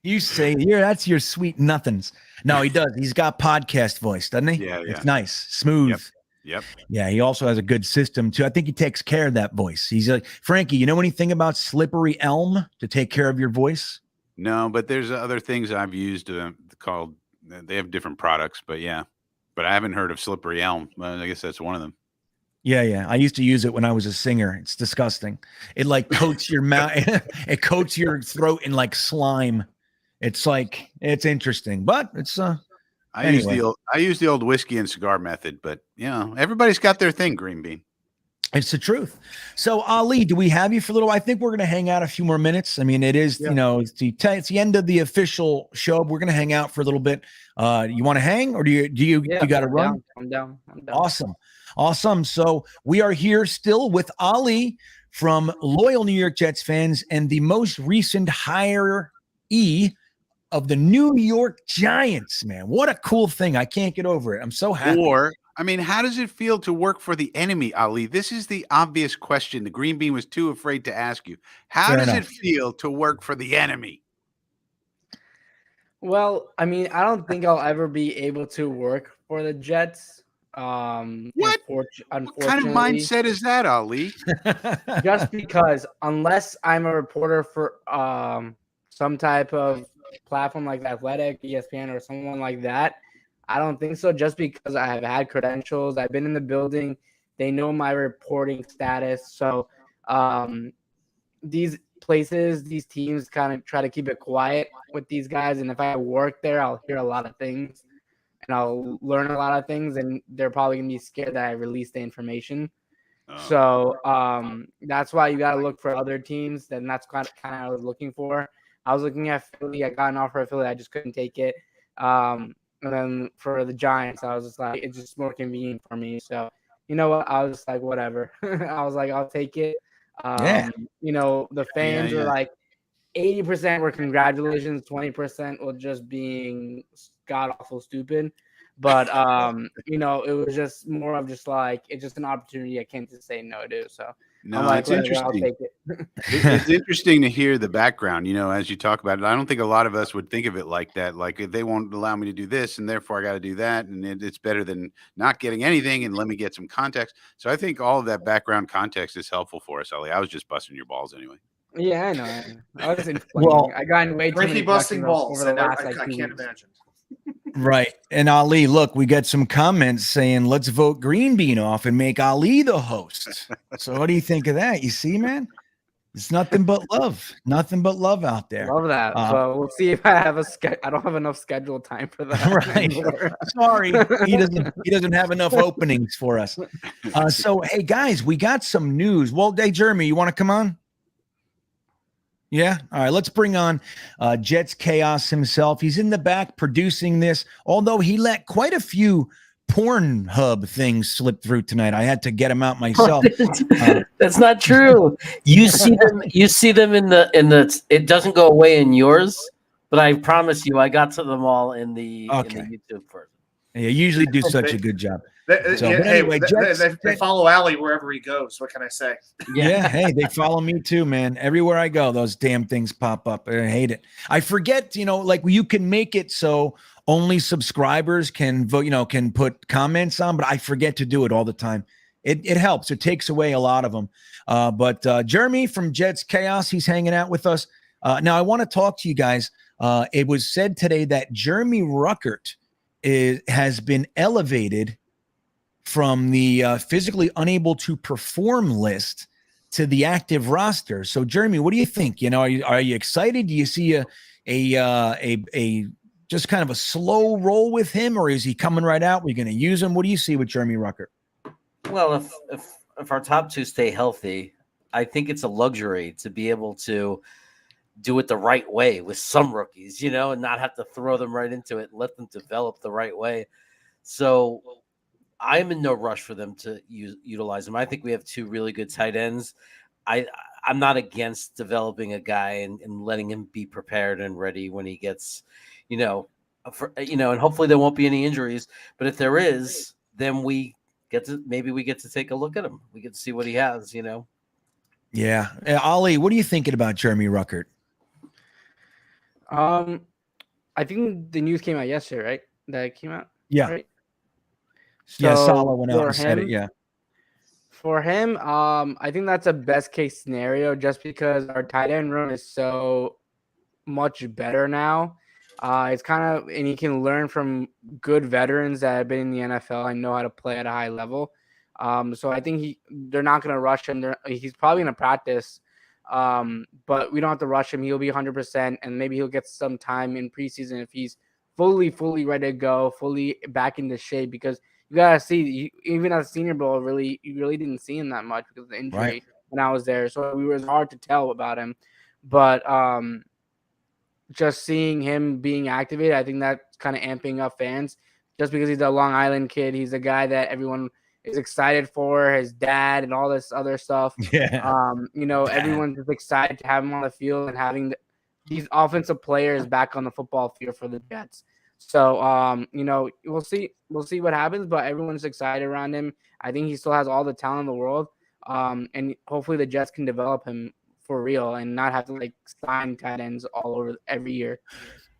You say that's your sweet nothings. No, he does. He's got podcast voice, doesn't he? Yeah. It's nice, smooth. Yep. Yeah, he also has a good system too. I think he takes care of that voice. He's like, Frankie, you know anything about Slippery Elm to take care of your voice? No, but there's other things I've used called. They have different products, but yeah. But I haven't heard of Slippery Elm. I guess that's one of them. Yeah. I used to use it when I was a singer. It's disgusting. It like coats your mouth. It coats your throat in like slime. It's interesting, but it's I use the old whiskey and cigar method, but everybody's got their thing, GreenBean. It's the truth. So Ali, do we have you for a little? I think we're going to hang out a few more minutes. I mean, it is, it's the end of the official show. We're going to hang out for a little bit. You want to hang, or do you got to run? I'm down. Awesome. So we are here still with Ali from loyal New York Jets fans and the most recent hire of the New York Giants, man. What a cool thing. I can't get over it. I'm so happy. How does it feel to work for the enemy, Ali? This is the obvious question the GreenBean was too afraid to ask you. How does it feel to work for the enemy? Well, I mean, I don't think I'll ever be able to work for the Jets. What? What kind of Unfortunately, mindset is that, Ali? just because unless I'm a reporter for some type of platform like The Athletic, ESPN, or someone like that, I don't think so. Just because I have had credentials, I've been in the building, they know my reporting status. So these places, these teams kind of try to keep it quiet with these guys. And if I work there, I'll hear a lot of things and I'll learn a lot of things. And they're probably going to be scared that I release the information. So that's why you got to look for other teams. Then that's kind of what I was looking for. I was looking at Philly. I got an offer of Philly. I just couldn't take it. And then for the Giants, I was just like, it's just more convenient for me. So, you know what? I was like, whatever. I was like, I'll take it. You know, the fans were like 80% were congratulations, 20% were just being god awful stupid. But you know, it was just more of just like it's just an opportunity I can't just say no to. So no, I'm like, it's interesting. I'll take it. It's interesting to hear the background, you know, as you talk about it. I don't think a lot of us would think of it like that. Like they won't allow me to do this, and therefore I got to do that, and it's better than not getting anything. And let me get some context. So I think all of that background context is helpful for us, Ali. I was just busting your balls anyway. Yeah, I know. I was explaining. I got in way too many busting balls over the last I like 2 can't weeks. imagine. Right. And Ali, look, we got some comments saying, let's vote GreenBean off and make Ali the host. So what do you think of that? You see, man, it's nothing but love, out there. Love that. So we'll see if I have I don't have enough scheduled time for that. Right. Sorry. He doesn't have enough openings for us. So, hey guys, we got some news. Well, hey, Jeremy, you want to come on? Yeah. All right. Let's bring on Jets Chaos himself. He's in the back producing this, although he let quite a few Pornhub things slip through tonight. I had to get him out myself. That's not true. You see them in the it doesn't go away in yours, but I promise you I got to them all in the YouTube version. You usually do such a good job. Anyway, they follow Ali wherever he goes. What can I say? Yeah, hey, they follow me too, man. Everywhere I go, those damn things pop up. I hate it. I forget, you know, like you can make it so only subscribers can vote, you know, can put comments on, but I forget to do it all the time. It helps. It takes away a lot of them. But Jeremy from Jets Chaos, he's hanging out with us. Now, I want to talk to you guys. It was said today that Jeremy Ruckert has been elevated from the physically unable to perform list to the active roster. So, Jeremy, what do you think? You know, are you excited? Do you see a just kind of a slow roll with him, or is he coming right out? We're going to use him. What do you see with Jeremy Ruckert? Well, if our top two stay healthy, I think it's a luxury to be able to do it the right way with some rookies, you know, and not have to throw them right into it and let them develop the right way. So I'm in no rush for them to utilize them. I think we have two really good tight ends. I'm not against developing a guy and letting him be prepared and ready when he gets, and hopefully there won't be any injuries. But if there is, then we get to take a look at him. We get to see what he has, you know. Yeah. Ali, what are you thinking about Jeremy Ruckert? I think the news came out yesterday, right? That it came out. Yeah. Right? So Salah went out and said it. Yeah. For him, I think that's a best case scenario just because our tight end room is so much better now. It's kind of, and he can learn from good veterans that have been in the NFL and know how to play at a high level. So I think they're not going to rush him. He's probably going to practice, but we don't have to rush him. He'll be 100%, and maybe he'll get some time in preseason if he's fully ready to go, fully back into shape. Because you gotta see, even at the Senior Bowl, you really didn't see him that much because of the injury when I was there. So it was hard to tell about him. But just seeing him being activated, I think that's kind of amping up fans. Just because he's a Long Island kid, he's a guy that everyone is excited for, his dad and all this other stuff. Yeah. Everyone's just excited to have him on the field and having these offensive players back on the football field for the Jets. So, we'll see what happens, but everyone's excited around him. I think he still has all the talent in the world. And hopefully the Jets can develop him for real and not have to sign tight ends all over every year.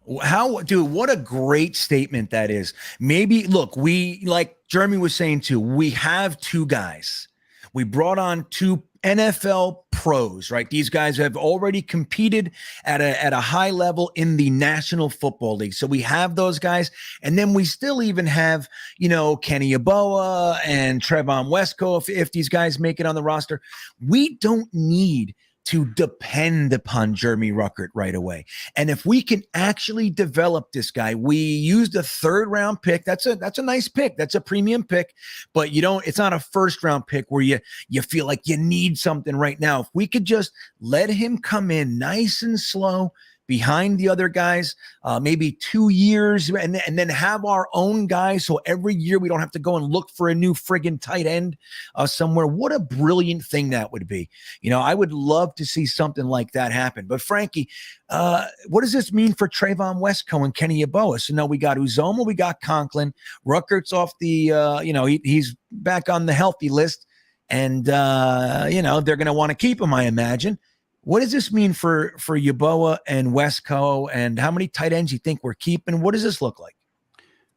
What a great statement that is. Maybe look, we Jeremy was saying too, we have two guys. We brought on two NFL pros, right? These guys have already competed at a high level in the National Football League. So we have those guys. And then we still even have, Kenny Yeboah and Trevon Wesco if these guys make it on the roster. We don't need to depend upon Jeremy Ruckert right away. And if we can actually develop this guy, we used a 3rd round pick. That's a nice pick. That's a premium pick, but it's not a 1st round pick where you feel like you need something right now. If we could just let him come in nice and slow behind the other guys, maybe 2 years, and then have our own guys. So every year we don't have to go and look for a new friggin' tight end somewhere. What a brilliant thing that would be. I would love to see something like that happen. But Frankie, what does this mean for Trevon Wesco and Kenny Yeboah? So now we got Uzoma, we got Conklin. Ruckert's off the, he's back on the healthy list. And, they're going to want to keep him, I imagine. What does this mean for Yeboah and Wesco, and how many tight ends you think we're keeping? What does this look like?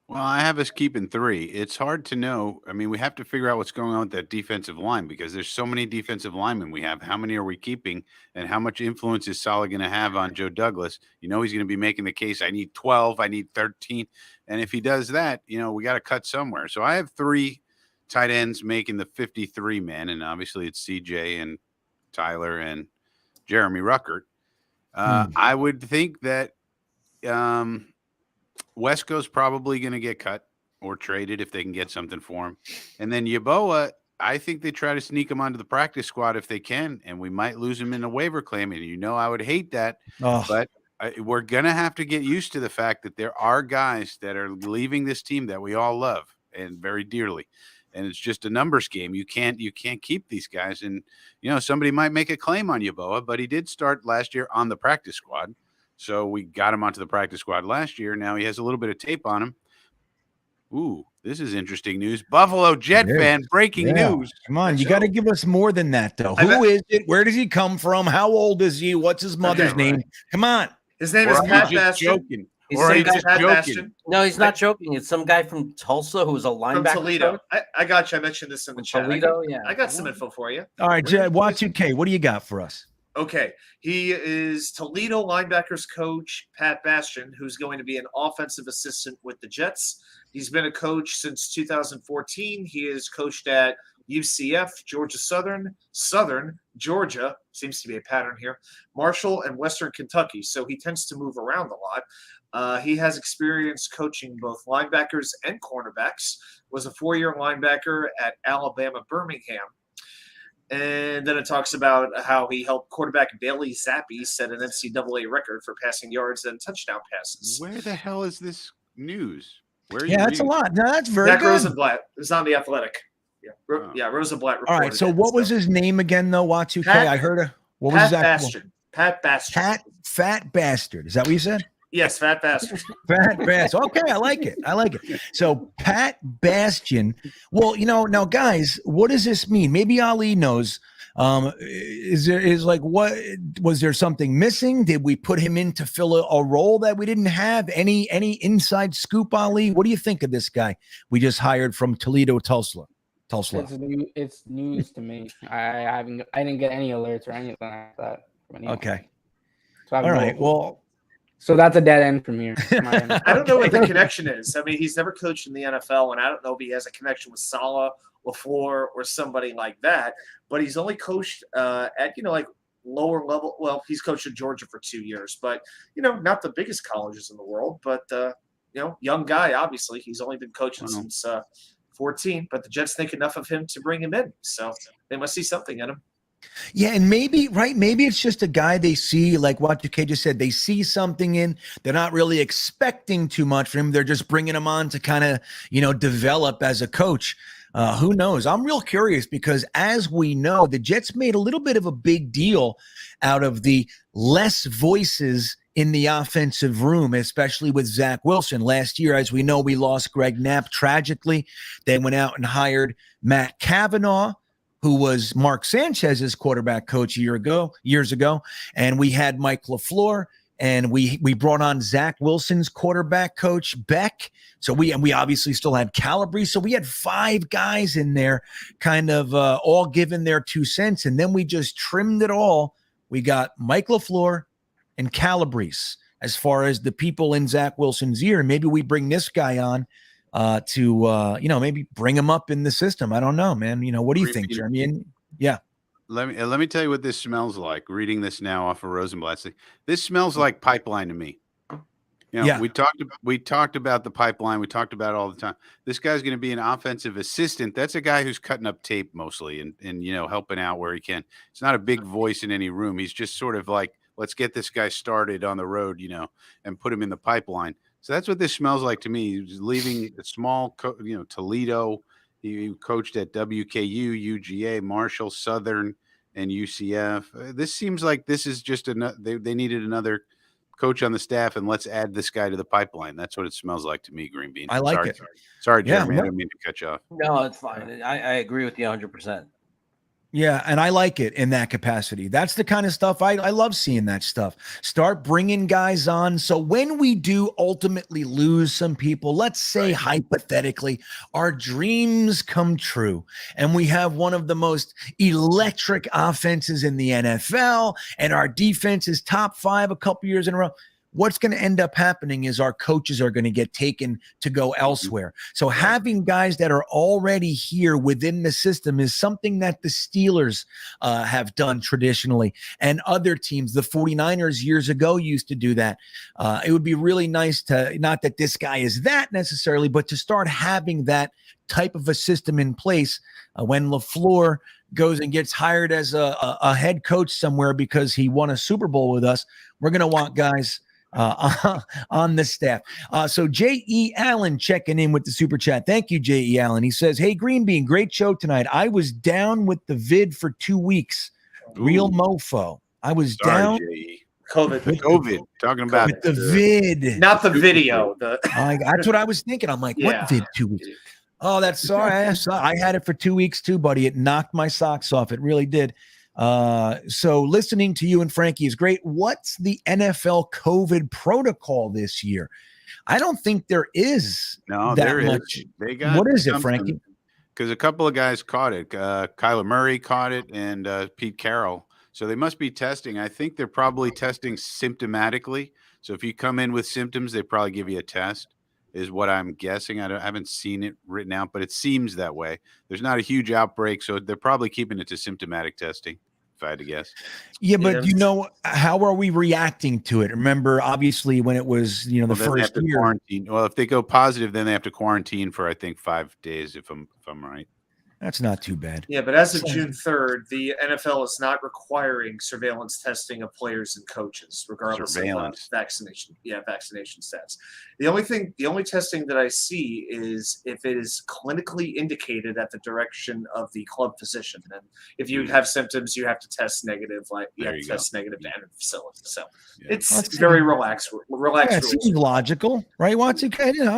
Well, I have us keeping 3. It's hard to know. I mean, we have to figure out what's going on with that defensive line because there's so many defensive linemen we have. How many are we keeping, and how much influence is Saleh going to have on Joe Douglas? He's going to be making the case, I need 12, I need 13. And if he does that, we got to cut somewhere. So I have 3 tight ends making the 53 man, and obviously it's CJ and Tyler and Jeremy Ruckert. I would think that Wesco's probably going to get cut or traded if they can get something for him. And then Yeboah, I think they try to sneak him onto the practice squad if they can, and we might lose him in a waiver claim. And I would hate that, but we're going to have to get used to the fact that there are guys that are leaving this team that we all love and very dearly. And it's just a numbers game. You can't keep these guys. And, somebody might make a claim on Yeboah, but he did start last year on the practice squad. So we got him onto the practice squad last year. Now he has a little bit of tape on him. Ooh, this is interesting news. Buffalo Jetsfan breaking news. Come on, you got to give us more than that, though. Who is it? Where does he come from? How old is he? What's his mother's name? Come on. His name is Pat Bastion. Or he's just joking. No, he's not joking. It's some guy from Tulsa who was a linebacker. From Toledo. I got you. I mentioned this in the chat. Toledo, I got some info for you. All right, Y2K, what do you got for us? Okay. He is Toledo linebackers coach Pat Bastion, who's going to be an offensive assistant with the Jets. He's been a coach since 2014. He has coached at UCF, Georgia Southern, Georgia, seems to be a pattern here, Marshall, and Western Kentucky. So he tends to move around a lot. He has experience coaching both linebackers and cornerbacks, was a 4-year linebacker at Alabama Birmingham. And then it talks about how he helped quarterback Bailey Zappi set an NCAA record for passing yards and touchdown passes. Where the hell is this news? Where? Yeah, that's a lot. No, that's very Zach good. Rosenblatt is on The Athletic. Yeah, Rosenblatt reported. All right, so what was his name again, though, Y2K? I heard what was that? Pat Bastion. Fat bastard. Is that what you said? Yes, Fat Bastard. Fat Bastard. Okay, I like it. So Pat Bastion. Well, now guys, what does this mean? Maybe Ali knows. Was there something missing? Did we put him in to fill a role that we didn't have? Any inside scoop, Ali? What do you think of this guy we just hired from Toledo, Tulsa? It's news to me. I didn't get any alerts or anything like that. Okay. So all right. Well, so that's a dead end from here. I don't know what the connection is. I mean, he's never coached in the NFL, and I don't know if he has a connection with Saleh, LaFleur, or somebody like that. But he's only coached at lower level. Well, he's coached in Georgia for 2 years, but not the biggest colleges in the world. But young guy. Obviously, he's only been coaching since 14. But the Jets think enough of him to bring him in, so they must see something in him. Yeah, and maybe it's just a guy they see, like what UK just said, they see something in, they're not really expecting too much from him. They're just bringing him on to kind of, develop as a coach. Who knows? I'm real curious because as we know, the Jets made a little bit of a big deal out of the less voices in the offensive room, especially with Zach Wilson. Last year, as we know, we lost Greg Knapp tragically. They went out and hired Matt Cavanaugh, who was Mark Sanchez's quarterback coach years ago. And we had Mike LaFleur and we brought on Zach Wilson's quarterback coach Beck. So we obviously still had Calabrese. So we had 5 guys in there, kind of all giving their 2 cents, and then we just trimmed it all. We got Mike LaFleur and Calabrese as far as the people in Zach Wilson's ear. And maybe we bring this guy on to maybe bring him up in the system. I don't know, man. What do you think, Jeremy? And yeah. Let me tell you what this smells like. Reading this now off of Rosenblatt's thing. This smells like pipeline to me. We talked about the pipeline. We talked about it all the time. This guy's going to be an offensive assistant. That's a guy who's cutting up tape mostly and helping out where he can. It's not a big voice in any room. He's just sort of like, let's get this guy started on the road, and put him in the pipeline. So that's what this smells like to me. He's leaving a small, Toledo. He coached at WKU, UGA, Marshall, Southern, and UCF. This seems like this is just they needed another coach on the staff, and let's add this guy to the pipeline. That's what it smells like to me, GreenBean. I like it. Sorry, Jeremy. I didn't mean to cut you off. No, it's fine. I agree with you 100%. Yeah, and I like it in that capacity. That's the kind of stuff I love seeing that stuff. Start bringing guys on. So when we do ultimately lose some people, let's say hypothetically, our dreams come true and we have one of the most electric offenses in the NFL and our defense is top 5 a couple years in a row. What's going to end up happening is our coaches are going to get taken to go elsewhere. So having guys that are already here within the system is something that the Steelers have done traditionally, and other teams. The 49ers years ago used to do that. It would be really nice to, not that this guy is that necessarily, but to start having that type of a system in place when LaFleur goes and gets hired as a head coach somewhere because he won a Super Bowl with us. We're going to want guys on the staff. So J.E. Allen checking in with the super chat. Thank you, J.E. Allen. He says, hey, GreenBean, great show tonight. I was down with the vid for 2 weeks. Real mofo. I was down. J.E. COVID. Talking about with the vid. Not the video. That's what I was thinking. I'm like, what vid 2 weeks? Oh, that's sorry. I had it for 2 weeks too, buddy. It knocked my socks off. It really did. So listening to you and Frankie is great. What's the NFL COVID protocol this year? I don't think there is. No, that there much. is. They got what is it, Frankie? Because a couple of guys caught it. Kyler Murray caught it, and Pete Carroll. So they must be testing. I think they're probably testing symptomatically. So if you come in with symptoms, they probably give you a test, is what I'm guessing. I haven't seen it written out, but it seems that way. There's not a huge outbreak, so they're probably keeping it to symptomatic testing, if I had to guess. Yeah, but how are we reacting to it? Remember, obviously, when it was, the first year. Quarantine. Well, if they go positive, then they have to quarantine for, I think, 5 days, if I'm right. That's not too bad. Yeah, but as of June 3rd, the NFL is not requiring surveillance testing of players and coaches, regardless of vaccination stats. The only testing that I see is if it is clinically indicated at the direction of the club physician. And if you have symptoms, you have to test negative, test negative to enter the facility. So it's very relaxed. Yeah, it seems logical, right, Watson? It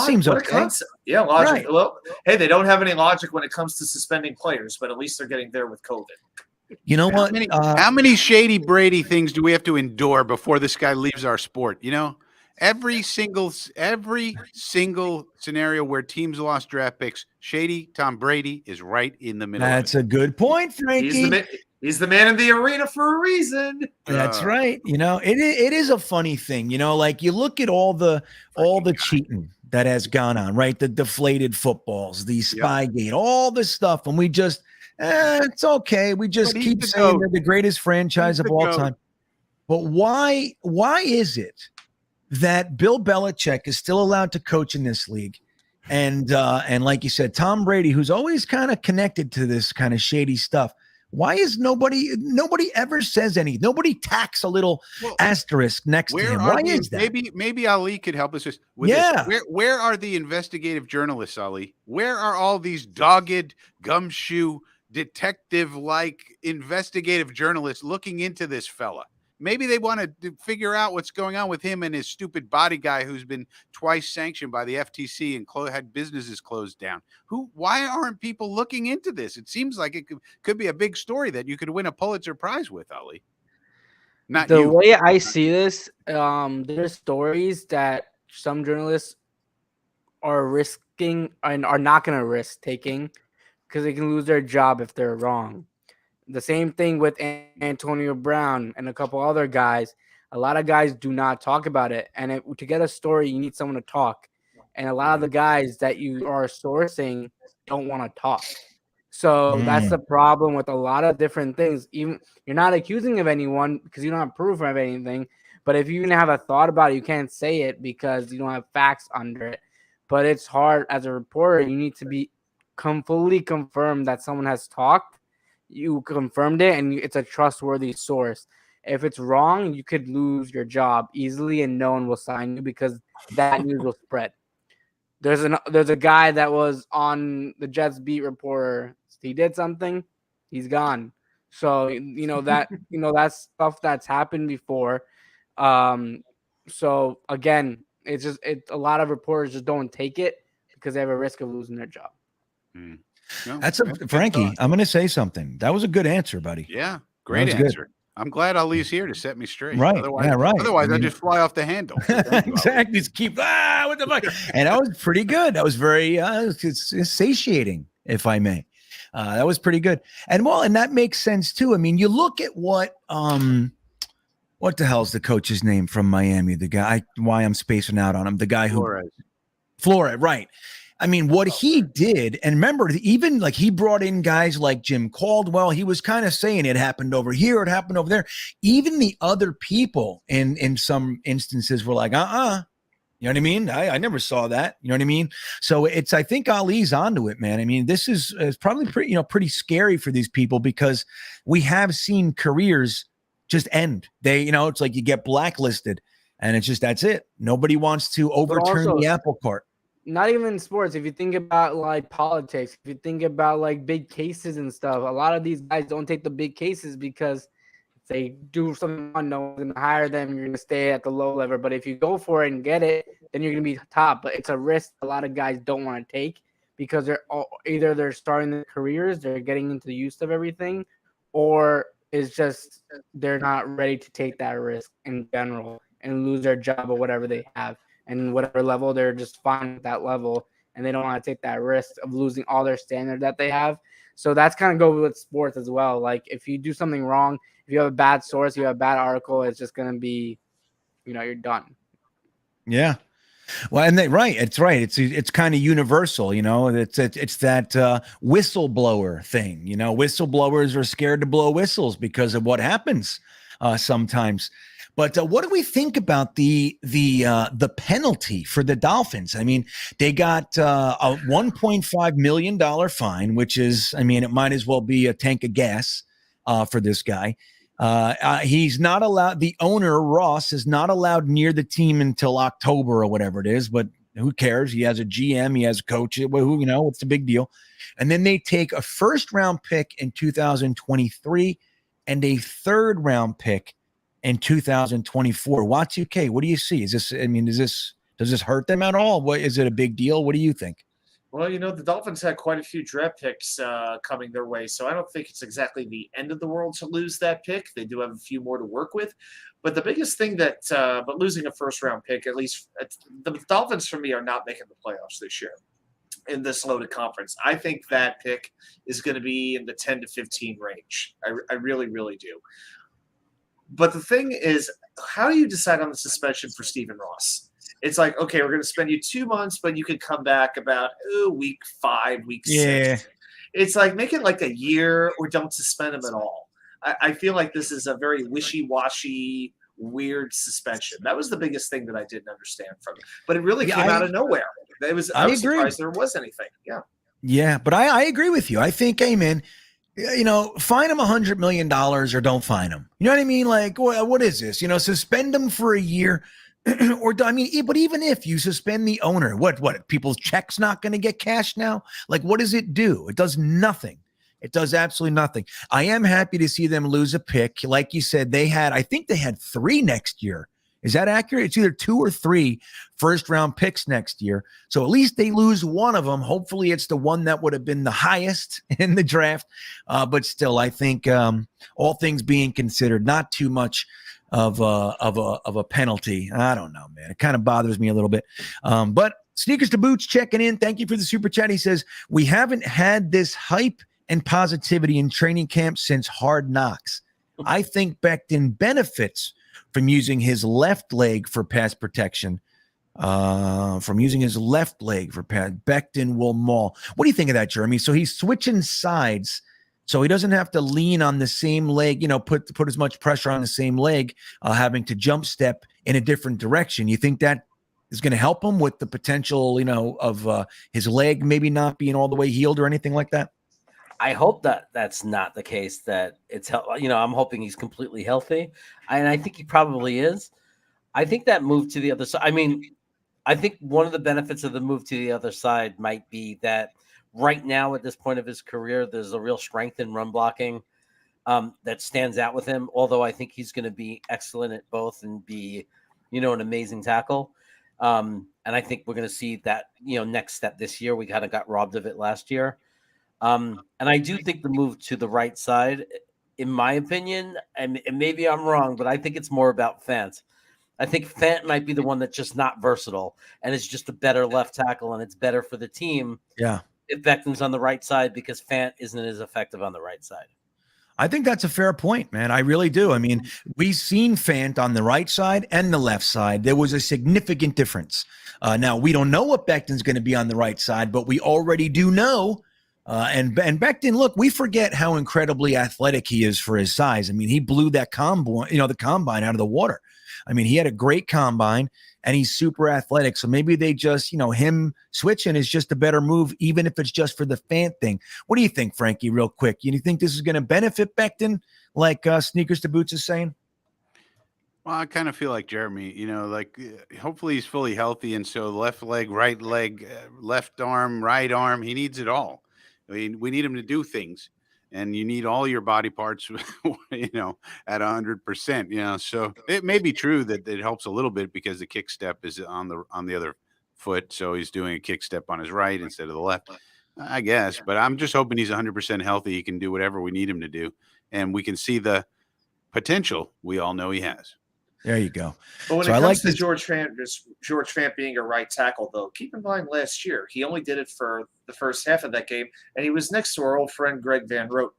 seems what okay. A concept. Yeah, logic. Right. Well, hey, they don't have any logic when it comes to suspending players, but at least they're getting there with COVID. You know what? How many shady Brady things do we have to endure before this guy leaves our sport? Every single scenario where teams lost draft picks, shady Tom Brady is right in the middle. That's a good point, Frankie. He's the man in the arena for a reason. That's right. It is a funny thing. Like you look at all the cheating that has gone on, right? The deflated footballs, the Spygate, all this stuff, and we just, it's okay. We just keep saying they're the greatest franchise of all time. But why is it that Bill Belichick is still allowed to coach in this league? And like you said, Tom Brady, who's always kind of connected to this kind of shady stuff. Why is nobody ever says anything? Nobody tacks a little asterisk next to him. Why is that? Maybe Ali could help us with this. Where are the investigative journalists, Ali? Where are all these dogged, gumshoe, detective-like investigative journalists looking into this fella? Maybe they want to figure out what's going on with him and his stupid body guy who's been twice sanctioned by the FTC and had businesses closed down. Why aren't people looking into this? It seems like it could be a big story that you could win a Pulitzer Prize with, Ali. Not The you. way I see this, there's stories that some journalists are risking and are not going to risk taking because they can lose their job if they're wrong. The same thing with Antonio Brown and a couple other guys. A lot of guys do not talk about it. And to get a story, you need someone to talk. And a lot of the guys that you are sourcing don't want to talk. So that's the problem with a lot of different things. Even you're not accusing of anyone because you don't have proof of anything. But if you even have a thought about it, you can't say it because you don't have facts under it. But it's hard as a reporter. You need to be fully confirmed that someone has talked. You confirmed it, and it's a trustworthy source. If it's wrong, you could lose your job easily, and no one will sign you because that news will spread. There's a guy that was on the Jets beat reporter. He did something, he's gone. So that's stuff that's happened before. So again, it's just a lot of reporters just don't take it because they have a risk of losing their job. No, That's Frankie. I'm going to say something. That was a good answer, buddy. Yeah, great answer. Good. I'm glad Ali's here to set me straight. Right. Otherwise, I just fly off the handle. Exactly. Just keep what the fuck? And that was pretty good. That was very satiating, if I may. That was pretty good. And that makes sense too. I mean, you look at what the hell's the coach's name from Miami? The guy. Why I'm spacing out on him? The guy who Flores, right? I mean, what he did, and remember, even like he brought in guys like Jim Caldwell. He was kind of saying it happened over here, it happened over there. Even the other people in some instances were like, you know what I mean? I never saw that. You know what I mean? So I think Ali's onto it, man. I mean, this is probably pretty scary for these people because we have seen careers just end. It's like you get blacklisted and it's just, that's it. Nobody wants to overturn the apple cart. Not even in sports. If you think about like politics, if you think about like big cases and stuff, a lot of these guys don't take the big cases because if they do something wrong, no one's going to hire them. You're going to stay at the low level. But if you go for it and get it, then you're going to be top. But it's a risk a lot of guys don't want to take because they're starting their careers, they're getting into the use of everything, or it's just they're not ready to take that risk in general and lose their job or whatever they have. And whatever level, they're just fine with that level, and they don't want to take that risk of losing all their standard that they have. So that's kind of go with sports as well. Like if you do something wrong, if you have a bad source, you have a bad article, it's just going to be, you're done. Yeah. Well, and it's right. It's kind of universal, it's that whistleblower thing. Whistleblowers are scared to blow whistles because of what happens sometimes. But what do we think about the penalty for the Dolphins? I mean, they got a $1.5 million fine, which is, it might as well be a tank of gas for this guy. He's not allowed. The owner, Ross, is not allowed near the team until October or whatever it is. But who cares? He has a GM. He has a coach. What's the big deal? And then they take a first-round pick in 2023 and a third-round pick in 2024. Y2K, what do you see? Does this hurt them at all? What is it a big deal? What do you think? Well, the Dolphins had quite a few draft picks coming their way, so I don't think it's exactly the end of the world to lose that pick. They do have a few more to work with. But the biggest thing but losing a first-round pick, at least the Dolphins for me are not making the playoffs this year in this loaded conference. I think that pick is going to be in the 10 to 15 range. I really, really do. But the thing is, how do you decide on the suspension for Stephen Ross? It's like, okay, we're going to spend you 2 months, but you could come back about week 5, week 6. It's like, make it like a year or don't suspend him at all. I feel like this is a very wishy-washy, weird suspension. That was the biggest thing that I didn't understand from it. But it really came out of nowhere. I was surprised there was anything. Yeah. Yeah, but I agree with you. I think, amen. Fine him $100 million or don't fine him. You know what I mean? Like, what is this? Suspend him for a year, but even if you suspend the owner, what people's checks not going to get cashed now? Like, what does it do? It does nothing. It does absolutely nothing. I am happy to see them lose a pick. Like you said, I think they had 3 next year. Is that accurate? It's either 2 or 3 first-round picks next year. So at least they lose one of them. Hopefully it's the one that would have been the highest in the draft. But still, I think all things being considered, not too much of a penalty. I don't know, man. It kind of bothers me a little bit. But Sneakers to Boots checking in. Thank you for the super chat. He says, we haven't had this hype and positivity in training camp since Hard Knocks. I think Becton benefits from using his left leg for pass protection. Becton will maul. What do you think of that, Jeremy? So he's switching sides, so he doesn't have to lean on the same leg, put as much pressure on the same leg, having to jump step in a different direction. You think that is going to help him with the potential, of his leg maybe not being all the way healed or anything like that? I hope that that's not the case, that it's, I'm hoping he's completely healthy. And I think he probably is. I think that move to the other side, I think one of the benefits of the move to the other side might be that right now at this point of his career, there's a real strength in run blocking that stands out with him. Although I think he's going to be excellent at both and be, an amazing tackle. And I think we're going to see that, next step this year. We kind of got robbed of it last year. And I do think the move to the right side, in my opinion, and maybe I'm wrong, but I think it's more about Fant. I think Fant might be the one that's just not versatile and is just a better left tackle, and it's better for the team. Yeah. If Becton's on the right side, because Fant isn't as effective on the right side. I think that's a fair point, man. I really do. We've seen Fant on the right side and the left side. There was a significant difference. Now, we don't know what Becton's going to be on the right side, but we already do know. And Becton, look, we forget how incredibly athletic he is for his size. He blew that the combine out of the water. He had a great combine, and he's super athletic. So maybe they just, him switching is just a better move, even if it's just for the Fant thing. What do you think, Frankie, real quick? You think this is going to benefit Becton, like Sneakers to Boots is saying? Well, I kind of feel like Jeremy, hopefully he's fully healthy. And so left leg, right leg, left arm, right arm, he needs it all. We need him to do things. And you need all your body parts, at 100%. So it may be true that it helps a little bit because the kick step is on the other foot, so he's doing a kick step on his right instead of the left, I guess. But I'm just hoping he's 100% healthy. He can do whatever we need him to do, and we can see the potential we all know he has. There you go. But when it comes to George Fant being a right tackle, though, keep in mind last year he only did it for the first half of that game, and he was next to our old friend Greg Van Roten.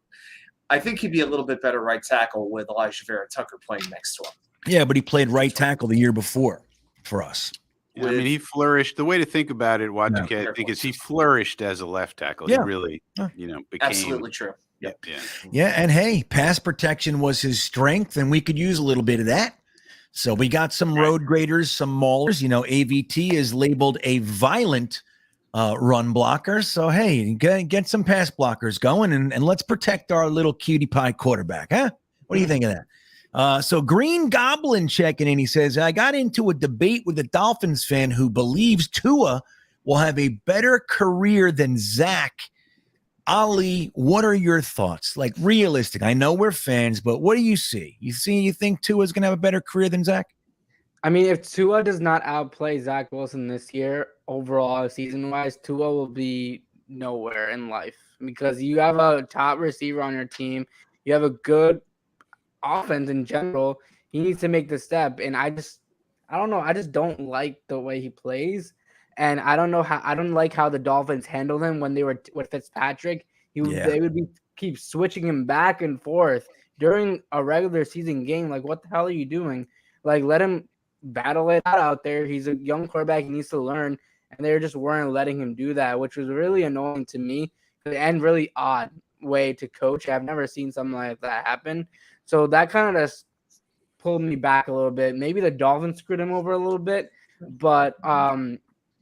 I think he'd be a little bit better right tackle with Elijah Vera Tucker playing next to him. Yeah, but he played right tackle the year before for us. Yeah, he flourished. The way to think about it, I think, is he flourished as a left tackle. Yeah. He really, became absolutely true. Yep. Yeah, and hey, pass protection was his strength, and we could use a little bit of that. So we got some road graders, some maulers. AVT is labeled a violent run blocker. So, hey, get some pass blockers going, and let's protect our little cutie pie quarterback, huh? What do you think of that? So Green Goblin checking in. He says, I got into a debate with a Dolphins fan who believes Tua will have a better career than Zach. Ali, what are your thoughts? Like, realistic. I know we're fans, but what do you see? You think Tua's going to have a better career than Zach? If Tua does not outplay Zach Wilson this year, overall season-wise, Tua will be nowhere in life because you have a top receiver on your team. You have a good offense in general. He needs to make the step, and I don't know. I just don't like the way he plays. And I don't like how the Dolphins handled him when they were with Fitzpatrick. They would keep switching him back and forth during a regular season game. Like, what the hell are you doing? Like, let him battle it out there. He's a young quarterback. He needs to learn. And they just weren't letting him do that, which was really annoying to me and really odd way to coach. I've never seen something like that happen. So that kind of just pulled me back a little bit. Maybe the Dolphins screwed him over a little bit, but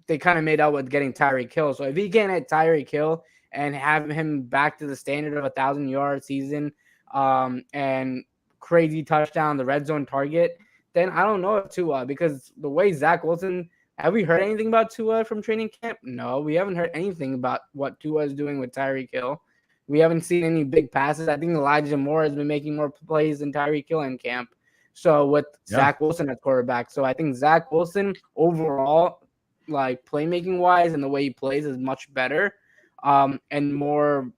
they kind of made out with getting Tyreek Hill. So if he can't hit Tyreek Hill and have him back to the standard of 1,000-yard season and crazy touchdown, the red zone target, then I don't know if Tua, because the way Zach Wilson, have we heard anything about Tua from training camp? No, we haven't heard anything about what Tua is doing with Tyreek Hill. We haven't seen any big passes. I think Elijah Moore has been making more plays than Tyreek Hill in camp. So with Zach Wilson at quarterback. So I think Zach Wilson overall, like playmaking wise and the way he plays, is much better and more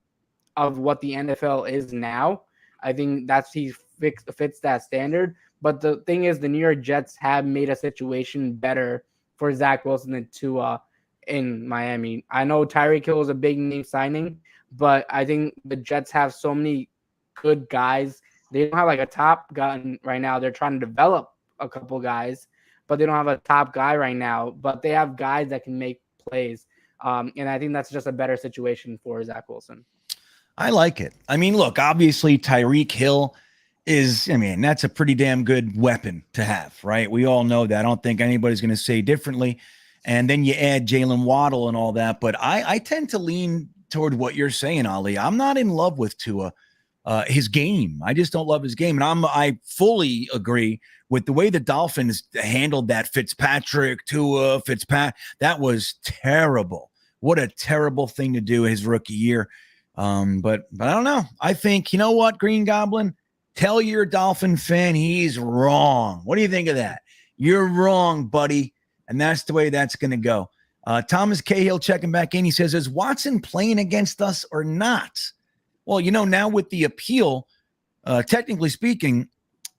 of what the NFL is now. I think he fits that standard. But the thing is, the New York Jets have made a situation better for Zach Wilson than Tua in Miami. I know Tyreek Hill is a big name signing, but I think the Jets have so many good guys. They don't have like a top gun right now. They're trying to develop a couple guys, but they don't have a top guy right now. But they have guys that can make plays. And I think that's just a better situation for Zach Wilson. I like it. I mean, look, obviously Tyreek Hill that's a pretty damn good weapon to have, right? We all know that. I don't think anybody's going to say differently. And then you add Jalen Waddle and all that. But I tend to lean toward what you're saying, Ali. I'm not in love with Tua, his game. I just don't love his game. And I fully agree with the way the Dolphins handled that Fitzpatrick, Tua, that was terrible. What a terrible thing to do his rookie year. But I don't know. I think, you know what, Green Goblin? Tell your Dolphin fan he's wrong. What do you think of that? You're wrong, buddy. And that's the way that's going to go. Thomas Cahill checking back in. He says, is Watson playing against us or not? Well, now with the appeal, technically speaking,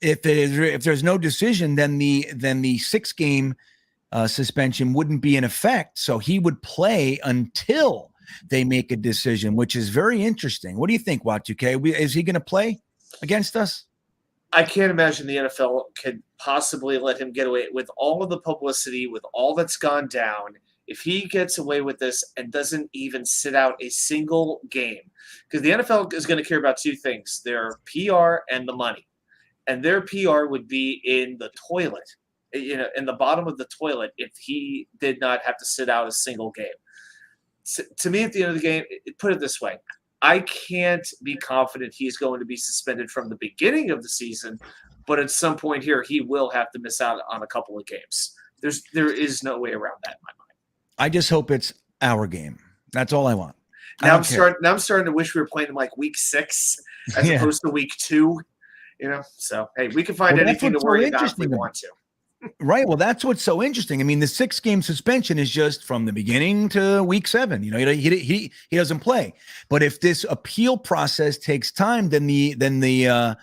if there's no decision, then the 6-game suspension wouldn't be in effect. So he would play until they make a decision, which is very interesting. What do you think, Y2K? Is he going to play against us? I can't imagine the NFL could possibly let him get away with all of the publicity, with all that's gone down. If he gets away with this and doesn't even sit out a single game, because the NFL is going to care about two things, their PR and the money. And their PR would be in the toilet, in the bottom of the toilet, if he did not have to sit out a single game. To me, at the end of the game, put it this way. I can't be confident he's going to be suspended from the beginning of the season, but at some point here, he will have to miss out on a couple of games. There is no way around that in my mind. I just hope it's our game. That's all I want. Now I'm starting to wish we were playing in like week 6 as opposed to week 2. So hey, we can find anything to worry about if we want to. Right. Well, that's what's so interesting. I mean, the 6-game suspension is just from the beginning to week 7. He doesn't play. But if this appeal process takes time, then the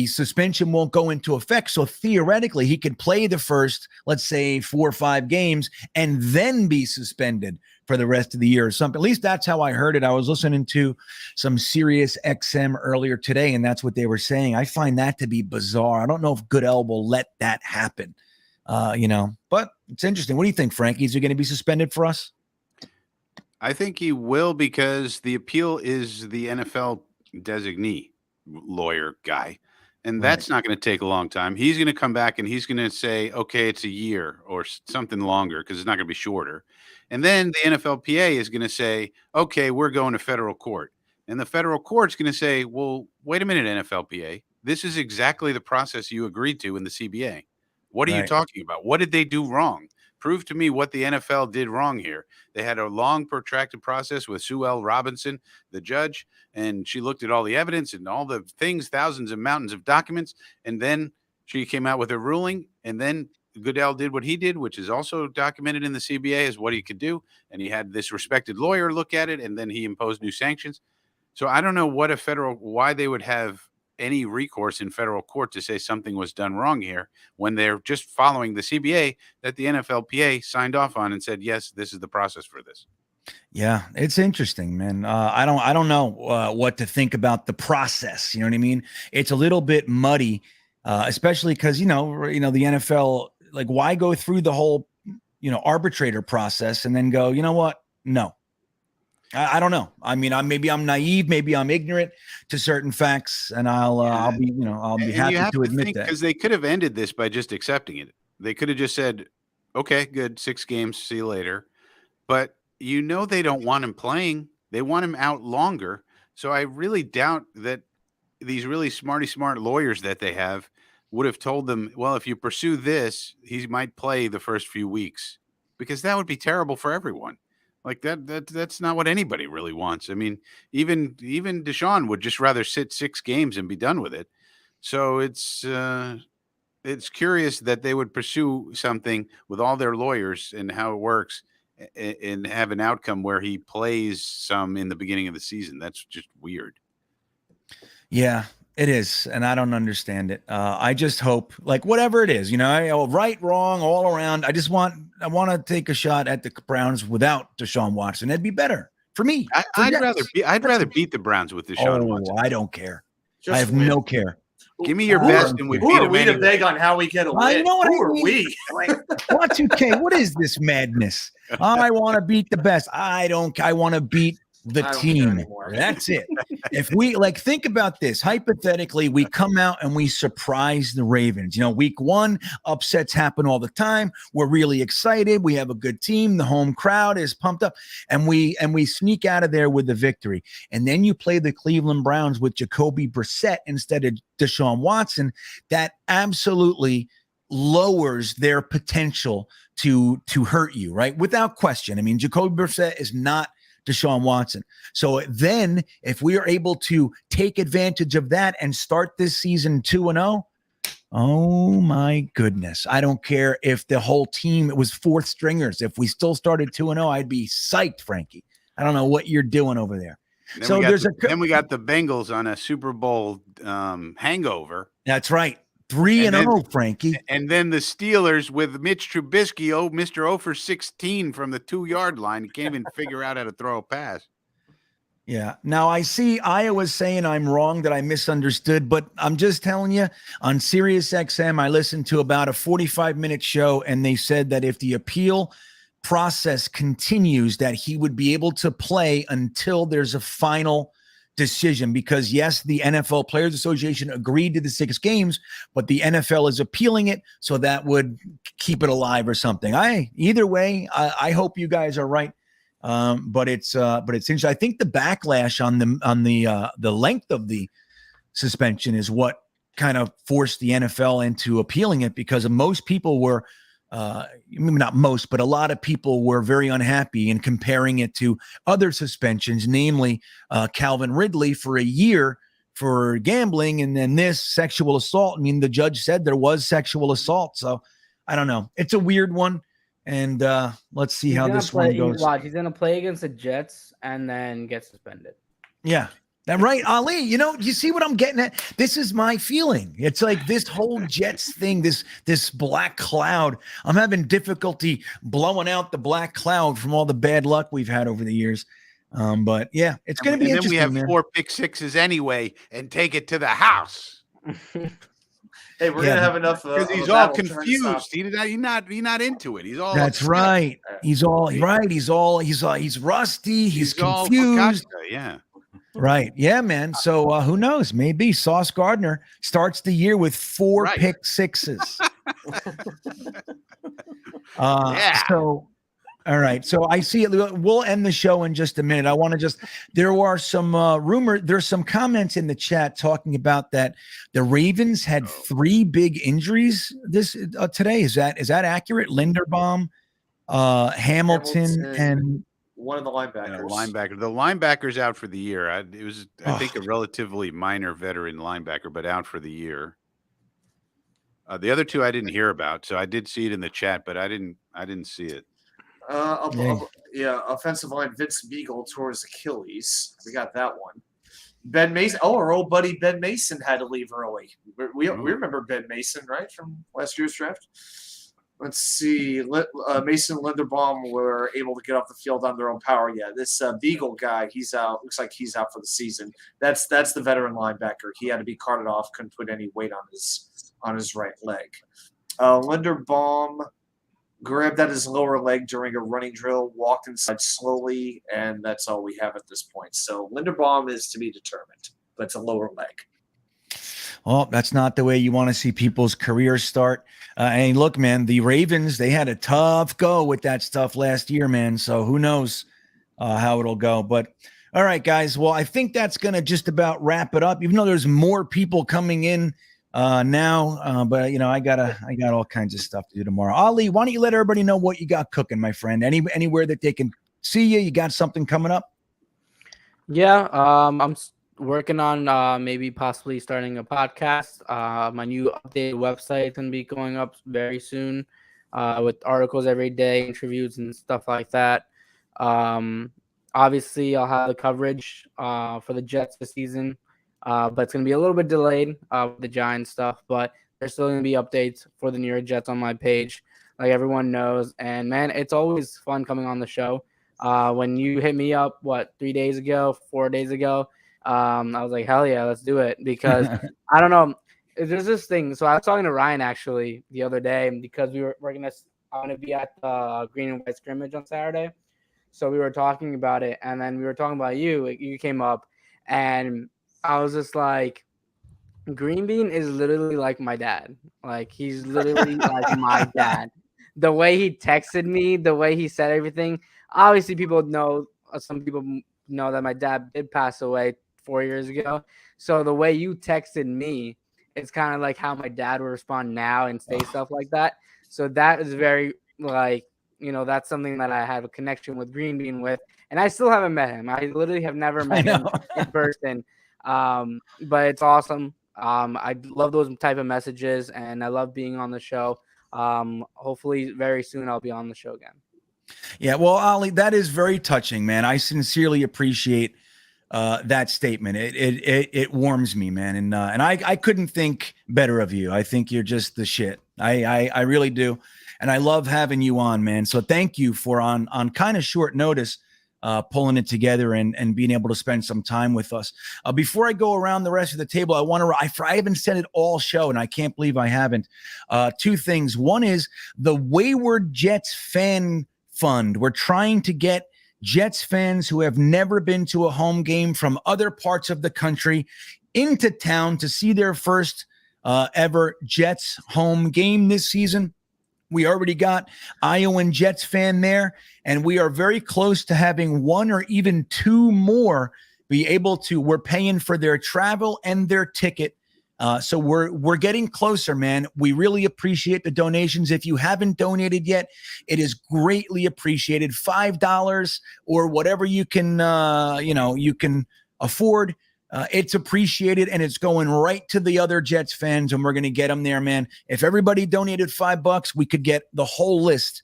suspension won't go into effect. So theoretically, he could play the first, let's say, 4 or 5 games and then be suspended for the rest of the year or something. At least that's how I heard it. I was listening to some Sirius XM earlier today, and that's what they were saying. I find that to be bizarre. I don't know if Goodell will let that happen, but it's interesting. What do you think, Frankie? Is he going to be suspended for us? I think he will, because the appeal is the NFL designee lawyer guy. And that's not going to take a long time. He's going to come back and he's going to say, okay, it's a year or something longer, because it's not going to be shorter. And then the NFLPA is going to say, okay, we're going to federal court. And the federal court's going to say, well, wait a minute, NFLPA. This is exactly the process you agreed to in the CBA. What are you talking about? What did they do wrong? Prove to me what the NFL did wrong here. They had a long, protracted process with Sue L. Robinson, the judge, and she looked at all the evidence and all the things, thousands and mountains of documents, and then she came out with a ruling, and then Goodell did what he did, which is also documented in the CBA as what he could do, and he had this respected lawyer look at it, and then he imposed new sanctions. So I don't know why they would have any recourse in federal court to say something was done wrong here when they're just following the CBA that the NFLPA signed off on and said, yes, this is the process for this. Yeah, it's interesting, man. I don't know what to think about the process. You know what I mean? It's a little bit muddy, especially because the NFL, like, why go through the whole arbitrator process and then go, you know what? No. I don't know. I mean, maybe I'm naive, maybe I'm ignorant to certain facts, and I'll be happy to admit that, because they could have ended this by just accepting it. They could have just said, "Okay, good, 6 games, see you later." But they don't want him playing; they want him out longer. So I really doubt that these really smart lawyers that they have would have told them, "Well, if you pursue this, he might play the first few weeks," because that would be terrible for everyone. Like that's not what anybody really wants. I mean, even Deshaun would just rather sit 6 games and be done with it. So it's curious that they would pursue something with all their lawyers and how it works and have an outcome where he plays some in the beginning of the season. That's just weird. Yeah. It is, and I don't understand it. I just hope, like, whatever it is, right, wrong, all around. I want to take a shot at the Browns without Deshaun Watson. It'd be better for me. I'd rather beat the Browns with Deshaun Watson. I don't care. Just I have win. no care. Give me your best, and we Who beat are them we to anyway. beg on how we get a win? I know what Who I are mean. we? Y2K, what is this madness? I want to beat the best. I want to beat the I don't care team. anymore. That's it. If we think about this, hypothetically, we come out and we surprise the Ravens. Week 1, upsets happen all the time. We're really excited. We have a good team. The home crowd is pumped up, and we sneak out of there with the victory. And then you play the Cleveland Browns with Jacoby Brissett instead of Deshaun Watson. That absolutely lowers their potential to hurt you, right? Without question. I mean, Jacoby Brissett is not Deshaun Watson. So then if we are able to take advantage of that and start this season 2-0, oh my goodness. I don't care if the whole team, it was fourth stringers. If we still started 2-0, I'd be psyched, Frankie. I don't know what you're doing over there. Then we got the Bengals on a Super Bowl hangover. That's right. 3-0, Frankie. And then the Steelers with Mitch Trubisky, Mr. 0 for 16 from the 2-yard line. He can't even figure out how to throw a pass. Yeah. Now I see Iowa's saying I'm wrong, that I misunderstood, but I'm just telling you, on Sirius XM, I listened to about a 45-minute show, and they said that if the appeal process continues, that he would be able to play until there's a final decision, because yes, the NFL Players Association agreed to the 6 games, but the NFL is appealing it, so that would keep it alive or something. Either way, I hope you guys are right. But it's interesting. I think the backlash on the length of the suspension is what kind of forced the NFL into appealing it, because most people were not most, but a lot of people were very unhappy in comparing it to other suspensions, namely Calvin Ridley for a year for gambling, and then this sexual assault. I mean, the judge said there was sexual assault. So I don't know. It's a weird one. And let's see how this one goes. He's going to play against the Jets and then get suspended. Yeah. That right, Ali. You see what I'm getting at? This is my feeling. It's like this whole Jets thing, this black cloud. I'm having difficulty blowing out the black cloud from all the bad luck we've had over the years. But yeah, it's going to be interesting. And then we have 4 pick sixes anyway, and take it to the house. Hey, we're gonna have enough because he's all confused. He's not into it. He's all. That's upset. Right. He's all right. He's rusty. He's confused. Yeah. Right. Yeah, man. So who knows? Maybe Sauce Gardner starts the year with 4 pick sixes. So, all right. So I see it. We'll end the show in just a minute. I want to there are some there's some comments in the chat talking about that the Ravens had 3 big injuries today. Is that accurate? Linderbaum, Hamilton, and one of the linebackers. The linebacker's out for the year. It was, I think, a relatively minor veteran linebacker, but out for the year. The other 2 I didn't hear about, so I did see it in the chat, but I didn't see it. Offensive line Vince Beagle tore his Achilles. We got that one. Ben Mason. Oh, our old buddy Ben Mason had to leave early. We remember Ben Mason, right, from last year's draft. Let's see. Mason and Linderbaum were able to get off the field on their own power. Yeah, this Beagle guy, he's out. Looks like he's out for the season. That's the veteran linebacker. He had to be carted off. Couldn't put any weight on his right leg. Linderbaum grabbed at his lower leg during a running drill, walked inside slowly, and that's all we have at this point. So Linderbaum is to be determined, but it's a lower leg. Well, that's not the way you want to see people's careers start. And look, man, the Ravens, they had a tough go with that stuff last year, man. So who knows how it'll go. But all right, guys. Well, I think that's going to just about wrap it up, even though there's more people coming in now. But, I got all kinds of stuff to do tomorrow. Ali, why don't you let everybody know what you got cooking, my friend? Anywhere that they can see you? You got something coming up? Yeah, I'm working on maybe possibly starting a podcast. My new updated website is going to be going up very soon with articles every day, interviews and stuff like that. Obviously, I'll have the coverage for the Jets this season but it's going to be a little bit delayed with the Giants stuff, but there's still going to be updates for the New York Jets on my page, like everyone knows. And, man, it's always fun coming on the show. When you hit me up, 4 days ago, I was like, hell yeah, let's do it. Because I don't know, there's this thing. So I was talking to Ryan actually the other day because we're going to be at the green and white scrimmage on Saturday. So we were talking about it, and then we were talking about you. You came up, and I was just like, GreenBean is literally like my dad. Like, he's literally like my dad. The way he texted me, the way he said everything. Obviously, some people know that my dad did pass away 4 years ago. So the way you texted me, it's kind of like how my dad would respond now and say stuff like that. So that is very, like, that's something that I have a connection with GreenBean with. And I still haven't met him. I literally have never met him in person. But it's awesome. I love those type of messages, and I love being on the show. Hopefully very soon I'll be on the show again. Yeah, well, Ollie, that is very touching, man. I sincerely appreciate that statement. It warms me, man. And I couldn't think better of you. I think you're just the shit. I really do. And I love having you on, man. So thank you for on kind of short notice, pulling it together and being able to spend some time with us. Before I go around the rest of the table, I haven't said it all show, and I can't believe I haven't. Two things. One is the Wayward Jets Fan Fund. We're trying to get Jets fans who have never been to a home game from other parts of the country into town to see their first ever Jets home game this season. We already got Iowa Jets fan there, and we are very close to having one or even two more be able to. We're paying for their travel and their ticket. So we're getting closer, man. We really appreciate the donations. If you haven't donated yet, it is greatly appreciated. $5 or whatever you can, you can afford. It's appreciated, and it's going right to the other Jets fans, and we're going to get them there, man. If everybody donated $5, we could get the whole list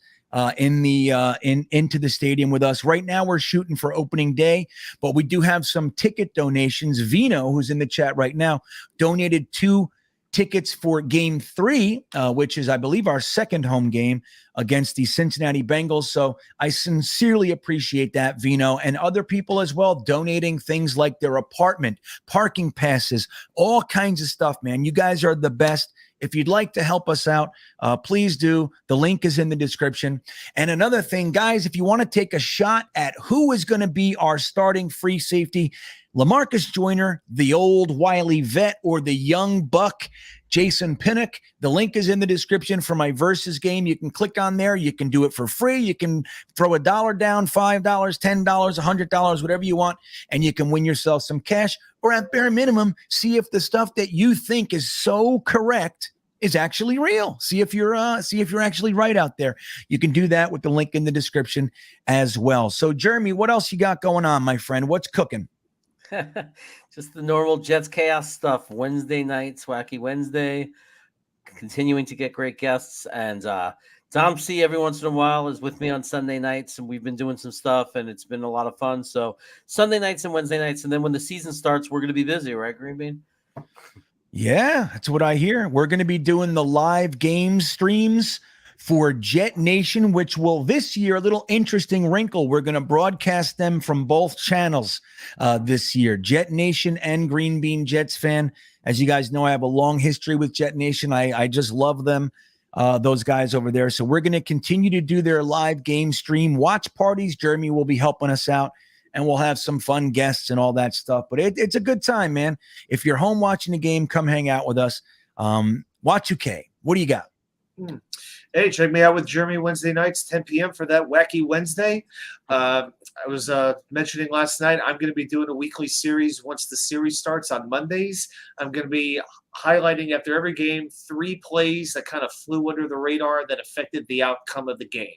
into the stadium with us. Right now, we're shooting for opening day, but we do have some ticket donations. Vino, who's in the chat right now, donated 2 tickets for Game 3, which is, I believe, our second home game against the Cincinnati Bengals. So I sincerely appreciate that, Vino, and other people as well donating things like their apartment, parking passes, all kinds of stuff, man. You guys are the best. If you'd like to help us out, please do. The link is in the description. And another thing, guys, if you want to take a shot at who is going to be our starting free safety, LaMarcus Joyner, the old wily vet, or the young buck, Jason Pinnock. The link is in the description for my Versus game. You can click on there. You can do it for free. You can throw $1 down, $5, $10, $100, whatever you want, and you can win yourself some cash, or at bare minimum, see if the stuff that you think is so correct is actually real. See if you're actually right out there. You can do that with the link in the description as well. So, Jeremy, what else you got going on, my friend? What's cooking? Just the normal Jets chaos stuff. Wednesday night, Wacky Wednesday. Continuing to get great guests. And Tom C every once in a while is with me on Sunday nights, and we've been doing some stuff, and it's been a lot of fun. So Sunday nights and Wednesday nights, and then when the season starts, we're going to be busy, right, GreenBean? Yeah, that's what I hear. We're going to be doing the live game streams for Jetnation, which will this year, a little interesting wrinkle. We're going to broadcast them from both channels this year, Jetnation and GreenBean Jets fan. As you guys know, I have a long history with Jetnation. I just love them, those guys over there. So we're going to continue to do their live game stream watch parties. Jeremy will be helping us out, and we'll have some fun guests and all that stuff. But it's a good time, man. If you're home watching the game, come hang out with us. Watch UK. What do you got? Hey, check me out with Jeremy Wednesday nights, 10 p.m. for that Wacky Wednesday. I was mentioning last night, I'm going to be doing a weekly series once the series starts on Mondays. I'm going to be highlighting after every game 3 plays that kind of flew under the radar that affected the outcome of the game.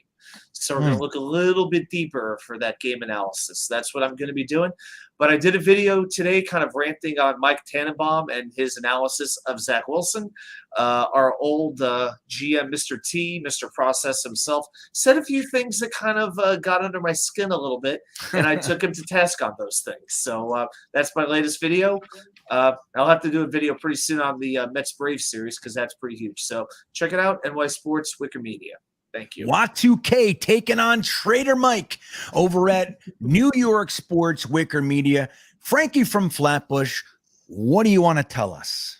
So we're going to look a little bit deeper for that game analysis. That's what I'm going to be doing. But I did a video today kind of ranting on Mike Tannenbaum and his analysis of Zach Wilson. Our old GM, Mr. T, Mr. Process himself, said a few things that kind of got under my skin a little bit, and I took him to task on those things. So that's my latest video. I'll have to do a video pretty soon on the Mets-Braves series because that's pretty huge. So check it out, NY Sports, Wicker Media. Thank you. Wat2K taking on Trader Mike over at New York Sports Wicker Media. Frankie from Flatbush, what do you want to tell us?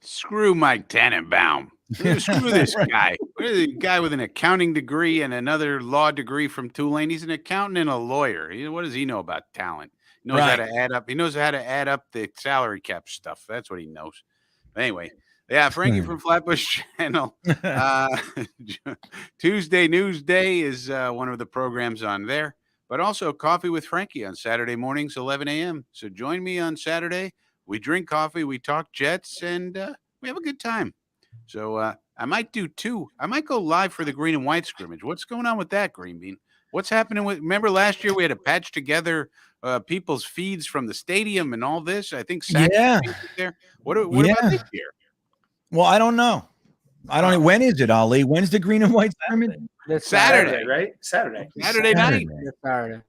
Screw Mike Tannenbaum. Screw this guy. What is a guy with an accounting degree and another law degree from Tulane? He's an accountant and a lawyer. What does he know about talent? He knows how to add up. He knows how to add up the salary cap stuff. That's what he knows. Anyway. Yeah, Frankie from Flatbush Channel. Tuesday News Day is one of the programs on there, but also Coffee with Frankie on Saturday mornings, 11 a.m. So join me on Saturday. We drink coffee, we talk Jets, and we have a good time. So I might do two. I might go live for the green and white scrimmage. What's going on with that, GreenBean? What's happening with? Remember last year we had to patch together people's feeds from the stadium and all this. I think there. What about this year? Well, I don't know. When is it, Ali? When's the green and white scrimmage? Saturday, right? Saturday night. Saturday.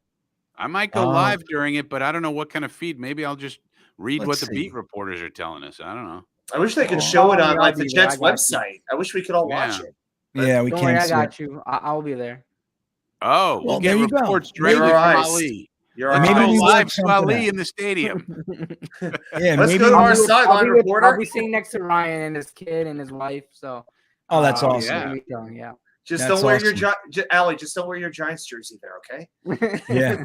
I might go live during it, but I don't know what kind of feed. Maybe I'll just read what the beat reporters are telling us. I don't know. I wish they could show it on like the Jets website. I wish we could all watch it. Yeah, we can't. Worry, I got you. I'll be there. Oh, we'll get reports straight from Ali. Maybe live Ali in the stadium. Let's go to our sideline reporter. I'll be sitting next to Ryan and his kid and his wife. So, that's awesome. Yeah. Just don't wear your Ali. Just don't wear your Giants jersey there, okay? Yeah.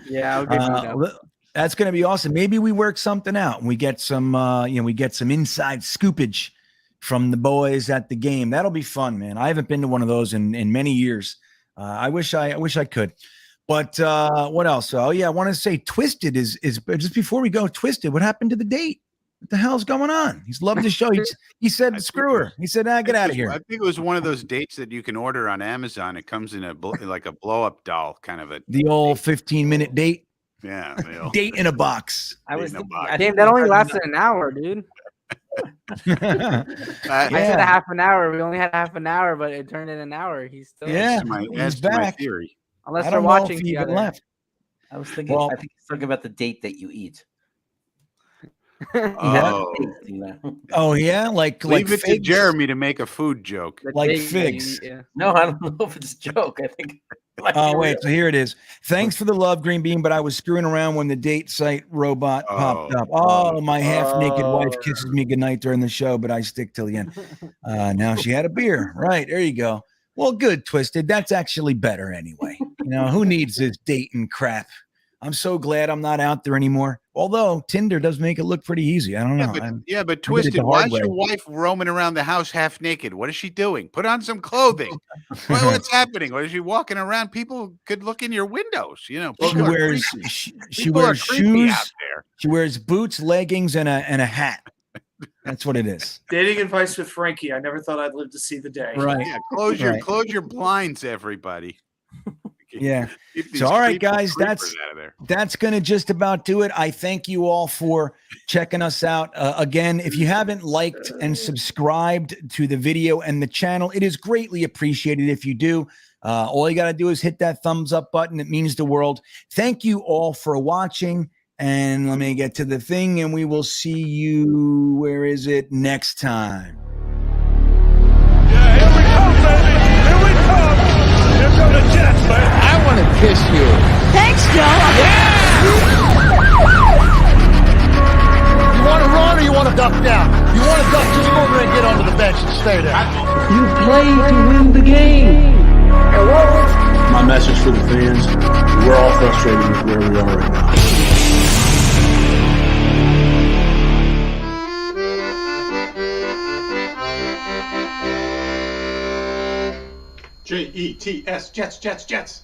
Yeah. That's going to be awesome. Maybe we work something out and we get some, we get some inside scoopage from the boys at the game. That'll be fun, man. I haven't been to one of those in many years. I wish I could. But what else? Oh yeah, I want to say Twisted is just before we go. Twisted, what happened to the date? What the hell's going on? He's loved the show. He said, "Screw her." He said, "Get out of here." I think it was one of those dates that you can order on Amazon. It comes in like a blow up doll kind of a. The old 15-minute date. Yeah, date in a box. I think that only lasted an hour, dude. I said a half an hour. We only had half an hour, but it turned in an hour. He's still he's back. My theory. Unless they're watching together. Left. I was thinking. I think he's talking about the date that you eat. Oh yeah, leave it to Jeremy to make a food joke. Like figs. No, I don't know if it's a joke. I think. Wait, so here it is. Thanks for the love, GreenBean, but I was screwing around when the date site robot popped up. My half-naked wife kisses me goodnight during the show, but I stick till the end. Now she had a beer. Right, there you go. Well, good, Twisted. That's actually better anyway. Who needs this dating crap? I'm so glad I'm not out there anymore. Although Tinder does make it look pretty easy. I don't know. But Twisted, why is your wife roaming around the house half naked? What is she doing? Put on some clothing. What's happening? What is she walking around? People could look in your windows. She wears shoes. Out there. She wears boots, leggings, and a hat. That's what it is. Dating advice with Frankie. I never thought I'd live to see the day. Right. Yeah, close your blinds, everybody. Yeah. So, all right, guys, that's going to just about do it. I thank you all for checking us out. Again, if you haven't liked and subscribed to the video and the channel, it is greatly appreciated if you do. All you got to do is hit that thumbs up button. It means the world. Thank you all for watching. And let me get to the thing, and we will see you, where is it, next time. Yeah, here we come, baby. Here we come. Here come the Jets, man. I want to kiss you. Thanks, Joe. Yeah! You want to run or you want to duck down? You want to duck, just go over and get onto the bench and stay there. You play to win the game. My message for the fans, we're all frustrated with where we are right now. Jets, Jets, Jets.